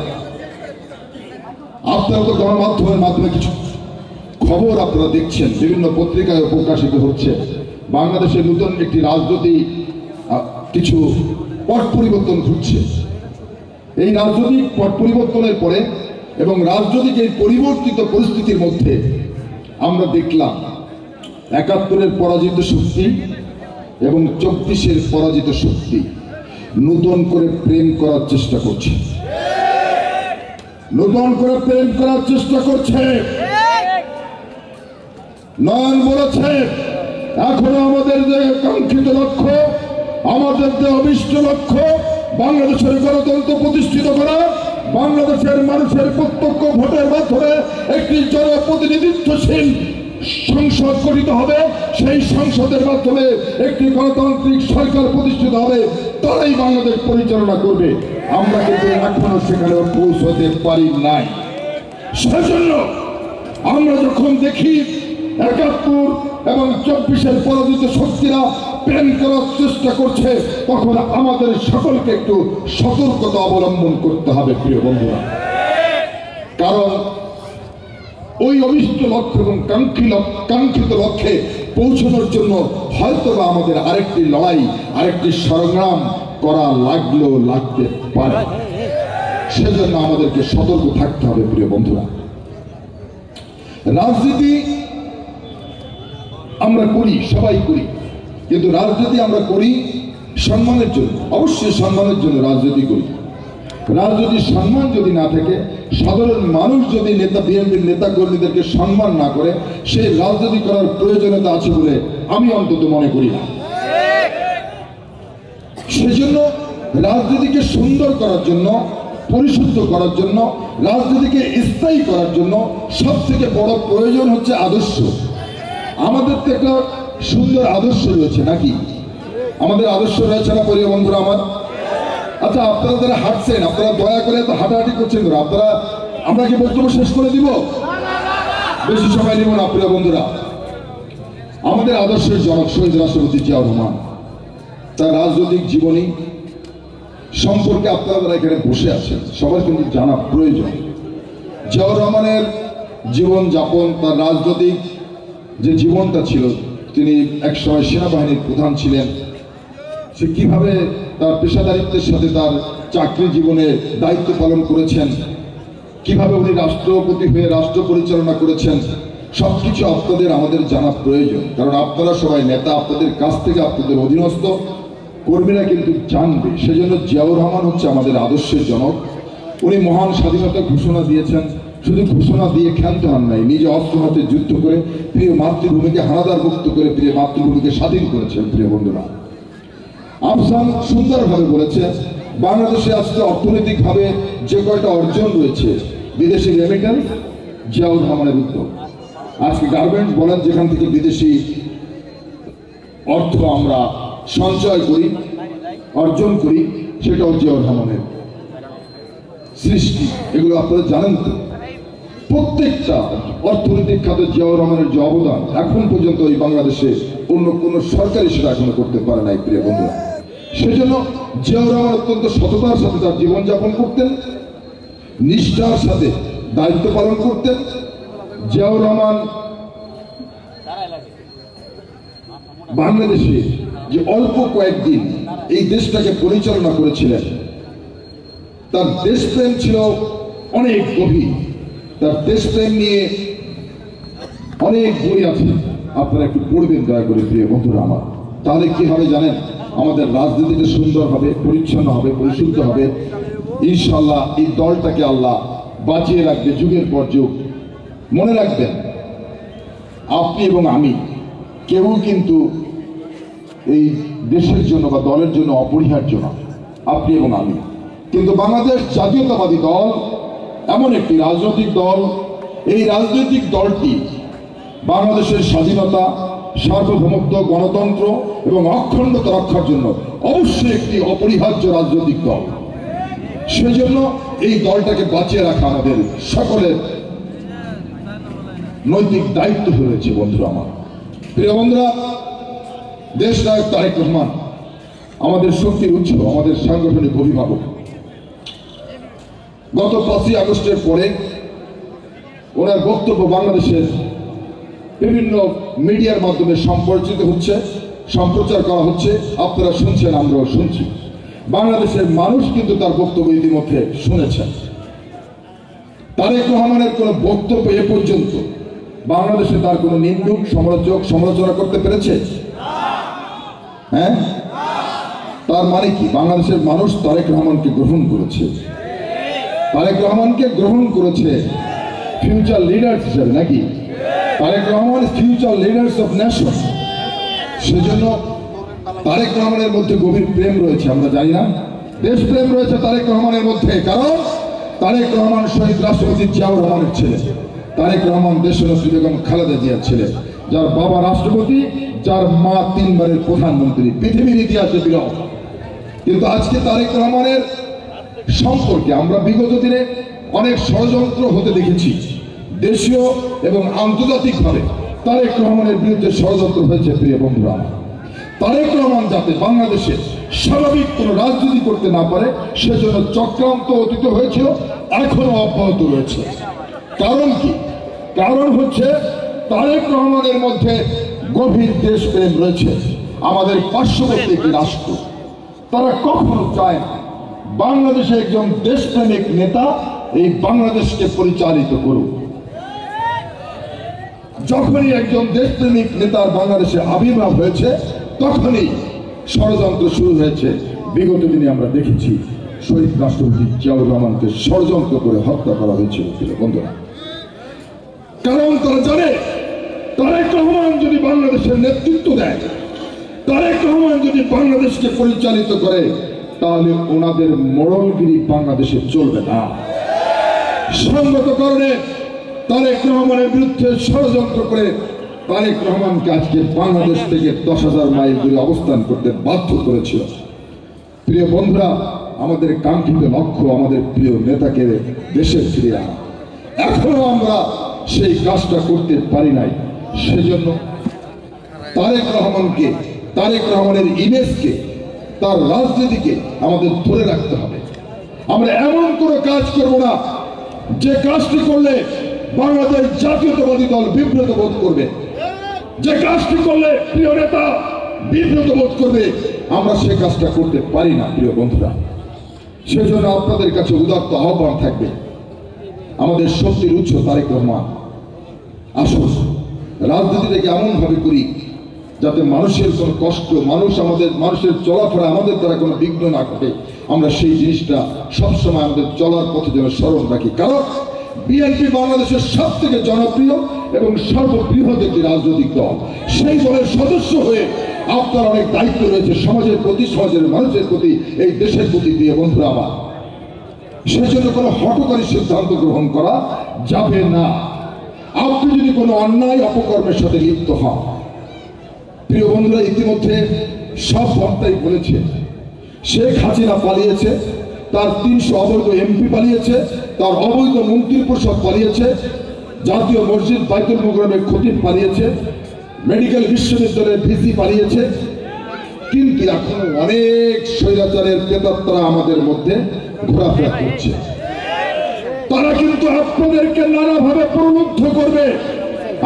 আপনারা তো গণমাধ্যমের মাধ্যমে কিছু খবর আপনারা দেখছেন, বিভিন্ন পত্রিকায় প্রকাশিত হচ্ছে। বাংলাদেশের নতুন একটি রাজনৈতিক কিছু পট পরিবর্তন ঘটছে। এই রাজনৈতিক পট পরিবর্তনের পরে এবং রাজনৈতিক এই পরিবর্তিত পরিস্থিতির মধ্যে আমরা দেখলাম ৭১-এর পরাজিত শক্তি এবং ২৪-এর পরাজিত শক্তি নতুন করে প্রেম করার চেষ্টা করছে, নতুন করে প্রেম করার চেষ্টা করছে। নয়ন বলেছে, এখনো আমাদের যে কাঙ্ক্ষিত লক্ষ্য, আমাদের যে অভিষ্ট লক্ষ্য, বাংলাদেশের গণতন্ত্র প্রতিষ্ঠিত করা, বাংলাদেশের মানুষের প্রত্যক্ষ ভোটের মাধ্যমে একটি জনপ্রতিনিধিত্বশীল সংসদ গঠিত হবে, সেই সংসদের মাধ্যমে একটি গণতান্ত্রিক সরকার প্রতিষ্ঠিত হবে, তারাই বাংলাদেশ পরিচালনা করবে। আমরা কিন্তু এখনো সেখানে পৌঁছতে পারি নাই। সেজন্য আমরা যখন দেখি ৭১ এবং ২৪-এর পরাজিত শক্তিরা প্রেম করার চেষ্টা করছে, তখন আমাদের সকলকে একটু সতর্কতা অবলম্বন করতে হবে প্রিয় বন্ধুরা। কারণ ওই অভিষ্ট লক্ষ্য এবং কাঙ্ক্ষিত লক্ষ্যে পৌঁছানোর জন্য হয়তো বা আমাদের আরেকটি লড়াই, আরেকটি সংগ্রাম করা লাগলেও লাগতে পারে। সেজন্য আমাদেরকে সতর্ক থাকতে হবে প্রিয় বন্ধুরা। রাজনীতি আমরা করি, সবাই করি, কিন্তু রাজনীতি আমরা করি সম্মানের জন্য, অবশ্যই সম্মানের জন্য রাজনীতি করি। রাজনীতির সম্মান যদি না থাকে, সাধারণ মানুষ যদি নেতা বিএনপির নেতা কর্মীদেরকে সম্মান না করে, সেই রাজনীতি করার প্রয়োজনীয়তা আছে বলে আমি অন্তত মনে করি না। সেজন্য রাজনীতিকে সুন্দর করার জন্য, পরিশুদ্ধ করার জন্য, রাজনীতিকে স্থায়ী করার জন্য সব থেকে বড় প্রয়োজন হচ্ছে আদর্শ। আমাদের তো একটা সুন্দর আদর্শ রয়েছে নাকি? আমাদের আদর্শ রয়েছে না প্রিয় বন্ধুরা আমার? আচ্ছা, আপনারা যারা হাঁটছেন, আপনারা দয়া করে তো হাঁটাহাঁটি করছেন, আপনারা, আমরা কি বক্তব্য শেষ করে দিব? বেশি সময় নিব না প্রিয় বন্ধুরা। আমাদের আদর্শের জনক শহীদ রাষ্ট্রপতি জিয়াউর রহমান, তার রাজনৈতিক জীবনী সম্পর্কে আপনারা যারা এখানে বসে আছেন সবার কিন্তু জানা প্রয়োজন। জিয়াউর রহমানের জীবন যাপন, তার রাজনৈতিক যে জীবনটা ছিল, তিনি একসময় সেনাবাহিনীর প্রধান ছিলেন, সে কিভাবে তার পেশাদারিত্বের সাথে তার চাকরি জীবনে দায়িত্ব পালন করেছেন, কিভাবে উনি রাষ্ট্রপতি হয়ে রাষ্ট্র পরিচালনা করেছেন, সবকিছু আপনাদের আমাদের জানা প্রয়োজন। কারণ আপনারা সবাই নেতা, আপনাদের কাছ থেকে আপনাদের অধীনস্থ কর্মীরা কিন্তু জানবে। সেজন্য জিয়াউর রহমান হচ্ছে আমাদের আদর্শের জনক। উনি মহান স্বাধীনতা ঘোষণা দিয়েছেন, শুধু ঘোষণা দিয়ে ক্ষান্ত হন নাই, নিজে অস্ত্র হাতে যুদ্ধ করে প্রিয় মাতৃভূমিকে হানাদার মুক্ত করে প্রিয় মাতৃভূমিকে স্বাধীন করেছেন। প্রিয় বন্ধুরা, আফসান সুন্দরভাবে বলেছে, বাংলাদেশে আজকে অর্থনৈতিকভাবে যে কয়টা অর্জন রয়েছে, বিদেশি রেমিটেন্স, জিয়াউর রহমানের উদ্যোগ। আজকে গার্মেন্টস বলেন, যেখান থেকে বিদেশি অর্থ আমরা সঞ্চয় করি, অর্জন করি, সেটাও জিয়াউর রহমানের সৃষ্টি। এগুলো আপনারা জানেন তো? প্রত্যেকটা অর্থনৈতিক খাতে জিয়াউর রহমানের যে অবদান, এখন পর্যন্ত এই বাংলাদেশে অন্য কোন সরকারি সেটা এখনো করতে পারে নাই প্রিয় বন্ধুরা। সেজন্য জিয়াউর রহমান অত্যন্ত সততার সাথে তার জীবনযাপন করতেন, নিষ্ঠার সাথে দায়িত্ব পালন করতেন। জিয়াউর রহমান বাংলাদেশে যে অল্প কয়েকদিন এই দেশটাকে পরিচালনা করেছিলেন, তার দেশপ্রেম ছিল অনেক গভীর। তার দেশপ্রেম নিয়ে অনেক বই আছে, আপনারা একটু পড়বেন দয়া করে প্রিয় বন্ধুরা আমার। তাহলে কি হবে জানেন? আমাদের রাজনীতিটা সুন্দর হবে, পরিচ্ছন্ন হবে, পরিশুদ্ধ হবে। ইনশাল্লাহ এই দলটাকে আল্লাহ বাঁচিয়ে রাখবে যুগের পর যুগ। মনে রাখবেন, আপনি এবং আমি কেউ কিন্তু এই দেশের জন্য বা দলের জন্য অপরিহার্য না, আপনি এবং আমি। কিন্তু বাংলাদেশ জাতীয়তাবাদী দল এমন একটি রাজনৈতিক দল, এই রাজনৈতিক দলটি বাংলাদেশের স্বাধীনতা, সার্বভৌমত্ব, গণতন্ত্র এবং অখণ্ডতা রক্ষার জন্য অবশ্যই একটি অপরিহার্য রাজনৈতিক দল। সেজন্য এই দলটাকে বাঁচিয়ে রাখা আমাদের সকলের নৈতিক দায়িত্ব রয়েছে। বন্ধুরা আমার, প্রিয় বন্ধুরা, দেশ নায়ক তারেক রহমান আমাদের শক্তির উৎস, আমাদের সাংগঠনিক অভিভাবক। গত 5ই আগস্টের পরে ওনার বক্তব্য বাংলাদেশের বিভিন্ন মিডিয়ার মাধ্যমে সম্প্রচার করা হচ্ছে। আপনারা শুনছেন, আমরাও শুনছি। বাংলাদেশের মানুষ কিন্তু তার বক্তব্য ইতিমধ্যে শুনেছেন। তারেক রহমানের কোন বক্তব্য এ পর্যন্ত বাংলাদেশে তার কোন নিন্দুক, সমালোচনা করতে পেরেছে? হ্যাঁ, তার মানে কি? বাংলাদেশের মানুষ তারেক রহমানকে গ্রহণ করেছে। তারেক রহমানকে গ্রহণ করেছে ফিউচার লিডার্স হিসেবে, নাকি? Tarique Rahman future leaders of nation. সেজন্য তারেক রহমানের মধ্যে গভীর প্রেম রয়েছে, আমরা জানি না? দেশপ্রেম রয়েছে তারেক রহমানের মধ্যে। কারণ তারেক রহমান শহীদ রাষ্ট্রপতি জিয়াউর রহমানের ছেলে। তারেক রহমান দেশনেত্রী বেগম খালেদা জিয়ার ছেলে, যার বাবা রাষ্ট্রপতি, যার মা 3 বারের প্রধানমন্ত্রী। পৃথিবীর ইতিহাসে বিরল। কিন্তু আজকে তারেক রহমানের সম্পর্কে আমরা বিগত দিনে অনেক ষড়যন্ত্র হতে দেখেছি। দেশীয় এবং আন্তর্জাতিকভাবে তারেক রহমানের বিরুদ্ধে ষড়যন্ত্র হয়েছে। প্রিয় বন্ধুরা, তারেক রহমান যাতে বাংলাদেশে স্বাভাবিক কোনো রাজনীতি করতে না পারে সেজন্য চক্রান্ত অতীত হয়েছিল, এখনো অব্যাহত রয়েছে। কারণ কি? কারণ হচ্ছে তারেক রহমানের মধ্যে গভীর দেশপ্রেম রয়েছে। আমাদের পার্শ্ববর্তী একটি রাষ্ট্র, তারা কখনো চায় না বাংলাদেশে একজন দেশপ্রেমিক নেতা এই বাংলাদেশকে পরিচালিত করুক। যখনই একজন দেশপ্রেমিক নেতার বাংলাদেশে আবির্ভাব হয়েছে তখনই ষড়যন্ত্র শুরু হয়েছে। বিগত দিনে আমরা দেখেছি শহীদ রাষ্ট্রপতি জিয়াউর রহমানকে ষড়যন্ত্র করে হত্যা করা হয়েছিল বন্ধুরা। কারণ তারা জানে তারেক রহমান যদি বাংলাদেশের নেতৃত্ব দেয়, তারেক রহমান যদি বাংলাদেশকে পরিচালিত করে, তাহলে ওনাদের মোড়লগিরি বাংলাদেশে চলবে না। সঙ্গত কারণে তারেক রহমানের বিরুদ্ধে ষড়যন্ত্র করে তারেক রহমানকে আজকে বাংলাদেশ থেকে 10,000 মাইল দূরে অবস্থান করতে বাধ্য করেছিল। প্রিয় বন্ধুরা, আমাদের কাঙ্ক্ষিত লক্ষ্য আমাদের প্রিয় নেতাকে দেশে ফিরে আনা। এখনো আমরা সেই কাজটা করতে পারি নাই। সেজন্য তারেক রহমানকে, তারেক রহমানের ইমেজকে, তার রাজনীতিকে আমাদের ধরে রাখতে হবে। আমরা এমন কোনো কাজ করব না যে কাজটি করলে বাংলাদেশ জাতীয়তাবাদী দল বিব্রত বোধ করবে, যে কাজটি করলে প্রিয় নেতা বিব্রত বোধ করবে। আমরা সে কাজটা করতে পারি না প্রিয় বন্ধুরা। সেজন্য আপনাদের কাছে উদাত্ত আহ্বান থাকবে, আমাদের শক্তির উৎস তারেক রহমান। আসুন রাজনীতিটাকে এমন ভাবে করি যাতে মানুষের কোনো কষ্ট, মানুষের চলাফেরা আমাদের দ্বারা কোনো বিঘ্ন না ঘটে। আমরা সেই জিনিসটা সবসময় আমাদের চলার পথে যেন স্মরণ রাখি। কারণ বিএনপি বাংলাদেশের সব থেকে জনপ্রিয় এবং সর্ববৃহৎ একটি রাজনৈতিক দল। সেই দলের সদস্য হয়ে আপনার অনেক দায়িত্ব রয়েছে সমাজের প্রতি, সমাজের মানুষের প্রতি, এই দেশের প্রতি। প্রিয় বন্ধুরা আমার, সেজন্য কোনো হঠকারী সিদ্ধান্ত গ্রহণ করা যাবে না। আপনি যদি কোনো অন্যায় অপকর্মের সাথে লিপ্ত হন, প্রিয় বন্ধুরা, ইতিমধ্যে সব বক্তাই বলেছে শেখ হাসিনা পালিয়েছে, তার 300 অবৈধ এমপি পালিয়েছে, তার অবৈধ মন্ত্রী পরিষদ পালিয়েছে, জাতীয় মসজিদ বাইতুল মুকাররমের খতিব পালিয়েছে, মেডিকেল বিশ্ববিদ্যালয়ের ভিসি পালিয়েছে। কিন্তু এখন অনেক স্বৈরাচারের প্রেতাত্মারা আমাদের মধ্যে ঘোরাফেরা করছে। তারা কিন্তু আপনাদেরকে নানাভাবে প্রলুব্ধ করবে,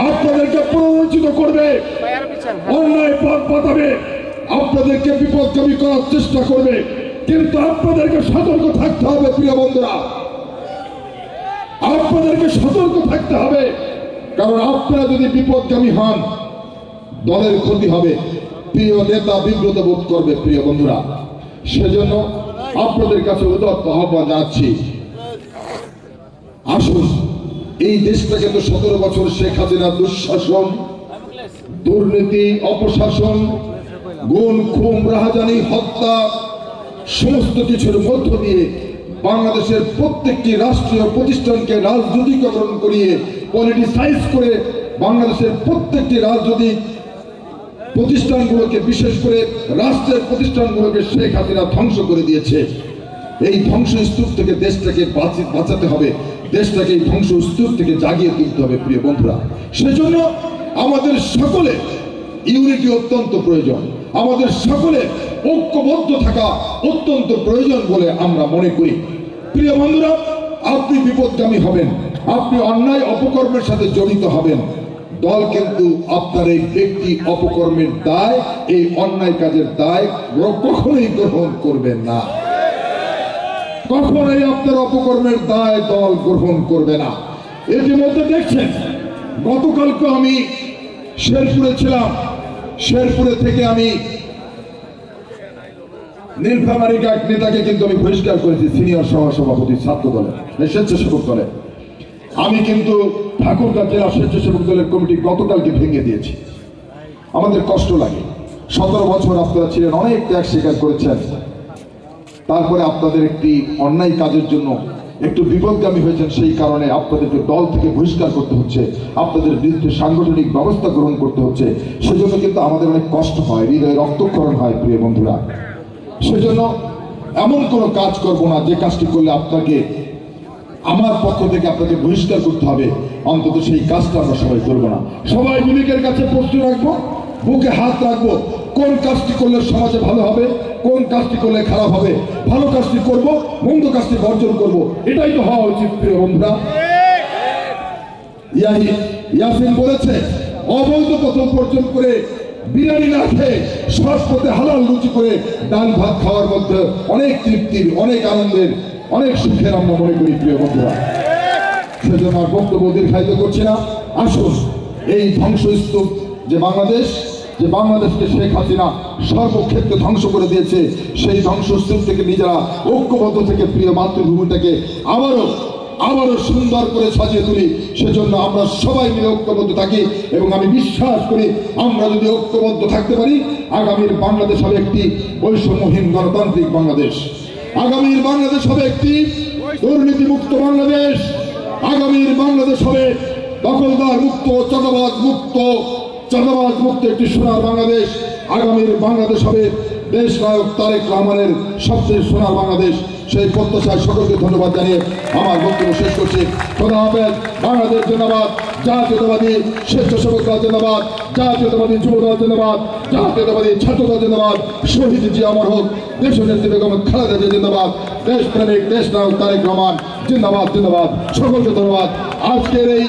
আপনাদেরকে প্ররোচিত করবে, অন্যায় পথ বাতাবে, আপনাদেরকে বিপদগামী করার চেষ্টা করবে। কিন্তু আপনাদেরকে সতর্ক থাকতে হবে প্রিয় বন্ধুরা, আপনাদেরকে সতর্ক থাকতে হবে। কারণ আপনারা যদি বিপদগামী হন, দলের ক্ষতি হবে, প্রিয় নেতা বিব্রত বোধ করবে প্রিয় বন্ধুরা। সেজন্য আপনাদের কাছে উদাত্ত আহ্বান জানাচ্ছি, আসুন এই দেশটাকে তো 17 বছর শেখ হাসিনা দুঃশাসন, দুর্নীতি, অপশাসন, গুম, খুন, রাহাজানি, হত্যা সমস্ত কিছুর মধ্য দিয়ে বাংলাদেশের প্রত্যেকটি রাষ্ট্রীয় প্রতিষ্ঠানকে রাজনৈতিকরণ করিয়ে পলিটিসাইজ করে বাংলাদেশের প্রত্যেকটি রাজনৈতিক প্রতিষ্ঠানগুলোকে, বিশেষ করে রাষ্ট্রের প্রতিষ্ঠানগুলোকে শেখ হাসিনা ধ্বংস করে দিয়েছে। এই ধ্বংসস্তূপ থেকে দেশটাকে বাঁচাতে হবে, দেশটাকে এই ধ্বংসস্তূপ থেকে জাগিয়ে তুলতে হবে প্রিয় বন্ধুরা। সেজন্য আমাদের সকলে ইউনিটি অত্যন্ত প্রয়োজন, আমাদের সকলে ঐক্যবদ্ধ থাকা অত্যন্ত প্রয়োজন বলে আমরা মনে করি। প্রিয় বন্ধুরা, আপনি বিপদগামী হবেন, আপনি অন্যায় অপকর্মের সাথে জড়িত হবেন, দল কিন্তু আপনার এই ব্যক্তি অপকর্মের দায়, এই অন্যায় কাজের দায় কখনোই গ্রহণ করবেন না। কখনোই আপনার অপকর্মের দায় দল গ্রহণ করবে না। ইতিমধ্যে দেখছেন, গতকালকে আমি শেরপুরে ছিলাম, শেরপুরে থেকে আমি নীলফামারীর এক নেতাকে কিন্তু আমি বহিষ্কার করেছি, সিনিয়র সহসভাপতি ছাত্র দলের, স্বেচ্ছাসেবক দলের। আমি কিন্তু ঠাকুরগাঁ জেলা স্বেচ্ছাসেবক দলের কমিটি গতকালকে ভেঙে দিয়েছি। আমাদের কষ্ট লাগে, 17 বছর আপনারা ছিলেন, অনেক ত্যাগ স্বীকার করেছেন, তারপরে আপনাদের একটি অন্যায় কাজের জন্য একটু বিপদগামী হয়েছেন, সেই কারণে আপনাদেরকে দল থেকে বহিষ্কার করতে হচ্ছে, আপনাদের বিরুদ্ধে সাংগঠনিক ব্যবস্থা গ্রহণ করতে হচ্ছে। সেজন্য কিন্তু আমাদের অনেক কষ্ট হয়, হৃদয়ে রক্তক্ষরণ হয় প্রিয় বন্ধুরা। সেজন্য এমন কোনো কাজ করব না যে কাজটি করলে আপনাকে, আমার পক্ষ থেকে আপনাকে বহিষ্কার করতে হবে, অন্তত সেই কাজটা আমরা সবাই করবো না। সবাই বিবেকের কাছে প্রশ্ন রাখবো, বুকে হাত রাখবো, কোন কাজটি করলে সমাজে ভালো হবে, কোন কাজটি করলে খারাপ হবে, ভালো কাজটি করব, মন্দ কাজটি বর্জন করব, এটাই তো হওয়া উচিত প্রিয় বন্ধুরা। ইয়াসিন বলেছে, অবৈধ পথ বর্জন করে বিরিয়ানি না খেয়ে সৎপথে হালাল রুচি করে ডাল ভাত খাওয়ার মধ্যে অনেক তৃপ্তির, অনেক আনন্দের, অনেক সুখের আমরা মনে করি প্রিয় বন্ধুরা। সেজন্য আর বক্তব্য দীর্ঘায়িত করছি না। আসুন এই ধ্বংসস্তূপ যে বাংলাদেশকে শেখ হাসিনা সর্বক্ষেত্রে ধ্বংস করে দিয়েছে, সেই ধ্বংসস্তূপ থেকে নিজেরা ঐক্যবদ্ধ থেকে প্রিয় মাতৃভূমিটাকে আবারও সুন্দর করে সাজিয়ে তুলি। সেজন্য আমরা সবাই মিলে ঐক্যবদ্ধ থাকি এবং আমি বিশ্বাস করি আমরা যদি ঐক্যবদ্ধ থাকতে পারি, আগামীর বাংলাদেশ হবে একটি বৈষম্যহীন গণতান্ত্রিক বাংলাদেশ। আগামীর বাংলাদেশ হবে একটি দুর্নীতিমুক্ত বাংলাদেশ। আগামীর বাংলাদেশ হবে দখলদার মুক্ত, চাঁদাবাজ মুক্ত একটি সোনার বাংলাদেশ। আগামীর বাংলাদেশ হবে দেশ নায়ক তারেক রহমানের সবচেয়ে সোনার বাংলাদেশ। সেই প্রত্যাশায় সকলকে ধন্যবাদ জানিয়ে আমার বক্তব্য শেষ করছি। খোদা হাফেজ। বাংলাদেশ জিন্দাবাদ, জাতীয়তাবাদী স্বেচ্ছাসেবকরা জিন্দাবাদ, জাতীয়তাবাদী যুবদল জিন্দাবাদ, জাতীয়তাবাদী ছাত্রদল জিন্দাবাদ, শহীদ জি অমর হোক, দেশনেত্রী বেগম খালেদা জিয়া জিন্দাবাদ, দেশপ্রেমিক দেশ নায়ক তারেক রহমান জিন্দাবাদ। সকলকে ধন্যবাদ। আজকের এই